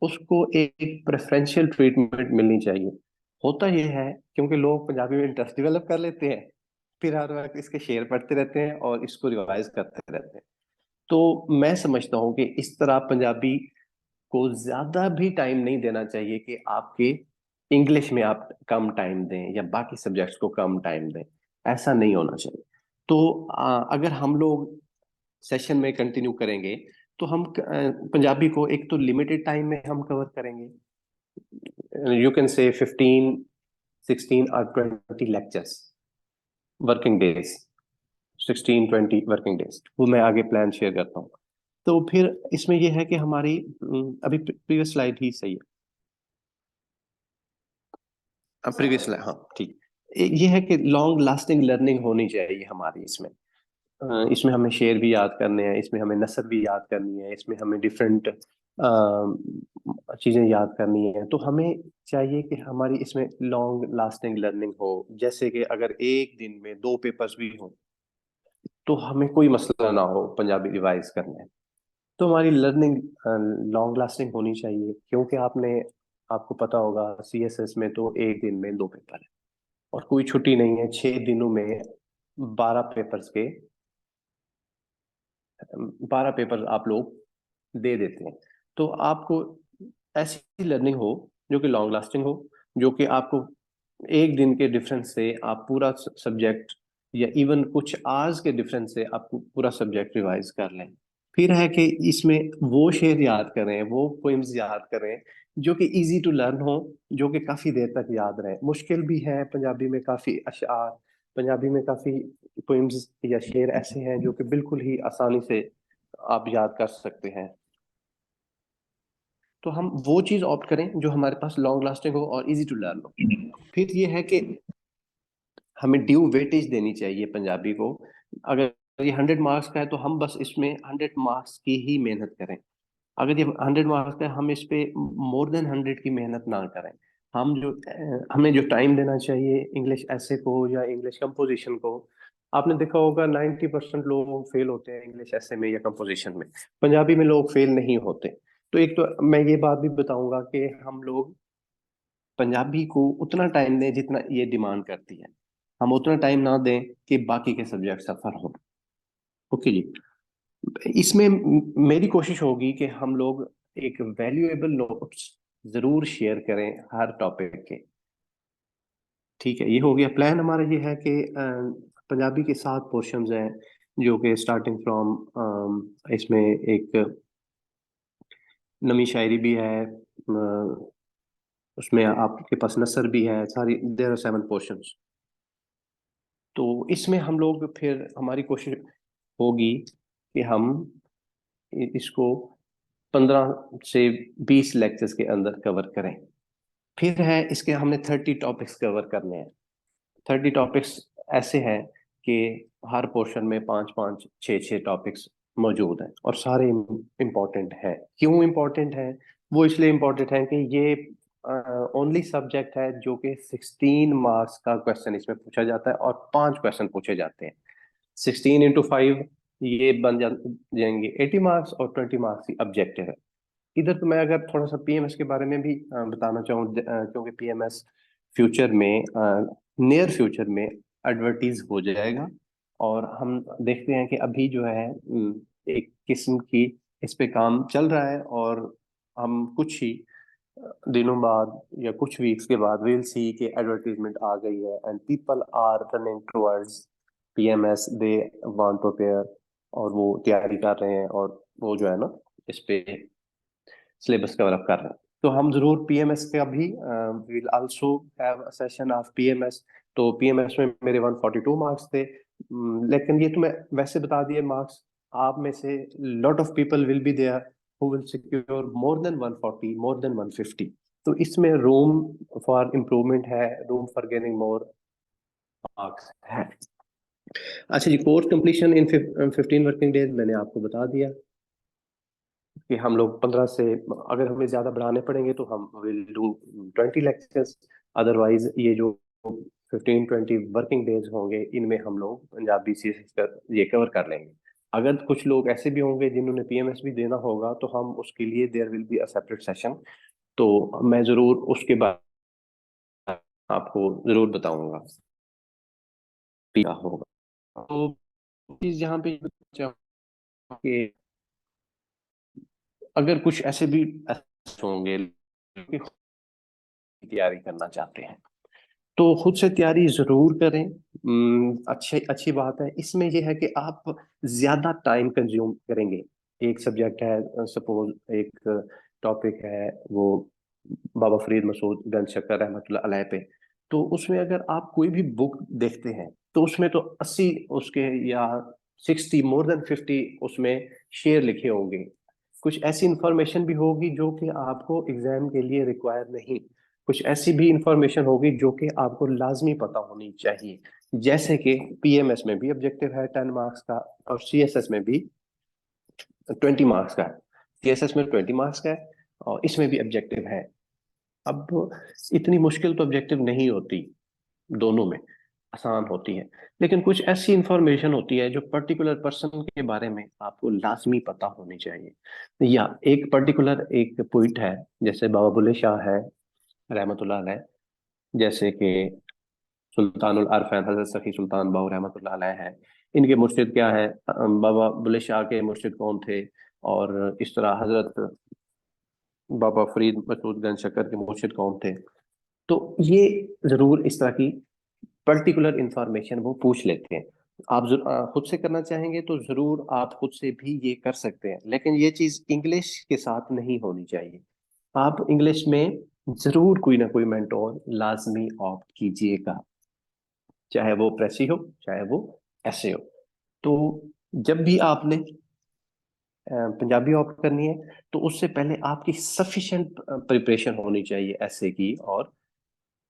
उसको एक प्रेफरेंशियल ट्रीटमेंट मिलनी चाहिए। होता ये है क्योंकि लोग पंजाबी में इंटरेस्ट डेवलप कर लेते हैं, फिर हर वक्त इसके शेर पढ़ते रहते हैं और इसको रिवाइज करते रहते हैं। तो मैं समझता हूँ कि इस तरह पंजाबी को ज्यादा भी टाइम नहीं देना चाहिए कि आपके इंग्लिश में आप कम टाइम दें या बाकी सब्जेक्ट्स को कम टाइम दें, ऐसा नहीं होना चाहिए। तो अगर हम लोग सेशन में कंटिन्यू करेंगे तो हम पंजाबी को एक तो लिमिटेड टाइम में हम कवर करेंगे, यू कैन से 15, 16 और 20 lectures working days, 16, 20 working days, वो मैं आगे प्लान शेयर करता हूँ। तो फिर इसमें यह है कि हमारी अभी प्रीवियस स्लाइड ही सही है, प्रीवियस स्लाइड, हाँ ठीक। ये है कि लॉन्ग लास्टिंग लर्निंग होनी चाहिए हमारी इसमें। इसमें हमें शेर भी याद करने हैं, इसमें हमें नसर भी याद करनी है, इसमें हमें डिफरेंट चीज़ें याद करनी है। तो हमें चाहिए कि हमारी इसमें लॉन्ग लास्टिंग लर्निंग हो। जैसे कि अगर एक दिन में 2 पेपर्स भी हो तो हमें कोई मसला ना हो पंजाबी रिवाइज करने। तो हमारी लर्निंग लॉन्ग लास्टिंग होनी चाहिए, क्योंकि आपको पता होगा सीएसएस में तो एक दिन में 2 पेपर है और कोई छुट्टी नहीं है। 6 दिनों में 12 पेपर्स के 12 पेपर आप लोग दे देते हैं। तो आपको ऐसी लर्निंग हो जो कि लॉन्ग लास्टिंग हो, जो कि आपको एक दिन के डिफरेंस से आप पूरा सब्जेक्ट या इवन कुछ आवर्स के डिफरेंस से आप पूरा सब्जेक्ट रिवाइज कर लें। फिर है कि इसमें वो शेर याद करें, वो पोइम्स याद करें जो कि इजी टू लर्न हो, जो कि काफी देर तक याद रहे। मुश्किल भी है पंजाबी में, काफी अशआर पंजाबी में, काफी पोइम्स या शेर ऐसे हैं जो कि बिल्कुल ही आसानी से आप याद कर सकते हैं। तो हम वो चीज ऑप्ट करें जो हमारे पास लॉन्ग लास्टिंग हो और इजी टू लर्न हो। फिर ये है कि हमें ड्यू वेटेज देनी चाहिए पंजाबी को। अगर ये 100 मार्क्स का है तो हम बस इसमें 100 मार्क्स की ही मेहनत करें। अगर ये 100 मार्क्स का है, हम इस पे मोर देन 100 की मेहनत ना करें। हमें जो टाइम देना चाहिए इंग्लिश ऐसे को या इंग्लिश कंपोजिशन को, आपने देखा होगा 90% लोग फेल होते हैं इंग्लिश ऐसे में या कंपोजिशन में, पंजाबी में लोग फेल नहीं होते। तो एक तो मैं ये बात भी बताऊंगा कि हम लोग पंजाबी को उतना टाइम दें जितना ये डिमांड करती है, हम उतना टाइम ना दें कि बाकी के सब्जेक्ट सफर हो। ओके जी, इसमें मेरी कोशिश होगी कि हम लोग एक वैल्यूएबल नोट्स जरूर शेयर करें हर टॉपिक के। ठीक है, ये हो गया प्लान हमारा। ये है कि पंजाबी के 7 पोर्शंस हैं जो कि स्टार्टिंग फ्रॉम, इसमें एक नमी शायरी भी है, उसमें आपके पास नसर भी है, सारी देयर आर 7 पोर्शंस। तो इसमें हम लोग फिर हमारी कोशिश होगी कि हम इसको 15 से 20 लेक्चर्स के अंदर कवर करें। फिर है इसके हमने 30 टॉपिक्स कवर करने हैं। 30 टॉपिक्स ऐसे हैं कि हर पोर्शन में 5-5, 6-6 टॉपिक्स मौजूद हैं और सारे इम्पोर्टेंट हैं। क्यों इम्पोर्टेंट है? वो इसलिए इम्पोर्टेंट है कि ये ओनली सब्जेक्ट है जो कि 16 मार्क्स का क्वेश्चन इसमें पूछा जाता है और 5 क्वेश्चन पूछे जाते हैं। 16 into 5 ये बन जाएंगे 80 मार्क्स और 20 मार्क्स की ऑब्जेक्टिव है। इधर तो मैं अगर थोड़ा सा पीएमएस के बारे में भी बताना चाहूँ, क्योंकि पीएमएस फ्यूचर में, नियर फ्यूचर में एडवर्टीज हो जाएगा और हम देखते हैं कि अभी जो है एक किस्म की इस पे काम चल रहा है और हम कुछ ही दिनों बाद या कुछ वीक्स के बाद विल सी कि एडवर्टीजमेंट आ गई है and people are running towards PMS, they want to prepare और वो तैयारी कर रहे हैं और वो जो है ना इस पे सिलेबस कवर अप कर रहे हैं। तो हम जरूर पीएमएस का भी will also have a session of PMS. तो पीएमएस में मेरे 142 मार्क्स थे, लेकिन ये तो मैं वैसे बता दिए मार्क्स। आप में से lot of people will be there who will secure more than 140, more than 150। तो इसमें रूम फॉर इम्प्रूवमेंट है, room for gaining more marks है। अच्छा जी, course completion in 15 working days मैंने आपको बता दिया कि हम लोग 15 से, अगर हमें ज्यादा बढ़ाने पड़ेंगे तो हम विल डू 20 लेक्चर्स। अदरवाइज ये जो 15-20 वर्किंग डेज होंगे इनमें हम लोग पंजाबी सीएसएस ये कवर कर लेंगे। अगर कुछ लोग ऐसे भी होंगे जिन्होंने पीएमएस भी देना होगा तो हम उसके लिए there will be a separate session, तो मैं जरूर उसके बाद आपको जरूर बताऊंगा क्या होगा। तो चीज यहाँ पे कि अगर कुछ ऐसे भी होंगे कि तैयारी करना चाहते हैं तो खुद से तैयारी जरूर करें। अच्छी बात है इसमें यह है कि आप ज्यादा टाइम कंज्यूम करेंगे। एक सब्जेक्ट है, सपोज एक टॉपिक है वो बाबा फरीद मसूद गंज शक्कर रहमतुल्लाह अलैह पे, तो उसमें अगर आप कोई भी बुक देखते हैं तो उसमें तो 80 उसके या 60, मोर देन 50 उसमें शेर लिखे होंगे। कुछ ऐसी इंफॉर्मेशन भी होगी जो कि आपको एग्जाम के लिए रिक्वायर नहीं, कुछ ऐसी भी इंफॉर्मेशन होगी जो कि आपको लाजमी पता होनी चाहिए। जैसे कि पीएमएस में भी ऑब्जेक्टिव है 10 मार्क्स का और सीएसएस में भी 20 मार्क्स का है। सीएसएस में 20 मार्क्स का है और इसमें भी ऑब्जेक्टिव है। अब इतनी मुश्किल तो ऑब्जेक्टिव नहीं होती, दोनों में आसान होती है, लेकिन कुछ ऐसी इंफॉर्मेशन होती है जो पर्टिकुलर पर्सन के बारे में आपको लाजमी पता होनी चाहिए। या एक पर्टिकुलर एक पॉइंट है, जैसे बाबा बुल्ले शाह है रहमतुल्लाह अलैह, जैसे कि सुल्तानुल अरफान हजरत सखी सुल्तान बाहू रहमतुल्लाह अलैह है। इनके मुर्शिद क्या है, बाबा बुल्ले शाह के मुर्शिद कौन थे, और इस तरह हजरत बाबा फरीद मसूद गंज शक्कर के मुर्शिद कौन थे। तो ये जरूर इस तरह की पर्टिकुलर इंफॉर्मेशन वो पूछ लेते हैं। आप खुद से करना चाहेंगे तो जरूर आप खुद से भी ये कर सकते हैं, लेकिन ये चीज इंग्लिश के साथ नहीं होनी चाहिए। आप इंग्लिश में जरूर कोई ना कोई मेंटोर लाजमी ऑप्ट कीजिएगा, चाहे वो प्रेसी हो चाहे वो ऐसे हो। तो जब भी आपने पंजाबी ऑप्ट करनी है तो उससे पहले आपकी सफिशिएंट प्रिपरेशन होनी चाहिए ऐसे की और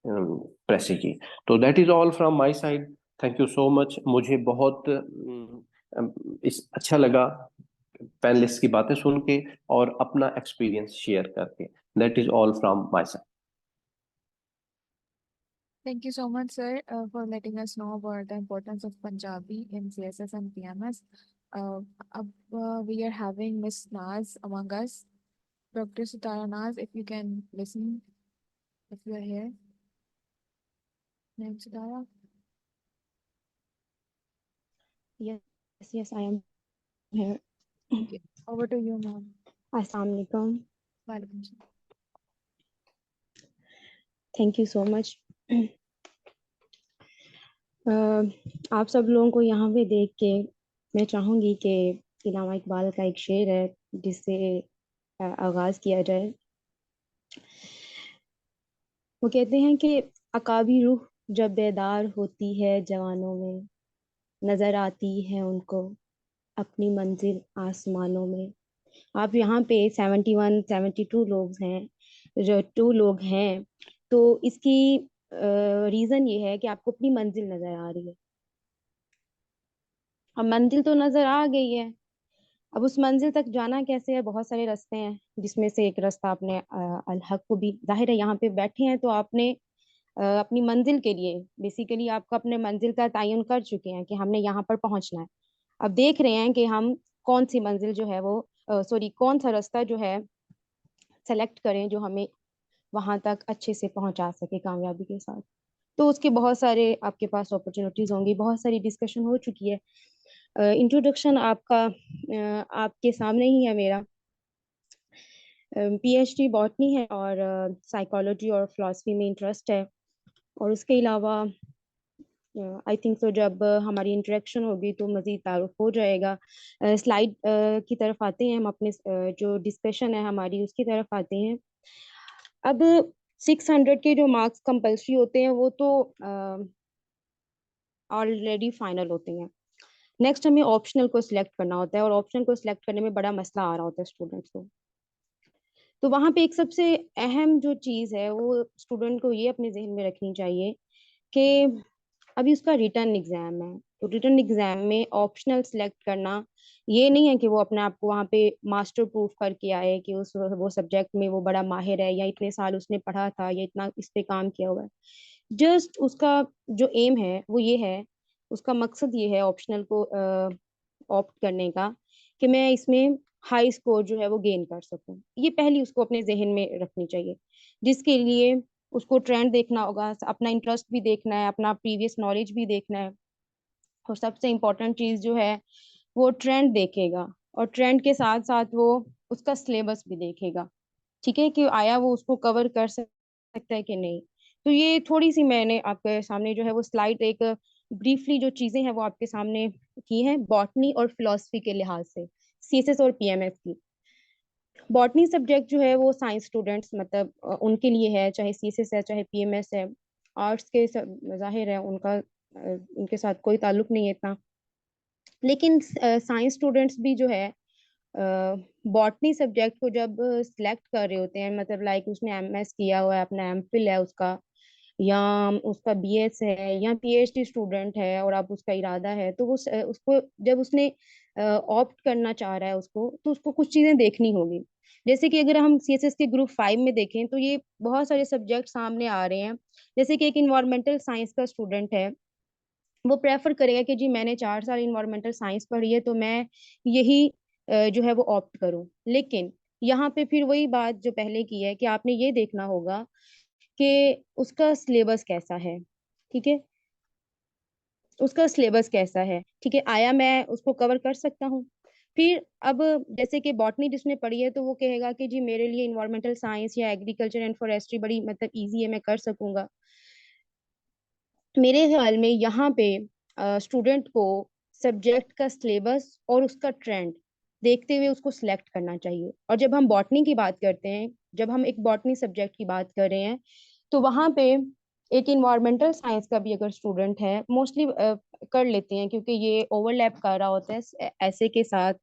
प्रेसी की। तो that is all from my side. Thank you so much. मुझे बहुत इस अच्छा लगा पैनलिस्ट की बातें सुन के और अपना एक्सपीरियंस शेयर करके। That is all from my side. Thank you so much, sir, for letting us know about the importance of Punjabi in CSS and PMS. We are having Miss Naz among us. Dr. Sitara Naz, if you can listen, if you are here. Ma'am Sitara. Yes, I am here. Okay. Over to you, ma'am. Assalamu alaikum. Walaikum salam. Thank you so much. आप सब लोगों को यहाँ पे देख के मैं चाहूँगी कि इल्लामा इकबाल का एक शेर है जिससे आगाज किया जाए। वो कहते हैं कि अकाबी रूह जब बेदार होती है जवानों में, नजर आती है उनको अपनी मंजिल आसमानों में। आप यहाँ पे 71 72 लोग हैं, जो 2 लोग हैं, तो इसकी रीजन ये है कि आपको अपनी मंजिल नजर आ रही है। अब मंजिल तो नजर आ गई है, अब उस मंजिल तक जाना कैसे है? बहुत सारे रास्ते हैं, जिसमें से एक रास्ता आपने अल हक को भी, जाहिर है यहाँ पे बैठे हैं तो आपने अपनी मंजिल के लिए बेसिकली आपको अपने मंजिल का तयन कर चुके हैं कि हमने यहाँ पर पहुंचना है। अब देख रहे हैं कि हम कौन सी मंजिल जो है वो सॉरी कौन सा रास्ता जो है सेलेक्ट करें जो हमें वहां तक अच्छे से पहुंचा सके कामयाबी के साथ। तो उसके बहुत सारे आपके पास अपॉर्चुनिटीज होंगी, बहुत सारी डिस्कशन हो चुकी है। इंट्रोडक्शन आपका आपके सामने ही है। मेरा पीएचडी बॉटनी है और साइकोलॉजी और फिलॉसफी में इंटरेस्ट है। और उसके अलावा आई थिंक सो जब हमारी इंटरेक्शन होगी तो मज़ीद तारुफ हो जाएगा। स्लाइड की तरफ आते हैं हम, अपने जो डिस्कशन है हमारी उसकी तरफ आते हैं। अब 600 के जो मार्क्स कंपल्सरी होते हैं वो तो ऑलरेडी फाइनल होते हैं। नेक्स्ट हमें ऑप्शनल को सिलेक्ट करना होता है, और ऑप्शनल को सिलेक्ट करने में बड़ा मसला आ रहा होता है स्टूडेंट्स को। तो वहाँ पे एक सबसे अहम जो चीज़ है वो स्टूडेंट को ये अपने जहन में रखनी चाहिए कि अभी उसका रिटर्न एग्जाम है, तो रिटर्न एग्जाम में ऑप्शनल सिलेक्ट करना ये नहीं है कि वो अपने आप को वहाँ पे मास्टर प्रूफ करके आए कि उस वो सब्जेक्ट में वो बड़ा माहिर है, या इतने साल उसने पढ़ा था, या इतना इस पे काम किया हुआ है। जस्ट उसका जो एम है वो ये है, उसका मकसद ये है ऑप्शनल को ऑप्ट करने का कि मैं इसमें हाई स्कोर जो है वो गेन कर सकूं। ये पहली उसको अपने जहन में रखनी चाहिए, जिसके लिए उसको ट्रेंड देखना होगा, अपना इंटरेस्ट भी देखना है, अपना प्रीवियस नॉलेज भी देखना है, और सबसे इम्पोर्टेंट चीज़ जो है वो ट्रेंड देखेगा, और ट्रेंड के साथ साथ वो उसका सिलेबस भी देखेगा, ठीक है, कि आया वो उसको कवर कर सकता है कि नहीं। तो ये थोड़ी सी मैंने आपके सामने जो है वो स्लाइड एक ब्रीफली जो चीज़ें हैं वो आपके सामने की हैं बॉटनी और फिलॉसफी के लिहाज से, सीएसएस और पीएमएस की। बॉटनी सब्जेक्ट जो है वो साइंस स्टूडेंट्स मतलब उनके लिए है, चाहे सीएसएस है चाहे पीएमएस है। आर्ट्स के जाहिर है उनका उनके साथ कोई ताल्लुक नहीं है इतना, लेकिन साइंस स्टूडेंट्स भी जो है बॉटनी सब्जेक्ट को जब सिलेक्ट कर रहे होते हैं, मतलब लाइक उसने एमएस किया हुआ है, अपना एमफिल है उसका, या उसका बीएस है, या पीएचडी स्टूडेंट है और अब उसका इरादा है, तो वो उसको जब उसने ऑप्ट करना चाह रहा है उसको, तो उसको कुछ चीजें देखनी होगी। जैसे कि अगर हम सीएसएस के ग्रुप 5 में देखें तो ये बहुत सारे सब्जेक्ट सामने आ रहे हैं। जैसे कि एक इन्वायरमेंटल साइंस का स्टूडेंट है, वो प्रेफर करेगा कि जी मैंने 4 साल इन्वायरमेंटल साइंस पढ़ी है तो मैं यही जो है वो ऑप्ट करूं। लेकिन यहाँ पे फिर वही बात जो पहले की है कि आपने ये देखना होगा कि उसका सिलेबस कैसा है, ठीक है, उसका सिलेबस कैसा है, ठीक है, आया मैं उसको कवर कर सकता हूँ। फिर अब जैसे कि बॉटनी जिसने पढ़ी है तो वो कहेगा कि जी मेरे लिए इन्वायरमेंटल साइंस या एग्रीकल्चर एंड फॉरेस्ट्री बड़ी मतलब इजी है, मैं कर सकूंगा। मेरे ख्याल में यहाँ पे स्टूडेंट को सब्जेक्ट का सिलेबस और उसका ट्रेंड देखते हुए उसको सिलेक्ट करना चाहिए। और जब हम बॉटनी की बात करते हैं, जब हम एक बॉटनी सब्जेक्ट की बात कर रहे हैं, तो वहाँ पे एक इन्वायरमेंटल साइंस का भी अगर स्टूडेंट है, मोस्टली कर लेते हैं क्योंकि ये ओवरलैप कर रहा होता है ऐसे के साथ,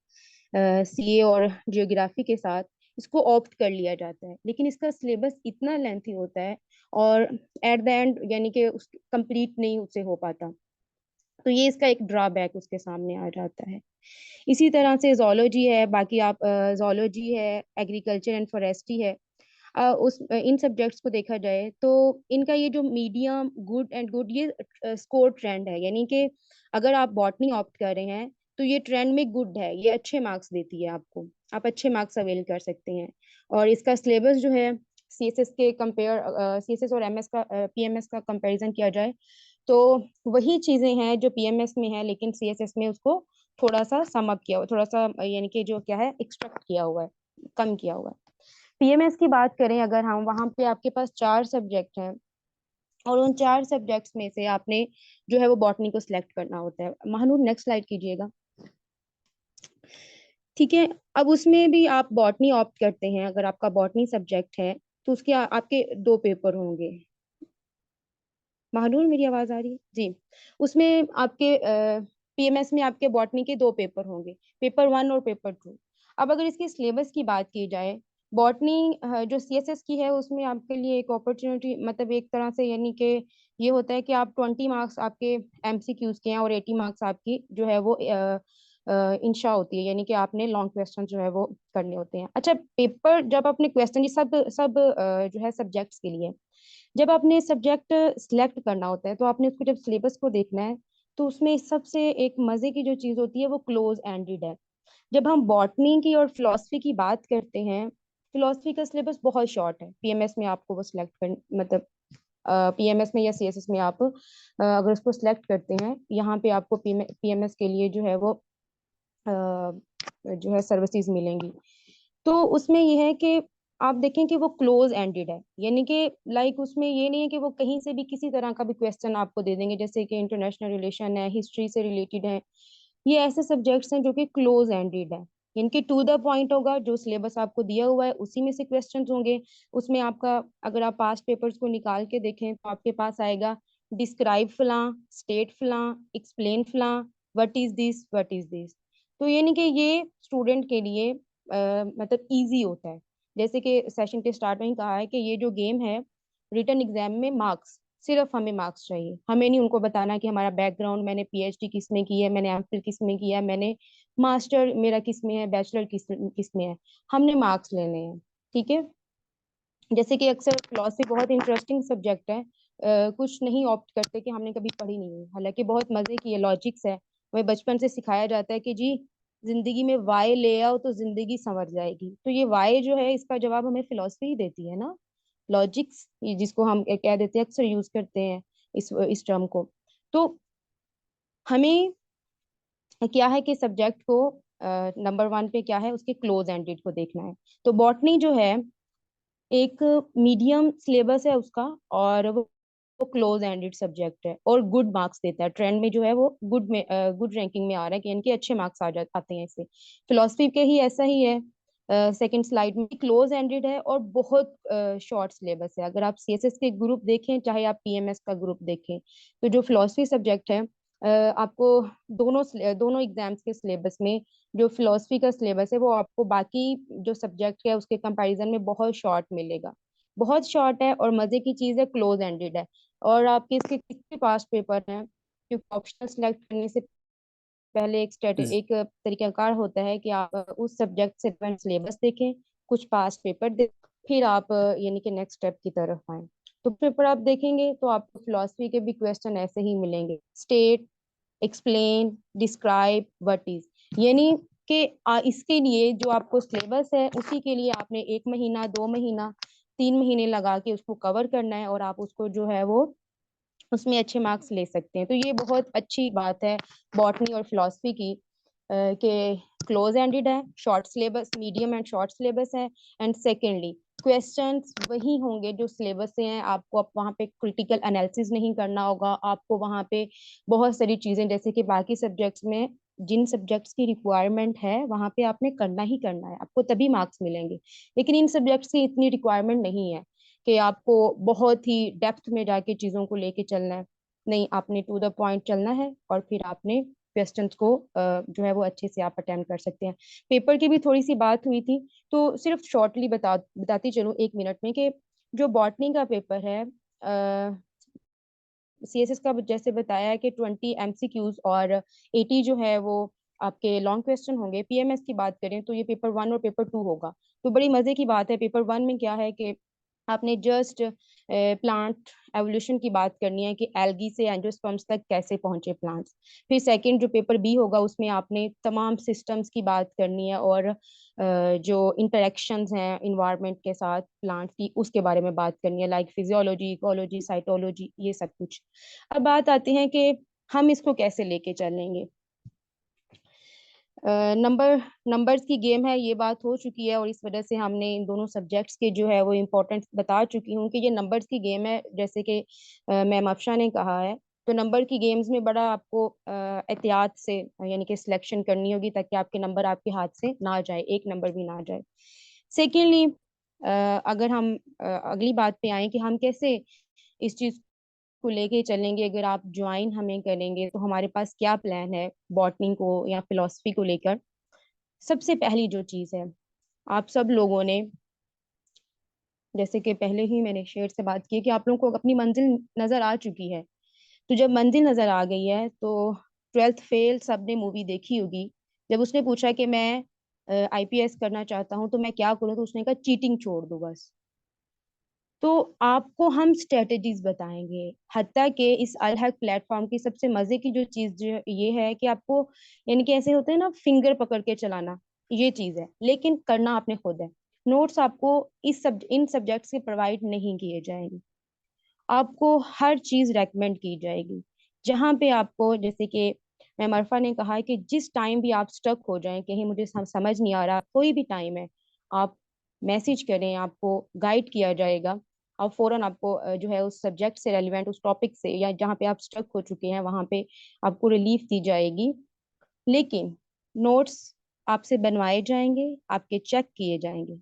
सीए और जियोग्राफी के साथ, इसको ऑप्ट कर लिया जाता है। लेकिन इसका सिलेबस इतना लेंथी होता है और एट द एंड यानी कि उस कंप्लीट नहीं उससे हो पाता, तो ये इसका एक ड्रॉबैक उसके सामने आ जाता है। इसी तरह से जोलॉजी है, बाकी आप जोलॉजी है, एग्रीकल्चर एंड फॉरेस्ट्री है, उस इन सब्जेक्ट्स को देखा जाए तो इनका ये जो मीडियम गुड एंड गुड ये स्कोर ट्रेंड है, यानी कि अगर आप बॉटनी ऑप्ट कर रहे हैं तो ये ट्रेंड में गुड है, ये अच्छे मार्क्स देती है आपको, आप अच्छे मार्क्स अवेल कर सकते हैं। और इसका सिलेबस जो है सीएसएस के कंपेयर सीएसएस और एमएस का पीएमएस का कंपैरिजन किया जाए तो वही चीजें हैं जो पीएमएस में है, लेकिन सीएसएस में उसको थोड़ा सा सम अप किया हुआ, थोड़ा सा यानी कि जो क्या है एक्सट्रैक्ट किया हुआ है, कम किया हुआ है। पीएमएस की बात करें अगर हम, वहां पे आपके पास 4 सब्जेक्ट हैं, और उन 4 सब्जेक्ट्स में से आपने जो है वो बॉटनी को सिलेक्ट करना होता है। महानूर नेक्स्ट स्लाइड कीजिएगा, ठीक है। अब उसमें भी आप बॉटनी ऑप्ट करते हैं, अगर आपका बॉटनी सब्जेक्ट है तो उसके आपके 2 पेपर होंगे। महानूर मेरी आवाज आ रही है जी? उसमें आपके पीएमएस में आपके बॉटनी के 2 पेपर होंगे, पेपर 1 और पेपर 2। अब अगर इसके सिलेबस की बात की जाए, बॉटनी जो सीएसएस की है उसमें आपके लिए एक अपॉर्चुनिटी, मतलब एक तरह से यानी कि ये होता है कि आप 20 मार्क्स आपके एमसीक्यूज के हैं और 80 मार्क्स आपकी जो है वो इंशा होती है, यानी कि आपने लॉन्ग क्वेश्चन जो है वो करने होते हैं। अच्छा, पेपर जब आपने क्वेश्चन, ये सब सब जो है सब्जेक्ट्स के लिए, जब आपने सब्जेक्ट सिलेक्ट करना होता है तो आपने उसको जब सिलेबस को देखना है, तो उसमें सबसे एक मजे की जो चीज होती है वो क्लोज एंडेड है। जब हम बॉटनी की और फिलोसफी की बात करते हैं, फिलोसफी का सिलेबस बहुत शॉर्ट है, पीएमएस में आपको वो सिलेक्ट कर, मतलब पीएमएस में या सीएसएस में आप अगर उसको सिलेक्ट करते हैं, यहाँ पे आपको पीएमएस के लिए जो है वो जो है सर्विसेज मिलेंगी। तो उसमें ये है कि आप देखें कि वो क्लोज एंडेड है, यानी कि लाइक उसमें ये नहीं है कि वो कहीं से भी किसी तरह का भी क्वेश्चन आपको दे देंगे, जैसे कि इंटरनेशनल रिलेशन है, हिस्ट्री से रिलेटेड है। ये ऐसे सब्जेक्ट्स हैं जो कि क्लोज एंडेड है, इनके टू द पॉइंट होगा, जो सिलेबस आपको दिया हुआ है उसी में से क्वेश्चंस होंगे। उसमें आपका, अगर आप पास्ट पेपर्स को निकाल के देखें तो आपके पास आएगा डिस्क्राइब फलां, स्टेट फलां, एक्सप्लेन फलां, what is this, what is this. तो यानी कि ये स्टूडेंट के लिए मतलब इजी होता है। जैसे कि सेशन के स्टार्ट में ही कहा है कि ये जो गेम है, रिटन एग्जाम में मार्क्स, सिर्फ हमें मार्क्स चाहिए, हमें नहीं उनको बताना कि हमारा बैकग्राउंड, मैंने पीएचडी किस में की है, मैंने एमफिल किस में किया है, मैंने मास्टर मेरा किस में है, बैचलर किस में है, हमने मार्क्स लेने हैं। ठीक है, जैसे कि अक्सर फिलोसफी बहुत इंटरेस्टिंग सब्जेक्ट है, कुछ नहीं ऑप्ट करते कि हमने कभी पढ़ी नहीं है, हालांकि बहुत मजे की है, लॉजिक्स है, हमें बचपन से सिखाया जाता है कि जी जिंदगी में वाई ले आओ तो जिंदगी संवर जाएगी। तो ये वाई जो है इसका जवाब हमें फिलोसफी ही देती है ना, लॉजिक्स, ये जिसको हम कह देते हैं, अक्सर यूज करते हैं इस टर्म को। तो हमें क्या है कि सब्जेक्ट को नंबर वन पे क्या है, उसके क्लोज एंडेड को देखना है। तो बॉटनी जो है एक मीडियम सिलेबस है उसका, और वो क्लोज एंडेड सब्जेक्ट है और गुड मार्क्स देता है, ट्रेंड में जो है वो गुड में गुड रैंकिंग में आ रहा है कि इनके अच्छे मार्क्स आते हैं इससे। फिलोसफी के ही ऐसा ही है, सेकंड स्लाइड में क्लोज एंडेड है और बहुत शॉर्ट सिलेबस है। अगर आप सीएसएस के ग्रुप देखें चाहे आप पीएमएस का ग्रुप देखें, तो जो फिलोसफी सब्जेक्ट है आपको दोनों दोनों एग्जाम्स के सिलेबस में जो फिलोसफी का सिलेबस है वो आपको बाकी जो सब्जेक्ट है उसके कंपैरिजन में बहुत शॉर्ट मिलेगा, बहुत शॉर्ट है और मजे की चीज है, क्लोज एंडेड है। और आपके इसके कितने पास्ट पेपर हैं, क्योंकि ऑप्शनल सेलेक्ट करने से पहले एक तरीकाकार होता है कि आप उस सब्जेक्ट से सिलेबस देखें, कुछ पास्ट पेपर देखें, फिर आप यानी कि नेक्स्ट स्टेप की तरफ आए। तो पेपर आप देखेंगे तो आपको फिलोसफी के भी क्वेश्चन ऐसे ही मिलेंगे, state, explain, describe, what is, यानी कि इसके लिए जो आपको सिलेबस है उसी के लिए आपने 1 महीना, 2 महीना, 3 महीने लगा के उसको कवर करना है और आप उसको जो है वो उसमें अच्छे मार्क्स ले सकते हैं। तो ये बहुत अच्छी बात है बॉटनी और फिलोसफी की, कि क्लोज एंडेड है, short syllabus, medium and short syllabus है, एंड सेकेंडली क्वेश्चंस वही होंगे जो सिलेबस से हैं, आपको अब वहाँ पे क्रिटिकल एनालिसिस नहीं करना होगा, आपको वहाँ पे बहुत सारी चीजें जैसे कि बाकी सब्जेक्ट्स में जिन सब्जेक्ट्स की रिक्वायरमेंट है वहाँ पे आपने करना ही करना है, आपको तभी मार्क्स मिलेंगे। लेकिन इन सब्जेक्ट्स की इतनी रिक्वायरमेंट नहीं है कि आपको बहुत ही डेप्थ में जाके चीजों को लेके चलना है, नहीं, आपने टू द पॉइंट चलना है और फिर आपने क्वेश्चंस को जो है वो अच्छे से आप अटेम्प्ट कर सकते हैं। पेपर की भी थोड़ी सी बात हुई थी, तो सिर्फ शॉर्टली बताती चलूं 1 मिनट में कि जो बॉटनी का पेपर है, सीएसएस का जैसे बताया है कि 20 एमसीक्यूज और 80 जो है वो आपके लॉन्ग क्वेश्चन होंगे। पीएमएस की बात करें तो ये पेपर 1 और पेपर 2 होगा। तो बड़ी मजे की बात है, पेपर 1 में क्या है कि आपने जस्ट प्लांट एवोल्यूशन की बात करनी है कि एल्गी से एंजियोस्पर्म्स तक कैसे पहुंचे प्लांट्स। फिर सेकंड जो पेपर बी होगा उसमें आपने तमाम सिस्टम्स की बात करनी है और जो इंटरेक्शंस हैं इन्वायरमेंट के साथ प्लांट्स की उसके बारे में बात करनी है, लाइक फिजियोलॉजी, इकोलॉजी, साइटोलॉजी, ये सब कुछ। अब बात आती है कि हम इसको कैसे लेके चलेंगे। नंबर्स की गेम है, ये बात हो चुकी है और इस वजह से हमने इन दोनों सब्जेक्ट्स के जो है वो इम्पोर्टेंस बता चुकी हूँ कि ये नंबर्स की गेम है, जैसे कि मैम अफशा ने कहा है। तो नंबर की गेम्स में बड़ा आपको एहतियात से यानी कि सिलेक्शन करनी होगी ताकि आपके नंबर आपके हाथ से ना जाए, एक नंबर भी ना जाए। सेकेंडली अगर हम अगली बात पे आए कि हम कैसे इस चीज को लेके चलेंगे, अगर आप ज्वाइन हमें करेंगे तो हमारे पास क्या प्लान है बॉटनी को या फिलोसफी को लेकर। सबसे पहली जो चीज़ है, आप सब लोगों ने, जैसे कि पहले ही मैंने शेर से बात की कि आप लोगों को अपनी मंजिल नज़र आ चुकी है। तो जब मंजिल नज़र आ गई है तो 12th फेल सबने मूवी देखी होगी। जब उसने पूछा कि मैं आईपीएस करना चाहता हूँ तो मैं क्या करूँ, तो उसने कहा चीटिंग छोड़ दो बस। तो आपको हम स्ट्रेटजीज बताएंगे। हत्ता के इस अलहक प्लेटफॉर्म की सबसे मजे की जो चीज जो ये है कि आपको, यानी कि ऐसे होते हैं ना फिंगर पकड़ के चलाना, ये चीज है, लेकिन करना आपने खुद है। नोट्स आपको इन सब्जेक्ट्स के प्रोवाइड नहीं किए जाएंगे, आपको हर चीज रेकमेंड की जाएगी। जहाँ पे आपको, जैसे कि मैम अरफा ने कहा है कि जिस टाइम भी आप स्टक हो जाएं, कहीं मुझे समझ नहीं आ रहा, कोई भी टाइम है, आप मैसेज करें, आपको गाइड किया जाएगा। और फौरन आपको जो है उस सब्जेक्ट से रेलिवेंट, उस टॉपिक से, या जहाँ पे आप स्टक हो चुके हैं वहाँ पे आपको रिलीफ दी जाएगी। लेकिन नोट्स आपसे बनवाए जाएंगे, आपके चेक किए जाएंगे।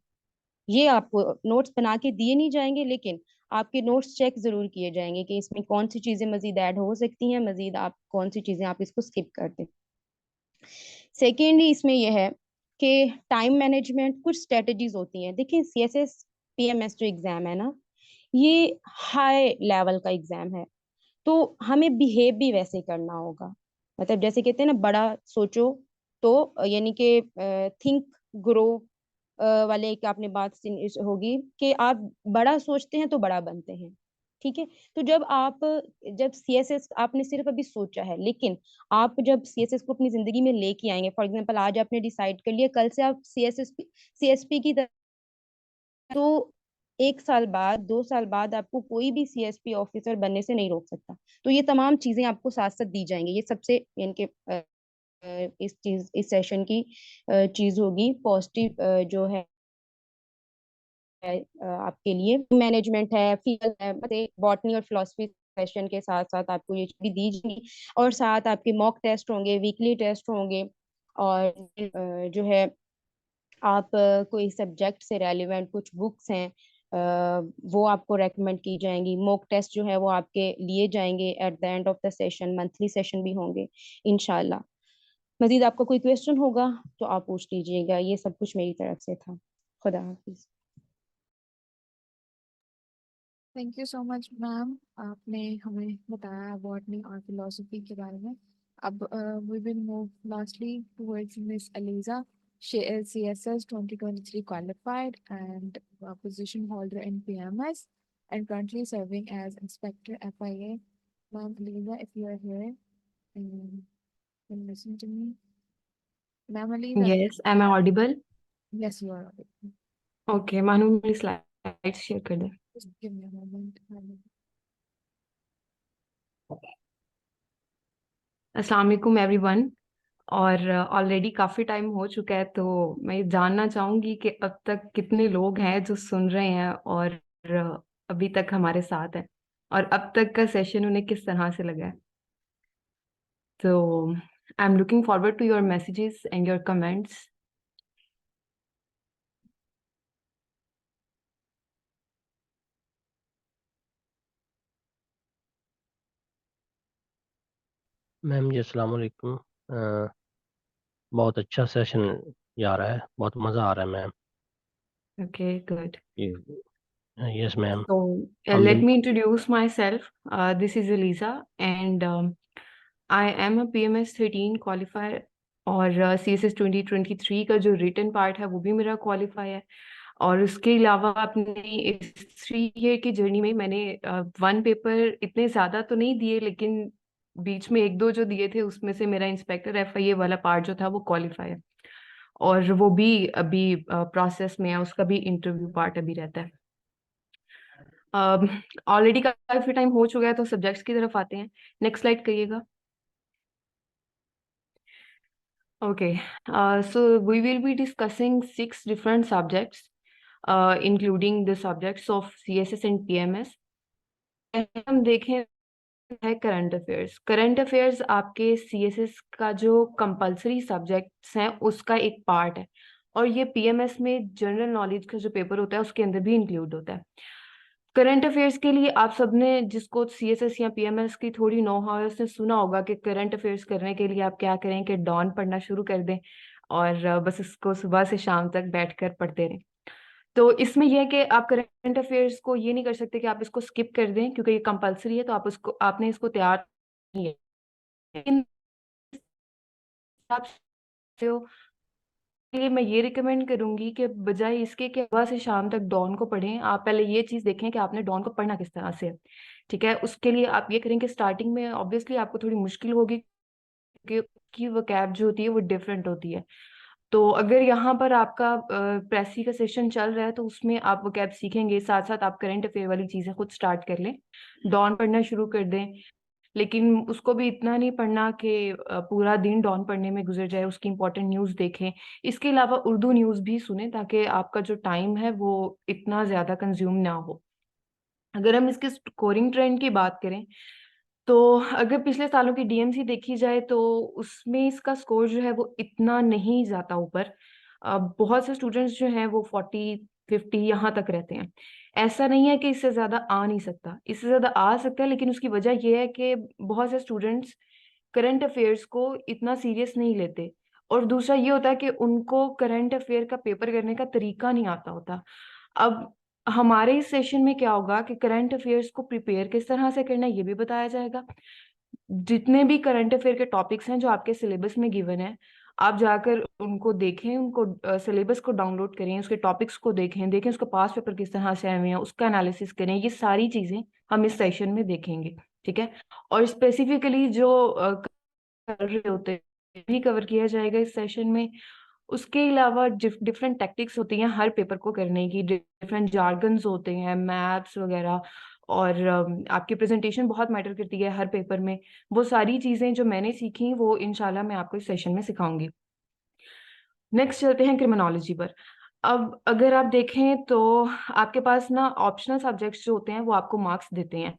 ये आपको नोट्स बना के दिए नहीं जाएंगे, लेकिन आपके नोट्स चेक जरूर किए जाएंगे कि इसमें कौन सी चीजें मजीद ऐड हो सकती हैं, मजीद आप कौन सी चीजें आप इसको स्किप कर दें। सेकेंडली इसमें यह है कि टाइम मैनेजमेंट, कुछ स्ट्रेटजीज होती हैं। देखिए सीएसएस पीएमएस जो एग्जाम है ना, ये हाई लेवल का एग्जाम है, तो हमें बिहेव भी वैसे करना होगा। मतलब जैसे कहते हैं ना, बड़ा सोचो तो, यानी कि थिंक ग्रो वाले एक आपने बात होगी कि आप बड़ा सोचते हैं तो बड़ा बनते हैं। ठीक है, तो जब सीएसएस आपने सिर्फ अभी सोचा है, लेकिन आप जब सीएसएस को अपनी जिंदगी में लेके आएंगे, फॉर एग्जांपल आज आपने डिसाइड कर लिया, कल से आप सीएसपी की तरह, तो 1 साल बाद, 2 साल बाद आपको कोई भी सीएसपी ऑफिसर बनने से नहीं रोक सकता। तो ये तमाम चीजें आपको साथ साथ दी जाएंगी। ये सबसे यानी कि इस सेशन की चीज होगी पॉजिटिव जो है आपके लिए। मैनेजमेंट है, फील्ड है, मतलब बॉटनी और फिलोसफी सेशन के साथ साथ आपको ये भी दी जाएगी। और साथ आपके मॉक टेस्ट होंगे, वीकली टेस्ट होंगे, और जो है आप कोई सब्जेक्ट से रेलिवेंट कुछ बुक्स हैं वो आपको रेकमेंड की जाएंगी। मॉक टेस्ट जो है वो आपके लिए जाएंगे at the end of the session, monthly session भी होंगे इंशाल्लाह। मजीद आपका कोई क्वेश्चन होगा तो आप पूछ लीजिएगा। ये सब कुछ मेरी तरफ से था। खुदा हाफिज। Thank you so much ma'am, आपने हमें बताया बॉटनी और फिलोसफी के बारे में। अब we will move lastly towards miss Aliza. She is CSS 2023 qualified and a position holder in PMS and currently serving as Inspector FIA. Ma'am Aliza, if you are here, can listen to me. Ma'am Aliza. Yes, am I audible? Yes, you are audible. Okay, मानो मेरी slides share कर दे। Just give me a moment. अस्सलाम वालेकुम everyone. और already काफ़ी time हो चुका है, तो मैं जानना चाहूँगी कि अब तक कितने लोग हैं जो सुन रहे हैं और अभी तक हमारे साथ हैं, और अब तक का सेशन उन्हें किस तरह से लगा है। तो I am looking forward to your messages and your comments. Ma'am ji अस्सलाम वालेकुम। बहुत अच्छा सेशन जा रहा है, बहुत मज़ा आ रहा है ma'am. Okay, good. Yes ma'am. So let me introduce myself. This is Eliza and I am a PMS 13 qualifier और CSS 2023 का जो रिटन पार्ट है वो भी मेरा क्वालिफाई है। और उसके अलावा अपनी इस 3 ईयर की जर्नी में मैंने 1 पेपर इतने ज़्यादा तो नहीं दिए, लेकिन बीच में 1-2 जो दिए थे उसमें से मेरा इंस्पेक्टर FIA वाला पार्ट जो था वो क्वालिफाई है, और वो भी अभी प्रोसेस में है, उसका भी इंटरव्यू पार्ट अभी रहता है। ऑलरेडी काफी टाइम हो चुका है, तो सब्जेक्ट्स की तरफ आते हैं। नेक्स्ट स्लाइड करिएगा। Okay, so we will be discussing 6 different subjects, including the subjects of CSS and PMS. हम देखें है करंट अफेयर्स। करंट अफेयर्स आपके CSS का जो कंपलसरी सब्जेक्ट्स हैं उसका एक पार्ट है, और ये PMS में जनरल नॉलेज का जो पेपर होता है उसके अंदर भी इंक्लूड होता है। करंट अफेयर्स के लिए आप सबने, जिसको CSS या PMS की थोड़ी नो हाउ है, उसने सुना होगा कि करंट अफेयर्स करने के लिए आप क्या करें कि डॉन पढ़ना शुरू कर दें, और बस इसको सुबह से शाम तक बैठकर पढ़ते रहें। तो इसमें यह है कि आप करंट अफेयर्स को ये नहीं कर सकते कि आप इसको स्किप कर दें, क्योंकि ये कंपलसरी है, तो आपने इसको तैयार नहीं है। लेकिन आप लिए मैं ये रिकमेंड करूंगी कि बजाय इसके कि सुबह से शाम तक डॉन को पढ़ें, आप पहले ये चीज देखें कि आपने डॉन को पढ़ना किस तरह से है। ठीक है, उसके लिए आप ये करें कि स्टार्टिंग में ऑब्वियसली आपको थोड़ी मुश्किल होगी, क्योंकि वो कैब जो होती है वो डिफरेंट होती है। तो अगर यहाँ पर आपका प्रेसी का सेशन चल रहा है तो उसमें आप वो कैब सीखेंगे, साथ साथ आप करंट अफेयर वाली चीजें खुद स्टार्ट कर लें, डॉन पढ़ना शुरू कर दें। लेकिन उसको भी इतना नहीं पढ़ना कि पूरा दिन डॉन पढ़ने में गुजर जाए, उसकी इंपॉर्टेंट न्यूज़ देखें। इसके अलावा उर्दू न्यूज़ भी सुने, ताकि आपका जो टाइम है वो इतना ज़्यादा कंज्यूम ना हो। अगर हम इसके स्कोरिंग ट्रेंड की बात करें, तो अगर पिछले सालों की डीएमसी देखी जाए तो उसमें इसका स्कोर जो है वो इतना नहीं जाता ऊपर। बहुत से स्टूडेंट्स जो हैं वो 40-50 यहाँ तक रहते हैं। ऐसा नहीं है कि इससे ज़्यादा आ नहीं सकता, इससे ज़्यादा आ सकता है, लेकिन उसकी वजह यह है कि बहुत से स्टूडेंट्स करंट अफेयर्स को इतना सीरियस नहीं लेते, और दूसरा ये होता है कि उनको करंट अफेयर का पेपर करने का तरीका नहीं आता होता। अब हमारे इस सेशन में क्या होगा कि करंट अफेयर्स को प्रिपेयर किस तरह से करना है ये भी बताया जाएगा। जितने भी करंट अफेयर के टॉपिक्स हैं जो आपके सिलेबस में गिवन है, आप जाकर उनको देखें, उनको सिलेबस को डाउनलोड करें, उसके टॉपिक्स को देखें उसका पास पेपर किस तरह से आए हुए हैं, उसका एनालिसिस करें। ये सारी चीजें हम इस सेशन में देखेंगे। ठीक है, और स्पेसिफिकली जो कर रहे होते हैं भी कवर किया जाएगा इस सेशन में। उसके अलावा डिफरेंट टैक्टिक्स होती हैं हर पेपर को करने की, डिफरेंट जार्गन्स होते हैं, मैथ्स वगैरह, और आपकी प्रेजेंटेशन बहुत मैटर करती है हर पेपर में। वो सारी चीजें जो मैंने सीखी वो इंशाल्लाह मैं आपको इस सेशन में सिखाऊंगी। नेक्स्ट चलते हैं क्रिमिनोलॉजी पर। अब अगर आप देखें तो आपके पास ना ऑप्शनल सब्जेक्ट्स जो होते हैं वो आपको मार्क्स देते हैं।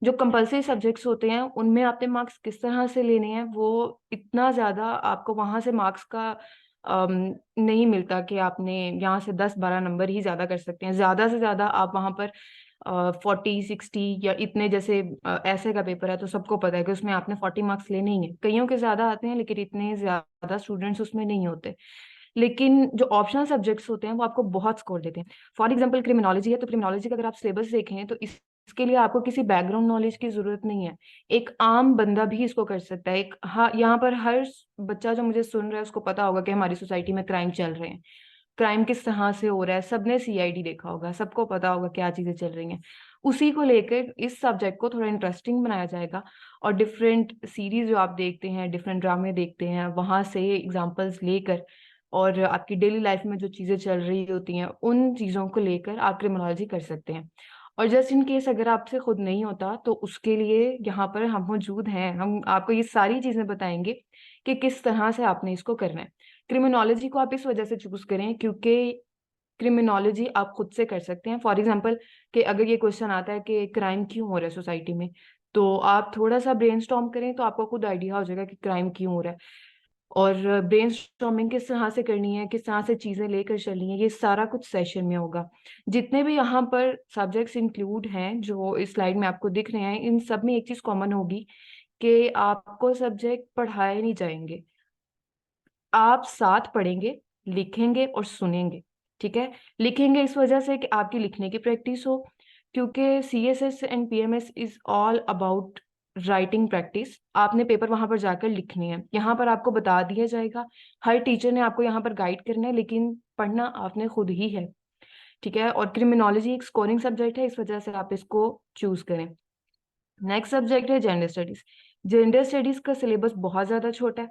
जो कंपलसरी सब्जेक्ट्स होते हैं उनमें आपने मार्क्स किस तरह से लेने हैं, वो इतना ज़्यादा आपको वहाँ से मार्क्स का नहीं मिलता कि आपने यहाँ से 10-12 नंबर ही ज़्यादा कर सकते हैं। ज़्यादा से ज़्यादा आप वहाँ पर 40-60 या इतने, जैसे ऐसे का पेपर है तो सबको पता है कि उसमें आपने 40 मार्क्स लेने ही हैं। कईयों के ज़्यादा आते हैं लेकिन इतने ज़्यादा स्टूडेंट्स उसमें नहीं होते। लेकिन जो ऑप्शनल सब्जेक्ट्स होते हैं वो आपको बहुत स्कोर देते हैं। फॉर एग्जांपल क्रिमिनोलॉजी है, तो क्रिमिनोलॉजी का अगर आप सिलेबस देखें तो इसके लिए आपको किसी बैकग्राउंड नॉलेज की जरूरत नहीं है। एक आम बंदा भी इसको कर सकता है। यहाँ पर हर बच्चा जो मुझे सुन रहा है उसको पता होगा कि हमारी सोसाइटी में क्राइम चल रहे हैं, क्राइम किस तरह से हो रहा है। सबने सीआईडी देखा होगा, सबको पता होगा क्या चीजें चल रही हैं। उसी को लेकर इस सब्जेक्ट को थोड़ा इंटरेस्टिंग बनाया जाएगा, और डिफरेंट सीरीज जो आप देखते हैं, डिफरेंट ड्रामे देखते हैं, वहां से एग्जाम्पल्स लेकर और आपकी डेली लाइफ में जो चीजें चल रही होती हैं उन चीजों को लेकर आप क्रिमिनोलॉजी कर सकते हैं। और जस्ट इन केस अगर आपसे खुद नहीं होता तो उसके लिए यहाँ पर हम मौजूद हैं। हम आपको ये सारी चीजें बताएंगे कि किस तरह से आपने इसको करना है। क्रिमिनोलॉजी को आप इस वजह से चूज करें क्योंकि क्रिमिनोलॉजी आप खुद से कर सकते हैं। फॉर एग्जाम्पल कि अगर ये क्वेश्चन आता है कि क्राइम क्यों हो रहा है सोसाइटी में, तो आप थोड़ा सा ब्रेनस्टॉर्म करें तो आपको खुद आइडिया हो जाएगा कि क्राइम क्यों हो रहा है। और ब्रेनस्टॉर्मिंग किस तरह से करनी है, किस तरह से चीजें लेकर चलनी है, ये सारा कुछ सेशन में होगा। जितने भी यहाँ पर सब्जेक्ट्स इंक्लूड हैं जो इस स्लाइड में आपको दिख रहे हैं, इन सब में एक चीज कॉमन होगी कि आपको सब्जेक्ट पढ़ाए नहीं जाएंगे, आप साथ पढ़ेंगे, लिखेंगे और सुनेंगे। ठीक है, लिखेंगे इस वजह से कि आपकी लिखने की प्रैक्टिस हो, क्योंकि CSS and PMS is all about writing practice. आपने पेपर वहां पर जाकर लिखनी है, यहाँ पर आपको बता दिया जाएगा, हर टीचर ने आपको यहाँ पर गाइड करना है, लेकिन पढ़ना आपने खुद ही है। ठीक है, और क्रिमिनोलॉजी एक स्कोरिंग सब्जेक्ट है, इस वजह से आप इसको चूज करें। नेक्स्ट सब्जेक्ट है जेंडर स्टडीज। जेंडर स्टडीज का सिलेबस बहुत ज्यादा छोटा है।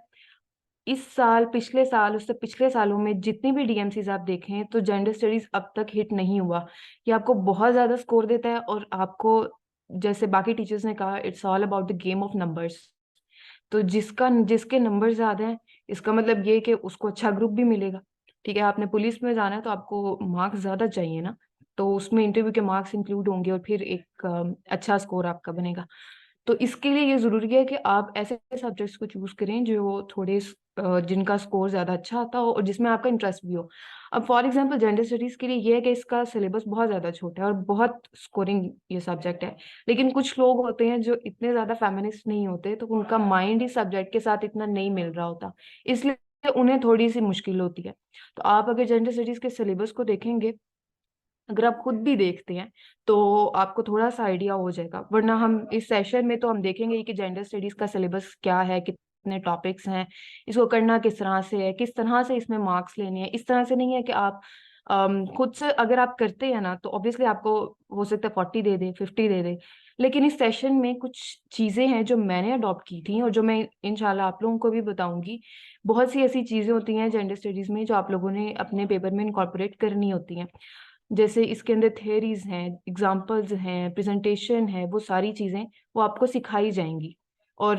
इस साल, पिछले साल, उससे पिछले सालों में जितनी भी डीएमसीज आप देखें तो जेंडर स्टडीज अब तक हिट नहीं हुआ। ये आपको बहुत ज्यादा स्कोर देता है, और आपको, जैसे बाकी टीचर्स ने कहा, it's all about the game of numbers. तो जिसके नंबर ज्यादा हैं, इसका मतलब ये कि उसको अच्छा ग्रुप भी मिलेगा। ठीक है, आपने पुलिस में जाना है तो आपको मार्क्स ज्यादा चाहिए ना, तो उसमें इंटरव्यू के मार्क्स इंक्लूड होंगे और फिर एक अच्छा स्कोर आपका बनेगा। तो इसके लिए ये जरूरी है कि आप ऐसे सब्जेक्ट्स को चूज करें जो थोड़े जिनका स्कोर ज्यादा अच्छा आता हो और जिसमें आपका इंटरेस्ट भी हो। अब फॉर एग्जांपल जेंडर स्टडीज के लिए ये है कि इसका सिलेबस बहुत ज्यादा छोटा है और बहुत स्कोरिंग ये सब्जेक्ट है। लेकिन कुछ लोग होते हैं जो इतने ज्यादा फेमिनिस्ट नहीं होते, तो उनका माइंड इस सब्जेक्ट के साथ इतना नहीं मिल रहा होता, इसलिए उन्हें थोड़ी सी मुश्किल होती है। तो आप अगर जनरल स्टडीज के सिलेबस को देखेंगे, अगर आप खुद भी देखते हैं तो आपको थोड़ा सा आइडिया हो जाएगा। वरना हम इस सेशन में तो हम देखेंगे कि जेंडर स्टडीज का सिलेबस क्या है, कितने टॉपिक्स हैं, इसको करना किस तरह से है, किस तरह से इसमें मार्क्स लेने हैं। इस तरह से नहीं है कि आप खुद से अगर आप करते हैं ना तो ऑब्वियसली आपको हो सकता है 40 दे दे, 50 दे दे। लेकिन इस सेशन में कुछ चीजें हैं जो मैंने अडॉप्ट की थी और जो मैं इंशाल्लाह आप लोगों को भी बताऊंगी। बहुत सी ऐसी चीजें होती हैं जेंडर स्टडीज में जो आप लोगों ने अपने पेपर में इनकॉर्पोरेट करनी होती हैं। जैसे इसके अंदर थेरीज हैं, एग्जाम्पल्स हैं, प्रेजेंटेशन है, वो सारी चीजें वो आपको सिखाई जाएंगी। और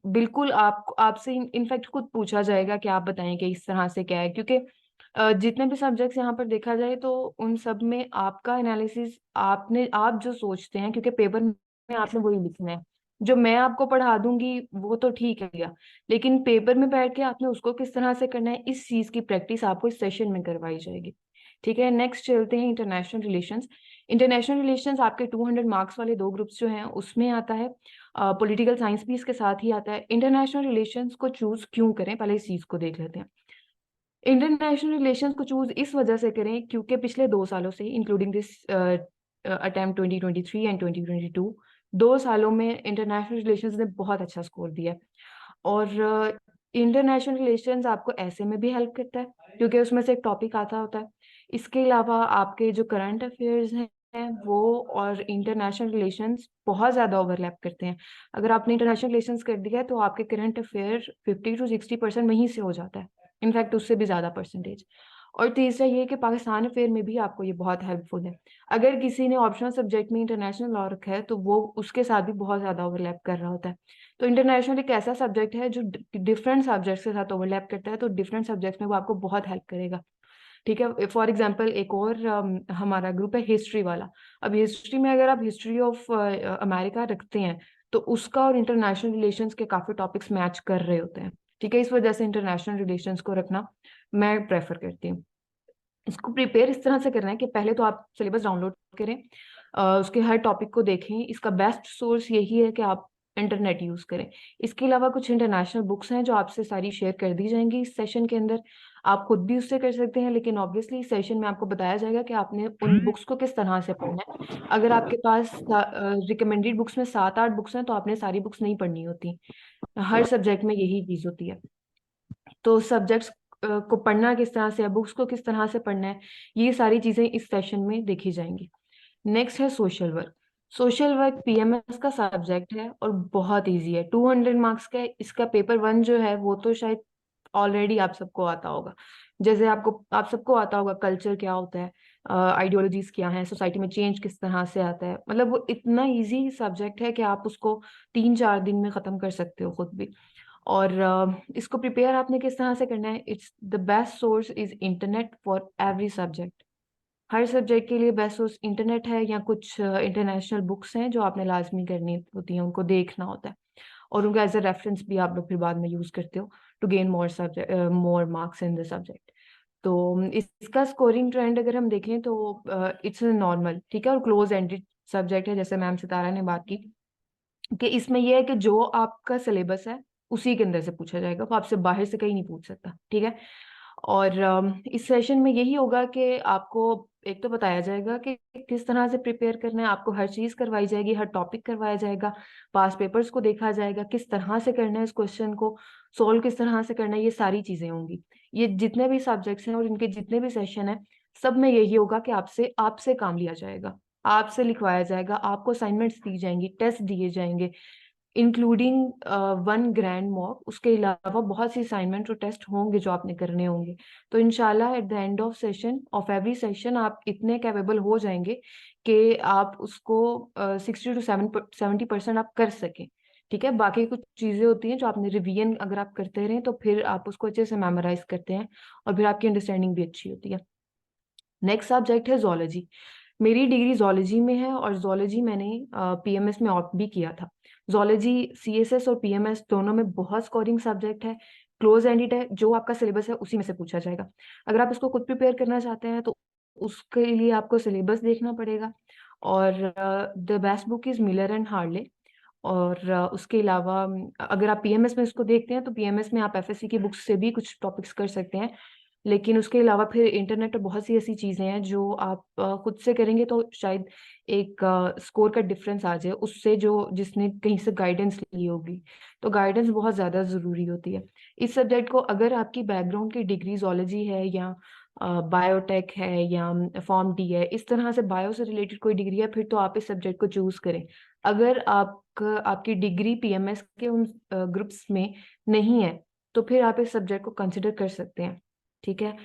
बिल्कुल आपसे इनफैक्ट खुद पूछा जाएगा कि आप बताएं कि इस तरह से क्या है, क्योंकि जितने भी सब्जेक्ट्स यहाँ पर देखा जाए तो उन सब में आपका एनालिसिस आप जो सोचते हैं, क्योंकि पेपर में आपने वही लिखना है। जो मैं आपको पढ़ा दूंगी वो तो ठीक है गया, लेकिन पेपर में बैठ के आपने उसको किस तरह से करना है, इस चीज की प्रैक्टिस आपको इस सेशन में करवाई जाएगी। ठीक है, नेक्स्ट चलते हैं इंटरनेशनल रिलेशंस। इंटरनेशनल रिलेशंस आपके 200 मार्क्स वाले 2 ग्रुप्स जो हैं उसमें आता है। पॉलिटिकल साइंस भी इसके साथ ही आता है। इंटरनेशनल रिलेशंस को चूज क्यों करें, पहले इस चीज को देख लेते हैं। इंटरनेशनल रिलेशंस को चूज इस वजह से करें क्योंकि पिछले 2 सालों से इंक्लूडिंग दिस अटेम्प्ट 2023 एंड 2022, 2 सालों में इंटरनेशनल रिलेशंस ने बहुत अच्छा स्कोर दिया। और इंटरनेशनल रिलेशंस आपको ऐसे में भी हेल्प करता है क्योंकि उसमें से एक टॉपिक आता होता है। इसके अलावा आपके जो करंट अफेयर्स हैं वो और इंटरनेशनल रिलेशंस बहुत ज़्यादा ओवरलैप करते हैं। अगर आपने इंटरनेशनल रिलेशंस कर दिया है तो आपके करंट अफेयर 50 to 60% वहीं से हो जाता है, इनफैक्ट उससे भी ज़्यादा परसेंटेज। और तीसरा ये कि पाकिस्तान अफेयर में भी आपको ये बहुत हेल्पफुल है। अगर किसी ने ऑप्शनल सब्जेक्ट में इंटरनेशनल लॉ रखा है तो वो उसके साथ भी बहुत ज़्यादा ओवरलैप कर रहा होता है। तो इंटरनेशनल एक ऐसा सब्जेक्ट है जो डिफरेंट सब्जेक्ट्स के साथ ओवरलैप करता है, तो डिफरेंट सब्जेक्ट्स में वो आपको बहुत हेल्प करेगा। ठीक है, फॉर एग्जांपल एक और हमारा ग्रुप है हिस्ट्री वाला। अब हिस्ट्री में अगर आप हिस्ट्री ऑफ अमेरिका रखते हैं तो उसका और इंटरनेशनल रिलेशंस के काफ़ी टॉपिक्स मैच कर रहे होते हैं। ठीक है, इस वजह से इंटरनेशनल रिलेशंस को रखना मैं प्रेफर करती हूँ। इसको प्रिपेयर इस तरह से करना है कि पहले तो आप सिलेबस डाउनलोड करें, उसके हर टॉपिक को देखें। इसका बेस्ट सोर्स यही है कि आप इंटरनेट यूज़ करें। इसके अलावा कुछ इंटरनेशनल बुक्स हैं जो आपसे सारी शेयर कर दी जाएंगी इस सेशन के अंदर। आप खुद भी उससे कर सकते हैं, लेकिन ऑब्वियसली इस सेशन में आपको बताया जाएगा कि आपने उन बुक्स को किस तरह से पढ़ना है। अगर आपके पास रिकमेंडेड बुक्स में 7-8 बुक्स हैं तो आपने सारी बुक्स नहीं पढ़नी होती। हर सब्जेक्ट में यही चीज़ होती है। तो सब्जेक्ट्स को पढ़ना किस तरह से है, बुक्स को किस तरह से पढ़ना है, ये सारी चीज़ें इस सेशन में देखी जाएंगी। नेक्स्ट है social work. Social work PMS का सब्जेक्ट है और बहुत इजी है, 200 मार्क्स का है। इसका पेपर 1 जो है वो तो शायद ऑलरेडी आप सबको आता होगा। जैसे आप सबको आता होगा कल्चर क्या होता है, आइडियोलॉजीज क्या है, सोसाइटी में चेंज किस तरह से आता है। मतलब वो इतना इजी सब्जेक्ट है कि आप उसको 3-4 दिन में ख़त्म कर सकते हो खुद भी। और इसको प्रिपेयर आपने किस तरह से करना है, it's the best source is internet for every subject. Her subject के लिए बेस्ट सोर्स इंटरनेट है या कुछ इंटरनेशनल बुक्स हैं जो आपने लाजमी करनी होती हैं, उनको देखना होता है और उनका एज अ रेफरेंस भी आप लोग फिर बाद में यूज़ करते हो to gain more marks in the subject. तो इसका स्कोरिंग ट्रेंड अगर हम देखें तो इट्स नॉर्मल, ठीक है, और क्लोज एंडेड सब्जेक्ट है। जैसे मैम सितारा ने बात की कि इसमें यह है कि जो आपका सिलेबस है उसी के अंदर से पूछा जाएगा, वो आपसे बाहर से कहीं नहीं पूछ सकता। ठीक है, और इस सेशन में यही होगा कि आपको एक तो बताया जाएगा कि किस तरह से प्रिपेयर करना है, आपको हर चीज़ करवाई जाएगी, हर टॉपिक करवाया जाएगा, पास पेपर्स को देखा जाएगा, किस तरह से करना है, इस क्वेश्चन को सोल्व किस तरह से करना है, ये सारी चीज़ें होंगी। ये जितने भी सब्जेक्ट्स हैं और इनके जितने भी सेशन हैं सब में यही होगा कि आपसे काम लिया जाएगा, आपसे लिखवाया जाएगा, आपको असाइनमेंट्स दी जाएंगी, टेस्ट दिए जाएंगे, इंक्लूडिंग 1 ग्रैंड मॉक। उसके अलावा बहुत सी असाइनमेंट और टेस्ट होंगे जो आपने करने होंगे। तो इंशाल्लाह at the end of every session आप इतने कैपेबल हो जाएंगे कि आप उसको 60 to 70% आप कर सकें। ठीक है, बाकी कुछ चीज़ें होती हैं जो आपने रिवीजन अगर आप करते रहें तो फिर आप उसको अच्छे से मेमोराइज करते हैं और फिर आपकी अंडरस्टैंडिंग भी अच्छी होती है। नेक्स्ट सब्जेक्ट है जोलॉजी। मेरी डिग्री जोलॉजी में है और जोलॉजी मैंने पीएमएस में ऑप्ट भी किया था। जोलॉजी सीएसएस और पीएमएस दोनों में बहुत स्कोरिंग सब्जेक्ट है, क्लोज एंडेड है, जो आपका सिलेबस है उसी में से पूछा जाएगा। अगर आप इसको खुद प्रिपेयर करना चाहते हैं तो उसके लिए आपको सिलेबस देखना पड़ेगा। और the best book is Miller and Harley. और उसके अलावा अगर आप पीएमएस में इसको देखते हैं तो पीएमएस में आप एफएससी की बुक्स से भी कुछ टॉपिक्स कर सकते हैं, लेकिन उसके अलावा फिर इंटरनेट पर बहुत सी ऐसी चीज़ें हैं जो आप खुद से करेंगे तो शायद एक स्कोर का डिफरेंस आ जाए उससे जो जिसने कहीं से गाइडेंस ली होगी। तो गाइडेंस बहुत ज़्यादा ज़रूरी होती है इस सब्जेक्ट को। अगर आपकी बैकग्राउंड की डिग्री जोलॉजी है या बायोटेक है या फॉर्म डी है, इस तरह से बायो से रिलेटेड कोई डिग्री है, फिर तो आप इस सब्जेक्ट को चूज करें। अगर आपकी डिग्री पीएमएस के उन ग्रुप्स में नहीं है तो फिर आप इस सब्जेक्ट को कंसिडर कर सकते हैं, ठीक है।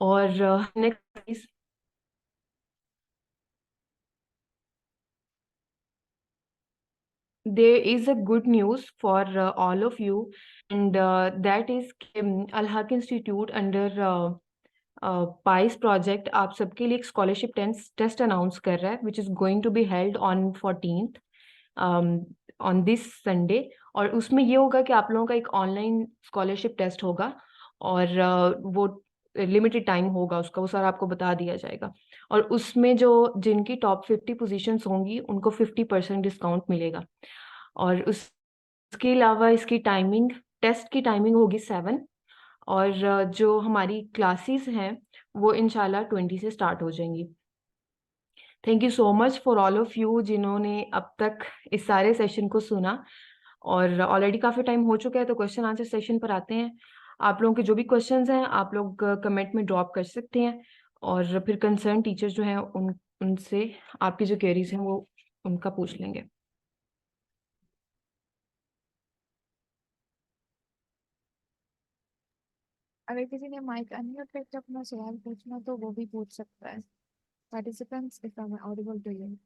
और next there is a good news for all of you, and that is Al-Haq Institute under price project आप सबके लिए एक स्कॉलरशिप टेस्ट अनाउंस कर रहा है which is going to be held on 14th on this Sunday. और उसमें ये होगा कि आप लोगों का एक ऑनलाइन स्कॉलरशिप टेस्ट होगा और वो लिमिटेड टाइम होगा उसका, वो सारा आपको बता दिया जाएगा। और उसमें जो जिनकी टॉप 50 पोजीशंस होंगी उनको 50% डिस्काउंट मिलेगा। और उसके अलावा इसकी टाइमिंग, टेस्ट की टाइमिंग होगी 7 और जो हमारी क्लासेस हैं वो इंशाल्लाह 20 से स्टार्ट हो जाएंगी। Thank you so much for all of you जिन्होंने अब तक इस सारे सेशन को सुना। और ऑलरेडी काफ़ी टाइम हो चुका है तो क्वेश्चन आंसर सेशन पर आते हैं। आप लोगों के जो भी क्वेश्चंस हैं आप लोग कमेंट में ड्रॉप कर सकते हैं और फिर कंसर्न टीचर जो हैं उनसे आपकी जो क्वेरीज हैं वो उनका पूछ लेंगे। अगर किसी ने माइक अनम्यूट करके अपना सवाल पूछना तो वो भी पूछ सकता है। Participants, if I am audible to you.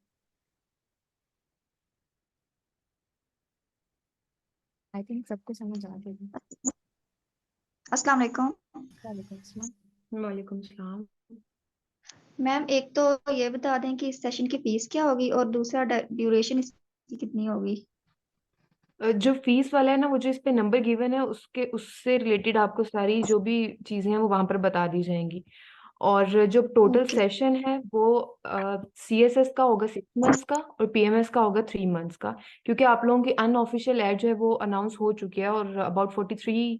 I think सबको समझ आ गई। अस्सलाम वालेकुम। वालेकुम सलाम। वालेकुम सलाम। मैम एक तो ये बता दें कि इस सेशन की फीस क्या होगी और दूसरा ड्यूरेशन इसकी कितनी होगी। जो फीस वाला है ना वो जो इस पे नंबर गिवन है उससे रिलेटेड आपको सारी जो भी चीजें हैं वो वहां पर बता दी जाएंगी। और जो टोटल सेशन है वो सीएसएस का होगा 6 मंथ्स का और पीएमएस का होगा 3 मंथ्स का, क्योंकि आप लोगों की अनऑफिशियल एड जो है वो अनाउंस हो चुकी है और अबाउट 43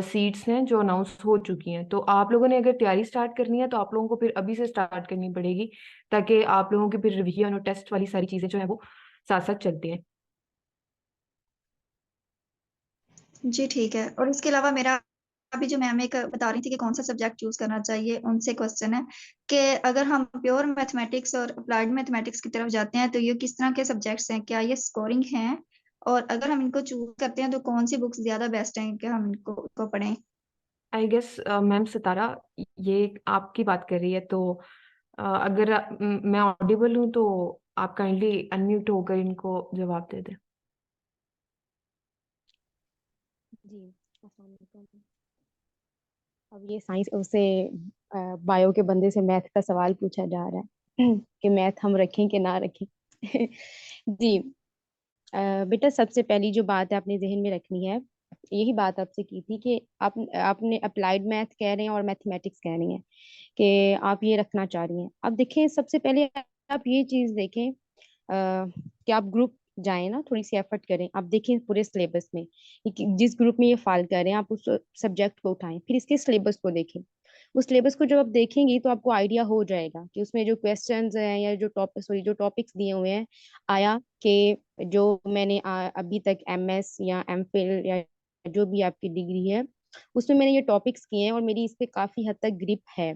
सीट्स हैं जो अनाउंस हो चुकी हैं। तो आप लोगों ने अगर तैयारी स्टार्ट करनी है तो आप लोगों को फिर अभी से स्टार्ट करनी पड़ेगी ताकि आप लोगों की फिर रिवीजन और टेस्ट वाली सारी चीजें जो है वो साथ साथ चलती हैं। जी ठीक है। और इसके अलावा मेरा अभी जो मैम एक बता रही थी कि कौन सा सब्जेक्ट चूज करना चाहिए, उनसे क्वेश्चन है कि अगर हम प्योर मैथमेटिक्स और अप्लाइड मैथमेटिक्स की तरफ जाते हैं तो ये किस तरह के सब्जेक्ट्स हैं, क्या ये स्कोरिंग हैं, और अगर हम इनको चूज करते हैं तो कौन सी बुक्स ज्यादा बेस्ट हैं कि हम इनको पढ़ें। आई गेस मैम सितारा ये आपकी बात कर रही है, तो अगर मैं ऑडिबल हूँ तो आप काइंडली अनम्यूट होकर इनको जवाब दे दें। जी अस्सलाम वालेकुम। अब ये साइंस उससे बायो के बंदे से मैथ का सवाल पूछा जा रहा है कि मैथ हम रखें कि ना रखें। जी बेटा सबसे पहली जो बात है अपने जहन में रखनी है, यही बात आपसे की थी कि आपने अप्लाइड मैथ कह रहे हैं और मैथमेटिक्स कह रही हैं कि आप ये रखना चाह रही हैं। अब देखें सबसे पहले आप ये चीज़ देखें कि आप ग्रुप जाएं ना, थोड़ी सी एफर्ट करें, आप देखें पूरे सिलेबस में जिस ग्रुप में ये फाल कर रहे हैं आप उस सब्जेक्ट को उठाएं, फिर इसके सिलेबस को देखें। उस सिलेबस को जब आप देखेंगी तो आपको आइडिया हो जाएगा कि उसमें जो क्वेश्चंस हैं या जो टॉपिक्स दिए हुए हैं, आया कि जो मैंने अभी तक एमएस या एमफिल या जो भी आपकी डिग्री है उसमें मैंने ये टॉपिक्स किए हैं और मेरी इस पे काफी हद तक ग्रिप है।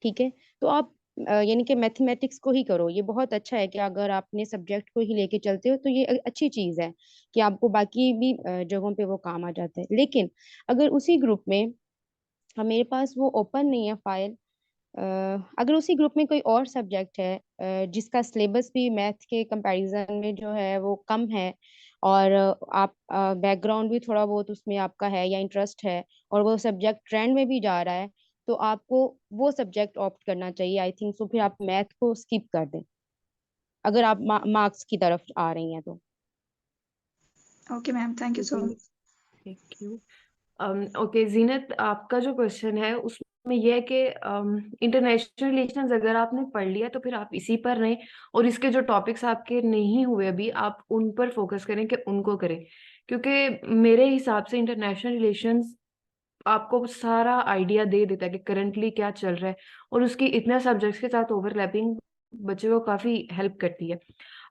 ठीक है, तो आप यानी कि मैथमेटिक्स को ही करो। ये बहुत अच्छा है कि अगर आप अपने सब्जेक्ट को ही लेके चलते हो तो ये अच्छी चीज है कि आपको बाकी भी जगहों पे वो काम आ जाता है। लेकिन अगर उसी ग्रुप में मेरे पास वो ओपन नहीं है फाइल, अगर उसी ग्रुप में कोई और सब्जेक्ट है जिसका सिलेबस भी मैथ के कंपैरिजन में जो है वो कम है और आप बैकग्राउंड भी थोड़ा बहुत उसमें आपका है या इंटरेस्ट है और वो सब्जेक्ट ट्रेंड में भी जा रहा है, तो आपको वो सब्जेक्ट ऑप्ट करना चाहिए आई थिंक। सो फिर आप मैथ को स्किप कर दें अगर आप मार्क्स की तरफ आ रही हैं तो। Okay ma'am, thank you so much. Thank you. Okay Zeenat, आपका जो क्वेश्चन है उसमें में ये है कि इंटरनेशनल रिलेशंस अगर आपने पढ़ लिया तो फिर आप इसी पर रहें, और इसके जो टॉपिक्स आपके नहीं हुए अभी आप उन पर फोकस करें कि उनको करें, क्योंकि मेरे हिसाब से इंटरनेशनल रिलेशंस आपको सारा आइडिया दे देता है कि करंटली क्या चल रहा है, और उसकी इतने सब्जेक्ट्स के साथ ओवरलैपिंग बच्चे को काफी हेल्प करती है।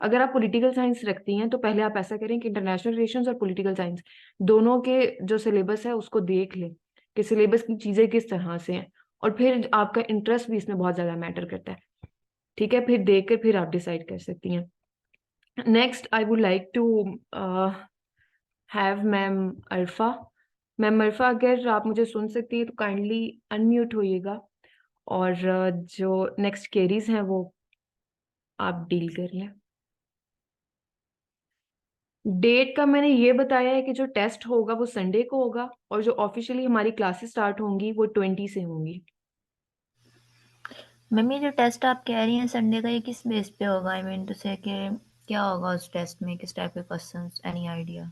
अगर आप पॉलिटिकल साइंस रखती हैं तो पहले आप ऐसा करें कि इंटरनेशनल रिलेशंस और पॉलिटिकल साइंस दोनों के जो सिलेबस है उसको देख लें कि सिलेबस की चीजें किस तरह से हैं, और फिर आपका इंटरेस्ट भी इसमें बहुत ज्यादा मैटर करता है। ठीक है, फिर देख कर फिर आप डिसाइड कर सकती हैं। Next I would like to have ma'am Alpha. Ma'am Alpha, अगर आप मुझे सुन सकती हैं तो काइंडली अनम्यूट होइएगा, और जो नेक्स्ट केरीज हैं वो आप डील कर लें। डेट का मैंने ये बताया है कि जो टेस्ट होगा वो संडे को होगा, और जो ऑफिशियली हमारी क्लासेस स्टार्ट होंगी वो 20 से होंगी। मैम ये जो टेस्ट आप कह रही हैं संडे का, ये किस बेस पे होगा? आई मीन टू से कि क्या होगा उस टेस्ट में, किस टाइप के क्वेश्चंस, एनी आइडिया?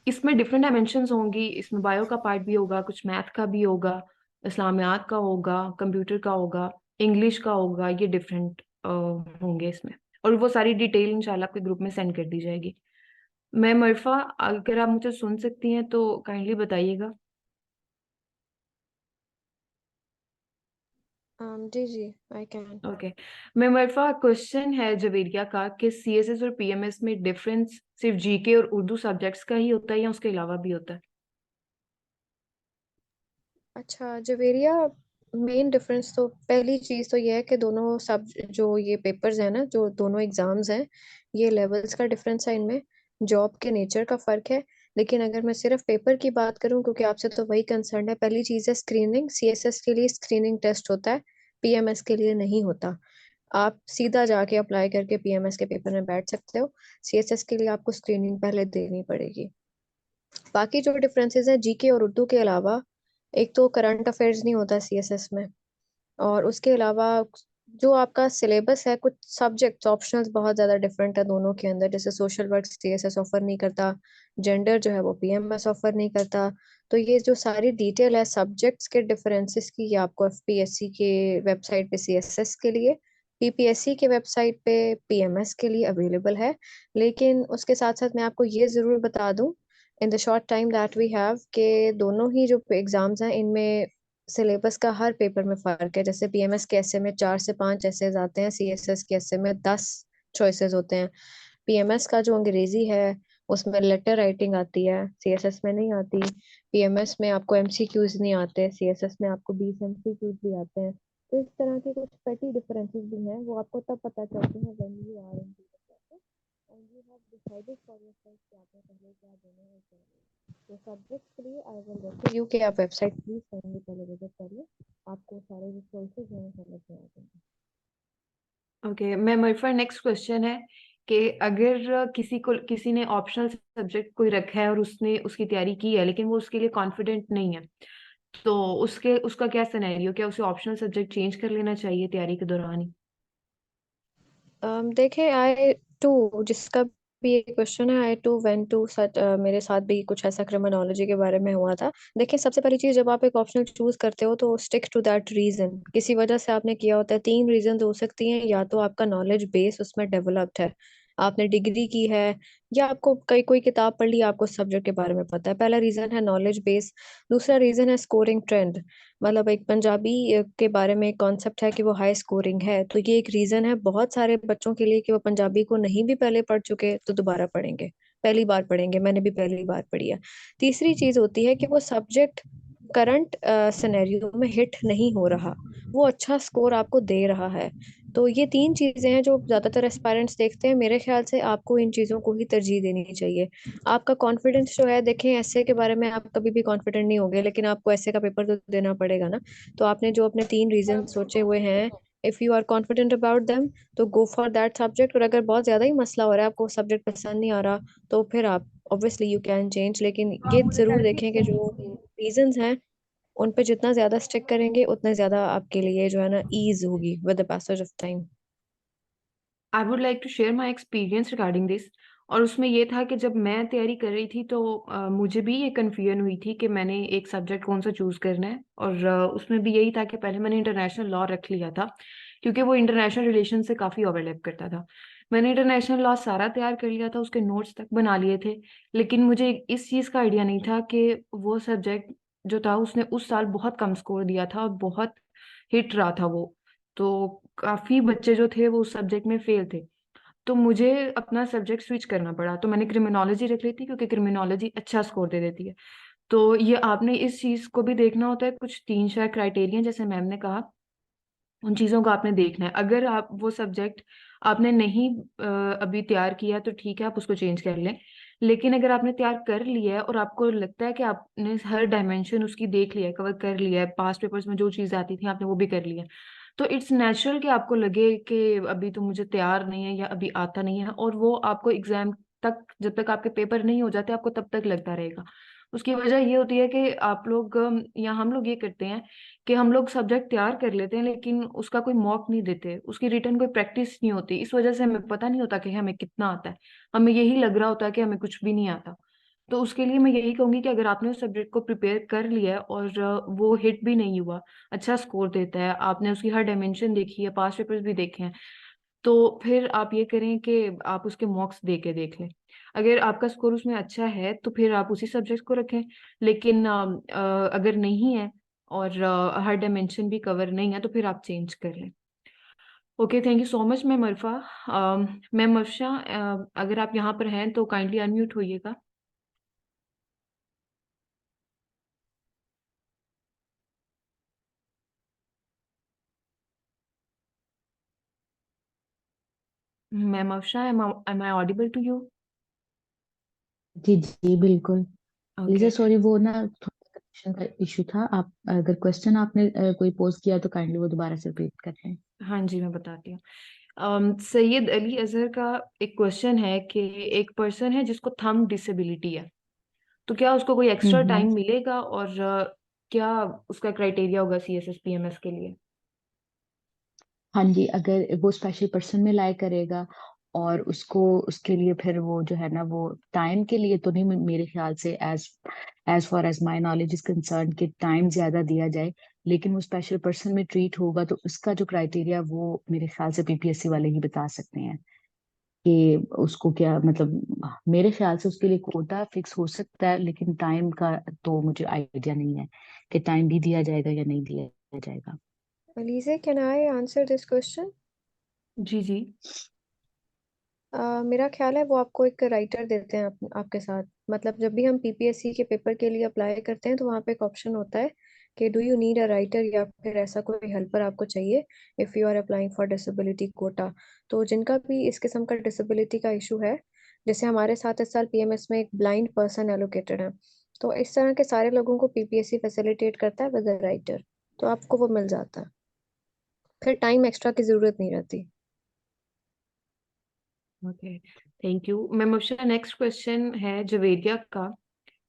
इसमें डिफरेंट डायमेंशंस होंगी, इसमें बायो का पार्ट भी होगा, कुछ मैथ का भी होगा, इस्लामियात का होगा, कंप्यूटर का होगा, इंग्लिश का होगा, ये डिफरेंट होंगे इसमें, और वो सारी डिटेल इंशाल्लाह आपके ग्रुप में सेंड कर दी जाएगी। मैम अल्फा, अगर आप मुझे सुन सकती हैं तो काइंडली बताइएगा। जी जी, I can. Okay ma'am Alfa, question है जवेरिया का कि सीएसएस और पीएमएस में डिफरेंस सिर्फ जीके और उर्दू सब्जेक्ट्स का ही होता है या उसके अलावा भी होता है? अच्छा जवेरिया, मेन डिफरेंस तो पहली चीज़ तो ये है कि दोनों सब जो ये पेपर्स हैं ना, जो दोनों एग्जाम्स हैं, ये लेवल्स का डिफरेंस है इनमें, जॉब के नेचर का फ़र्क है। लेकिन अगर मैं सिर्फ पेपर की बात करूं, क्योंकि आपसे तो वही कंसर्न है, पहली चीज़ है स्क्रीनिंग। सीएसएस के लिए स्क्रीनिंग टेस्ट होता है, पीएमएस के लिए नहीं होता। आप सीधा जाके अप्लाई करके पीएमएस के पेपर में बैठ सकते हो, सीएसएस के लिए आपको स्क्रीनिंग पहले देनी पड़ेगी। बाकी जो डिफरेंसेस हैं जीके और उर्दू के अलावा, एक तो करंट अफेयर्स नहीं होता सीएसएस में, और उसके अलावा जो आपका सिलेबस है, कुछ सब्जेक्ट्स ऑप्शनल्स बहुत ज़्यादा डिफरेंट है दोनों के अंदर। जैसे सोशल वर्क सीएसएस ऑफर नहीं करता, जेंडर जो है वो पीएमएस ऑफर नहीं करता। तो ये जो सारी डिटेल है सब्जेक्ट्स के डिफरेंसेस की, ये आपको एफपीएससी के वेबसाइट पे सीएसएस के लिए, पीपीएससी के वेबसाइट पे पीएमएस के लिए अवेलेबल है। लेकिन उसके साथ साथ मैं आपको ये ज़रूर बता दूं, in the short time that we have, के दोनों ही जो एग्जाम्स हैं इनमें सिलेबस का हर पेपर में फर्क है। जैसे पीएमएस के एसए में 4 से 5 एसेज आते हैं, सीएसएस के एसए में 10 चॉइसेस होते हैं। पीएमएस का जो अंग्रेजी है उसमें लेटर राइटिंग आती है, सीएसएस में नहीं आती। पीएमएस में आपको एमसीक्यूज नहीं आते, सीएसएस में आपको 20 एमसीक्यूज भी आते हैं। तो इस तरह के कुछ पेटी डिफरेंसेस भी हैं, वो आपको तब पता चलते हैं when you are in the process and you have decided for yourself कि आपने पहले क्या देना है, क्या नहीं। तो सब्जेक्ट के लिए आई विल रेफर यू कि आप वेबसाइट प्लीज करेंगे, पहले विजिट करिए, आपको सारे जो चॉइसेस हैं समझ में आ जाएंगे। Okay ma'am alpha, next question है कि अगर किसी ने ऑप्शनल सब्जेक्ट कोई रखा है और उसने उसकी तैयारी की है लेकिन वो उसके लिए कॉन्फिडेंट नहीं है, तो उसका क्या सिनेरियो, क्या उसे ऑप्शनल सब्जेक्ट चेंज कर लेना चाहिए तैयारी के दौरान ही? देखे आई टू, जिसका भी ये क्वेश्चन है, आई टू वेंट टू सच, मेरे साथ भी कुछ ऐसा क्रिमिनोलॉजी के बारे में हुआ था। देखिए सबसे पहली चीज, जब आप एक ऑप्शनल चूज करते हो तो स्टिक टू दैट रीजन, किसी वजह से आपने किया होता है। 3 रीजन हो सकती हैं, या तो आपका नॉलेज बेस उसमें डेवलप्ड है, आपने डिग्री की है, या आपको कोई किताब पढ़ ली, आपको सब्जेक्ट के बारे में पता है। पहला रीजन है नॉलेज बेस। दूसरा रीजन है स्कोरिंग ट्रेंड, मतलब एक पंजाबी के बारे में एक कॉन्सेप्ट है कि वो हाई स्कोरिंग है, तो ये एक रीजन है बहुत सारे बच्चों के लिए कि वो पंजाबी को नहीं भी पहले पढ़ चुके तो दोबारा पढ़ेंगे, पहली बार पढ़ेंगे। मैंने भी पहली बार पढ़ी है। तीसरी चीज होती है कि वो सब्जेक्ट करंट सिनेरियो में हिट नहीं हो रहा, वो अच्छा स्कोर आपको दे रहा है। तो ये 3 चीजें हैं जो ज्यादातर एस्पायरेंट्स देखते हैं। मेरे ख्याल से आपको इन चीजों को ही तरजीह देनी चाहिए। आपका कॉन्फिडेंस जो है, देखें ऐसे के बारे में आप कभी भी कॉन्फिडेंट नहीं होगे, लेकिन आपको ऐसे का पेपर तो देना पड़ेगा ना। तो आपने जो अपने 3 रीजन सोचे हुए हैं, if you are confident about them, तो गो फॉर दैट सब्जेक्ट। और अगर बहुत ज्यादा ही मसला हो रहा है, आपको सब्जेक्ट पसंद नहीं आ रहा, तो फिर आप ऑब्वियसली यू कैन चेंज। लेकिन ये जरूर देखें कि जो रीजंस हैं उन पे जितना ज्यादा स्टिक करेंगे उतना ज्यादा आपके लिए जो है ना ईज होगी with the passage of time. I would like to share my experience regarding this. और उसमें ये था कि जब मैं तैयारी कर रही थी तो मुझे भी ये कन्फ्यूजन हुई थी कि मैंने एक सब्जेक्ट कौन सा चूज करना है। और उसमें भी यही था कि पहले मैंने इंटरनेशनल लॉ रख लिया था क्योंकि वो इंटरनेशनल रिलेशन से काफी ओवरलैप करता था। मैंने इंटरनेशनल लॉ सारा तैयार कर लिया था, उसके नोट्स तक बना लिए थे, लेकिन मुझे इस चीज का आइडिया नहीं था कि वो सब्जेक्ट जो था उसने उस साल बहुत कम स्कोर दिया था और बहुत हिट रहा था वो। तो काफी बच्चे जो थे वो उस सब्जेक्ट में फेल थे। तो मुझे अपना सब्जेक्ट स्विच करना पड़ा, तो मैंने क्रिमिनोलॉजी रख ली थी क्योंकि क्रिमिनोलॉजी अच्छा स्कोर दे देती है। तो ये आपने इस चीज को भी देखना होता है, कुछ 3-4 क्राइटेरिया जैसे मैम ने कहा, उन चीजों को आपने देखना है। अगर आप वो सब्जेक्ट आपने नहीं अभी तैयार किया तो ठीक है, आप उसको चेंज कर लें। लेकिन अगर आपने तैयार कर लिया है और आपको लगता है कि आपने हर डायमेंशन उसकी देख लिया है, कवर कर लिया है, पास्ट पेपर्स में जो चीज आती थी आपने वो भी कर लिया है, तो इट्स नेचुरल कि आपको लगे कि अभी तो मुझे तैयार नहीं है या अभी आता नहीं है। और वो आपको एग्जाम तक, जब तक आपके पेपर नहीं हो जाते, आपको तब तक लगता रहेगा। उसकी वजह ये होती है कि आप लोग या हम लोग ये करते हैं कि हम लोग सब्जेक्ट तैयार कर लेते हैं लेकिन उसका कोई मॉक नहीं देते, उसकी रिटर्न कोई प्रैक्टिस नहीं होती। इस वजह से हमें पता नहीं होता कि हमें कितना आता है, हमें यही लग रहा होता है कि हमें कुछ भी नहीं आता। तो उसके लिए मैं यही कहूंगी कि अगर आपने उस सब्जेक्ट को प्रिपेयर कर लिया है और वो हिट भी नहीं हुआ, अच्छा स्कोर देता है, आपने उसकी हर डायमेंशन देखी है, पास्ट पेपर्स भी देखे हैं, तो फिर आप ये करें कि आप उसके मॉक्स दे के देख लें। अगर आपका स्कोर उसमें अच्छा है तो फिर आप उसी सब्जेक्ट को रखें। लेकिन अगर नहीं है और हर डायमेंशन भी कवर नहीं है तो फिर आप चेंज कर लें। Okay, thank you so much ma'am Arfa. Ma'am Afsha, अगर आप यहाँ पर हैं तो काइंडली अनम्यूट होइएगा। Ma'am Afsha, am I audible to you? जी जी बिल्कुल। लीजा ओके, सॉरी, वो ना थोड़ा कनेक्शन का इशू था। आप अगर क्वेश्चन आपने कोई पोस्ट किया तो काइंडली वो दोबारा से रिपीट कर लें। हाँ जी, मैं बताती हूँ। सैयद अली अजहर का एक क्वेश्चन है कि एक पर्सन है जिसको थंब डिसेबिलिटी है, तो क्या उसको कोई एक्स्ट्रा हम्म। टाइम मिलेगा और क्या उसका क्राइटेरिया होगा सीएसएस पीएमएस के लिए? हाँ जी, अगर वो स्पेशल पर्सन में लाई करेगा और उसको उसके लिए फिर वो जो है ना, वो टाइम के लिए तो नहीं, मेरे ख्याल से as as far as my knowledge is concern कि टाइम ज्यादा दिया जाए, लेकिन वो स्पेशल पर्सन में ट्रीट होगा तो उसका जो क्राइटेरिया वो मेरे ख्याल से पीपीएससी वाले ही बता सकते हैं कि उसको क्या मतलब। मेरे ख्याल से उसके लिए कोटा फिक्स हो सकता है, लेकिन टाइम का तो मुझे आइडिया नहीं है कि टाइम भी दिया जाएगा या नहीं दिया जाएगा। Alize, can I answer this question? जी जी। मेरा ख्याल है वो आपको एक राइटर देते हैं आपके साथ। मतलब जब भी हम पीपीएससी के पेपर के लिए अप्लाई करते हैं तो वहाँ पे एक ऑप्शन होता है कि do you need a writer, या फिर ऐसा कोई हेल्पर आपको चाहिए if you are applying for disability quota. तो जिनका भी इस किस्म का डिसेबिलिटी का इशू है, जैसे हमारे साथ इस साल पीएमएस में एक ब्लाइंड पर्सन एलोकेटेड है, तो इस तरह के सारे लोगों को पीपीएससी फैसिलिटेट करता है विद अ राइटर, तो आपको वो मिल जाता है, फिर टाइम एक्स्ट्रा की जरूरत नहीं रहती। Okay, thank you ma'am Afsha. Next question है जवेरिया का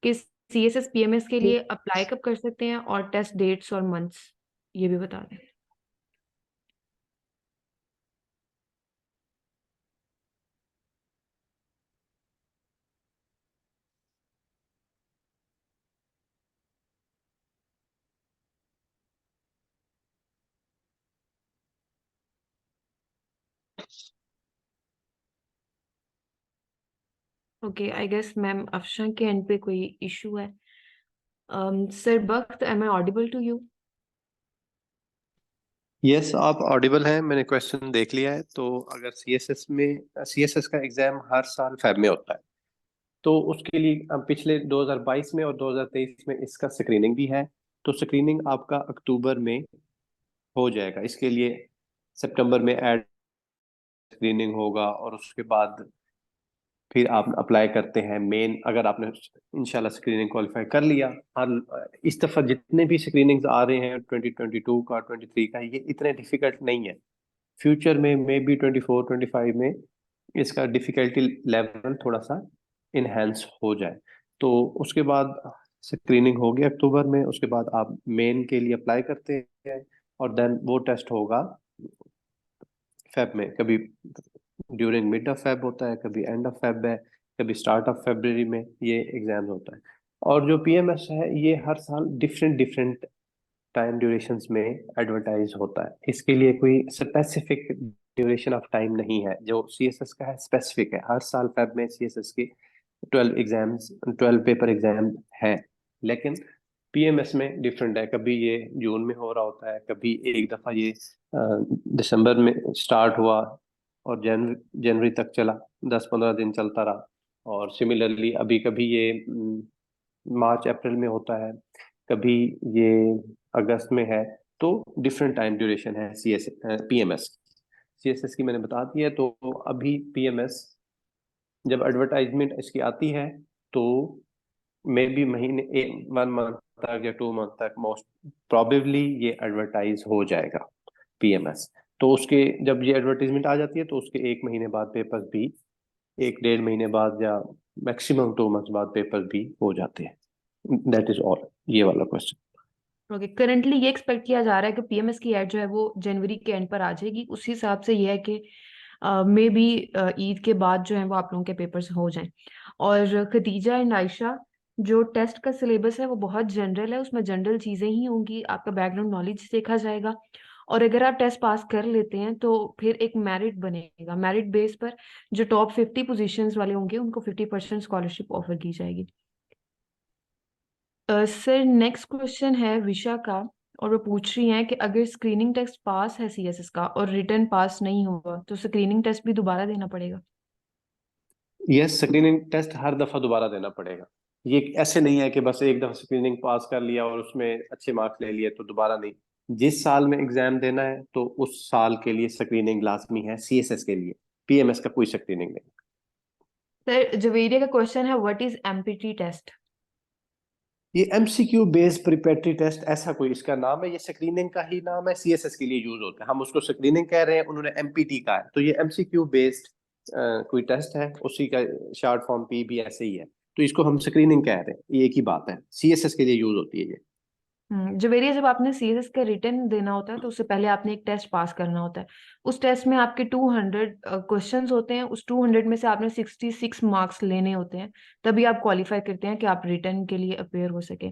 कि सीएसएस पीएमएस के लिए अप्लाई कब कर सकते हैं और टेस्ट डेट्स और मंथ्स ये भी बता दें। Okay, I guess ma'am Afsha के एंड पे कोई इशू है। Sir Bakht, am I audible to you? Yes, आप ऑडिबल हैं, मैंने क्वेश्चन देख लिया है। तो अगर सीएसएस का एग्जाम हर साल फेब में होता है, तो उसके लिए पिछले 2022 में और 2023 में इसका स्क्रीनिंग भी है। तो स्क्रीनिंग आपका अक्टूबर में हो जाएगा। इसके लिए सितंबर में एड स्क्रीनिंग होगा और उसके बाद फिर आप अप्लाई करते हैं मेन। अगर आपने इंशाल्लाह स्क्रीनिंग क्वालिफाई कर लिया, हर इस दफा जितने भी स्क्रीनिंग्स आ रहे हैं 2022 का 23 का, ये इतने डिफिकल्ट नहीं है। फ्यूचर में मे बी 24 25 में इसका डिफिकल्टी लेवल थोड़ा सा इनहेंस हो जाए। तो उसके बाद स्क्रीनिंग होगी अक्टूबर में, उसके बाद आप मेन के लिए अप्लाई करते हैं और देन वो टेस्ट होगा फेब में। कभी ड्यूरिंग मिड ऑफ फेब होता है, कभी एंड ऑफ फेब है, कभी स्टार्ट ऑफ फरवरी में ये एग्जाम होता है। और जो पीएमएस है ये हर साल डिफरेंट डिफरेंट टाइम ड्यूरेशंस में एडवर्टाइज होता है। इसके लिए कोई स्पेसिफिक ड्यूरेशन ऑफ टाइम नहीं है। जो सीएसएस का है स्पेसिफिक है, हर साल फेब में सीएसएस की 12 पेपर एग्जाम है। लेकिन पीएमएस में डिफरेंट है, कभी ये जून में हो रहा होता है, कभी एक दफा ये दिसंबर में स्टार्ट हुआ और जनवरी तक चला, 10-15 दिन चलता रहा। और सिमिलरली अभी कभी ये मार्च अप्रैल में होता है, कभी ये अगस्त में है। तो डिफरेंट टाइम ड्यूरेशन है पीएमएस। सीएसएस की मैंने बता दी है। तो अभी पीएमएस जब एडवर्टाइजमेंट इसकी आती है तो मे बी महीने 1 मंथ तक या 2 मंथ तक मोस्ट प्रोबेबली ये एडवर्टाइज हो जाएगा पीएमएस। तो उसके जब ये एडवर्टाइजमेंट आ जाती है तो उसके 1 महीने बाद पेपर्स भी, 1-1.5 महीने बाद या मैक्सिमम 2 मंथ बाद पेपर्स भी हो जाते हैं। दैट इज ऑल, ये वाला क्वेश्चन। ओके, करंटली ये एक्सपेक्ट किया जा रहा है कि पीएमएस की एड जो है वो जनवरी के एंड पर आ जाएगी। उस हिसाब से ये है कि मे बी ईद के बाद जो है वो आप लोगों के पेपर्स हो जाएं। और खदीजा एंड आयशा, जो टेस्ट का सिलेबस है वो बहुत जनरल है, उसमें जनरल चीजें ही होंगी, आपका बैकग्राउंड नॉलेज देखा जाएगा। और अगर आप टेस्ट पास कर लेते हैं तो फिर एक मेरिट बनेगा, मेरिट बेस पर जो टॉप 50 पोजीशंस वाले होंगे उनको 50% स्कॉलरशिप ऑफर की जाएगी। सर नेक्स्ट क्वेश्चन है विशा का, और वो पूछ रही हैं कि अगर स्क्रीनिंग टेस्ट पास है सीएसएस का और रिटर्न पास नहीं हुआ तो स्क्रीनिंग टेस्ट भी दोबारा देना पड़ेगा? यस, स्क्रीनिंग टेस्ट हर दफा दोबारा देना पड़ेगा। ये ऐसे नहीं है कि बस एक दफा स्क्रीनिंग पास कर लिया और उसमें अच्छे मार्क्स ले लिए तो दोबारा नहीं। जिस साल में एग्जाम देना है तो उस साल के लिए स्क्रीनिंग लाजमी है सीएसएस के लिए। पीएमएस का कोई स्क्रीनिंग नहीं। सर जवेरिया का क्वेश्चन है व्हाट इज एमपीटी टेस्ट? ये एमसीक्यू बेस्ड प्रिपरेटरी टेस्ट, ऐसा कोई इसका नाम है, ये स्क्रीनिंग का ही नाम है, सीएसएस के लिए यूज होता है। हम उसको स्क्रीनिंग कह रहे हैं, उन्होंने एमपीटी का है। तो ये एमसीक्यू बेस्ड कोई टेस्ट है, उसी का शॉर्ट फॉर्म पी भी ऐसे ही है। तो इसको हम स्क्रीनिंग कह रहे हैं, ये एक ही बात है, सीएसएस के लिए यूज होती है ये। जवेरिया, जब आपने सीएसएस का रिटर्न देना होता है तो उससे पहले आपने एक टेस्ट पास करना होता है। उस टेस्ट में आपके 200 क्वेश्चंस होते हैं, उस 200 में से आपने 66 मार्क्स लेने होते हैं, तभी आप क्वालिफाई करते हैं कि आप रिटर्न के लिए अपेयर हो सके।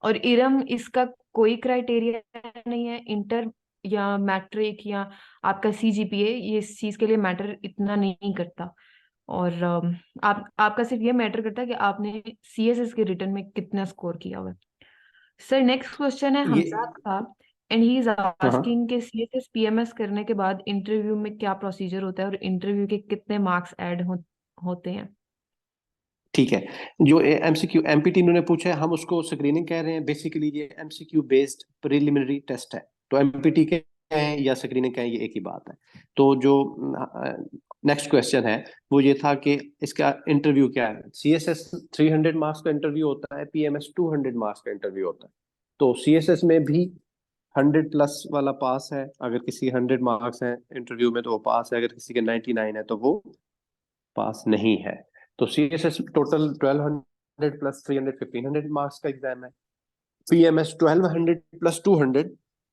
और इरम, इसका कोई क्राइटेरिया नहीं है, इंटर या मैट्रिक या आपका सीजीपीए ये इस चीज के लिए मैटर इतना नहीं करता। और आपका सिर्फ ये मैटर करता है कि आपने सीएसएस के रिटर्न में कितना स्कोर किया हुआ है। सर नेक्स्ट क्वेश्चन है ये हमजा का, एंड ही इज हाँ आस्किंग कि सीएसएस पीएमएस करने के बाद इंटरव्यू में क्या प्रोसीजर होता है और इंटरव्यू के कितने मार्क्स ऐड होते हैं? ठीक है। जो एमसीक्यू एमपीटी इन्होंने पूछा है हम उसको स्क्रीनिंग कह रहे हैं। बेसिकली ये एमसीक्यू बेस्ड प्रिलिमिनरी टेस्ट है। तो एमपीटी के हैं या स्क्रीनिंग का है, ये एक ही बात है। तो जो नेक्स्ट क्वेश्चन है वो ये था कि इसका इंटरव्यू क्या है। सीएसएस 300 मार्क्स का इंटरव्यू होता है, पीएमएस 200 मार्क्स का इंटरव्यू होता है। तो सीएसएस में भी 100+ वाला पास है, अगर किसी 100 मार्क्स है इंटरव्यू में तो वो पास है, अगर किसी के 99 है तो वो पास नहीं है। तो सीएसएस टोटल 1200 प्लस 300 1500 मार्क्स का एग्जाम है। पीएमएस 1200 प्लस 200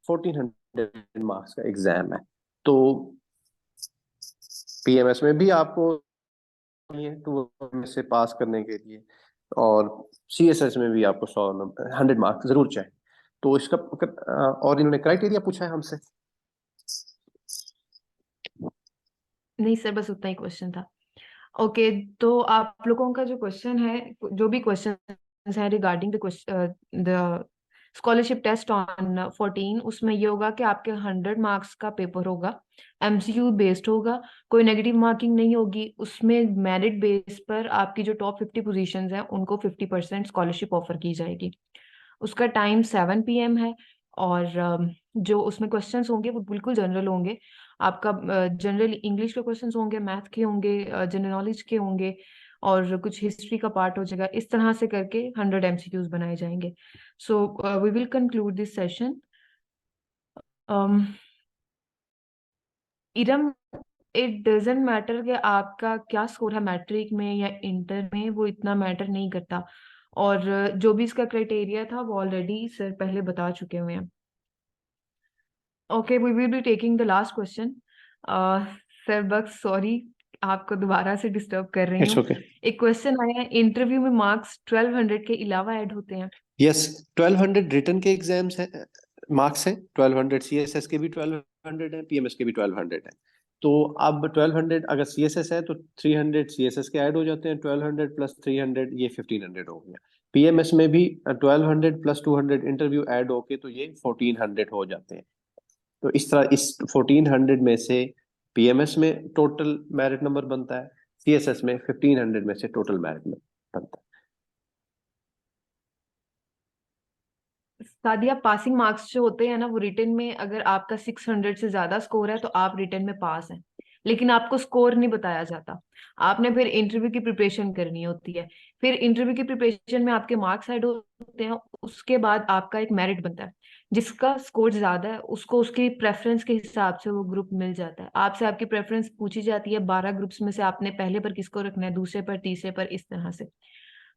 1400 मार्क्स का एग्जाम है। तो पीएमएस में भी आपको 200 में से पास करने के लिए, और सीएसएस में भी आपको 100 मार्क्स जरूर चाहिए। तो इसका और इन्होंने क्राइटेरिया पूछा है हमसे। नहीं सर, बस उतना ही क्वेश्चन था। ओके, तो आप लोगों का जो क्वेश्चन है, जो भी क्वेश्चन है regarding the scholarship test on 14, उसमें ये होगा कि आपके 100 मार्क्स का पेपर होगा, एमसीक्यू बेस्ड होगा, कोई नेगेटिव मार्किंग नहीं होगी। उसमें मेरिट बेस पर आपकी जो टॉप 50 पोजीशंस हैं उनको 50% स्कॉलरशिप ऑफर की जाएगी। उसका टाइम 7 PM है। और जो उसमें क्वेश्चंस होंगे वो बिल्कुल जनरल होंगे। आपका जनरल इंग्लिश के क्वेश्चंस होंगे, मैथ के होंगे, जनरल नॉलेज के होंगे, और कुछ हिस्ट्री का पार्ट हो जाएगा। इस तरह से करके 100 MCQs बनाए जाएंगे। So we will conclude this session. Iram, it doesn't matter कि आपका क्या स्कोर है मैट्रिक में या इंटर में, वो इतना मैटर नहीं करता। और जो भी इसका क्राइटेरिया था वो ऑलरेडी सर पहले बता चुके हुए हैं। Okay, we will be taking the last question. Sir Bakhsh sorry, आपको दोबारा से डिस्टर्ब कर रही इट्स हूँ। ओके। एक क्वेश्चन आया है, इंटरव्यू में मार्क्स 1200 के अलावा ऐड होते हैं? यस, 1200 रिटन के एग्जाम्स हैं, मार्क्स हैं 1200, सीएसएस के भी 1200 है, पीएमएस के भी 1200 है। तो अब 1200 अगर सीएसएस है तो 300 सीएसएस के ऐड हो जाते हैं, 1200 प्लस 300 ये 1500 हो गया। पीएमएस में भी 1200 प्लस 200 इंटरव्यू ऐड होके तो ये 1400 हो जाते हैं। तो इस तरह इस 1400 में से पीएमएस में टोटल मेरिट नंबर बनता है, सीएसएस में 1500 में से टोटल मेरिट नंबर बनता है। सादिया, पासिंग मार्क्स जो होते हैं ना, वो रिटन में अगर आपका 600 से ज्यादा स्कोर है तो आप रिटन में पास हैं, लेकिन आपको स्कोर नहीं बताया जाता। आपने फिर इंटरव्यू की प्रिपरेशन करनी होती है। फिर इंटरव्यू की प्रिपरेशन में आपके मार्क्स ऐड होते हैं, उसके बाद आपका एक मेरिट बनता है। जिसका स्कोर ज्यादा है उसको उसकी प्रेफरेंस के हिसाब से वो ग्रुप मिल जाता है। आपसे आपकी प्रेफरेंस पूछी जाती है, 12 ग्रुप्स में से आपने पहले पर किसको रखना है, दूसरे पर, तीसरे पर, इस तरह से।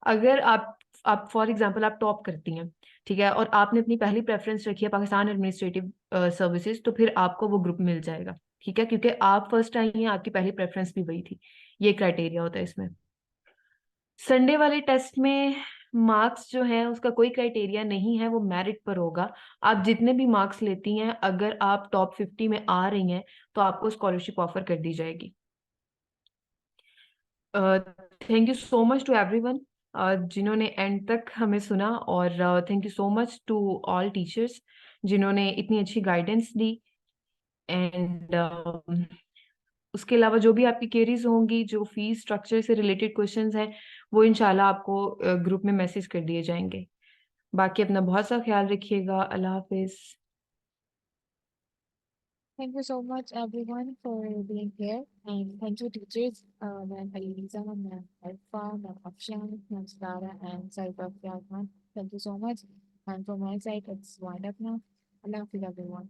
अगर आप फॉर एग्जांपल आप टॉप करती हैं, ठीक है, और आपने अपनी पहली प्रेफरेंस रखी है पाकिस्तान एडमिनिस्ट्रेटिव सर्विसेज, तो फिर आपको वो ग्रुप मिल जाएगा, ठीक है, क्योंकि आप फर्स्ट आई हैं, आपकी पहली प्रेफरेंस भी वही थी। ये क्राइटेरिया होता है इसमें। संडे वाले टेस्ट में मार्क्स जो है उसका कोई क्राइटेरिया नहीं है, वो मेरिट पर होगा। आप जितने भी मार्क्स लेती हैं, अगर आप टॉप 50 में आ रही हैं तो आपको स्कॉलरशिप ऑफर कर दी जाएगी। Thank you so much to everyone जिन्होंने एंड तक हमें सुना, और thank you so much to all teachers जिन्होंने इतनी अच्छी गाइडेंस दी। एंड उसके अलावा जो भी आपकी क्वेरीज होंगी, जो फीस स्ट्रक्चर से रिलेटेड क्वेश्चंस हैं, वो इंशाल्लाह आपको ग्रुप में मैसेज कर दिए जाएंगे। बाकी अपना बहुत सा ख्याल रखिएगा। अल्लाह हाफिज। Thank you so much, everyone, for being here. And thank you, teachers, Ma'am Aliza, Ma'am Arfa, Ma'am Afshan, Ma'am Sara, and Saibab Yagman. Thank you so much. And from my side, it's wind up now. Allah Hafiz, everyone.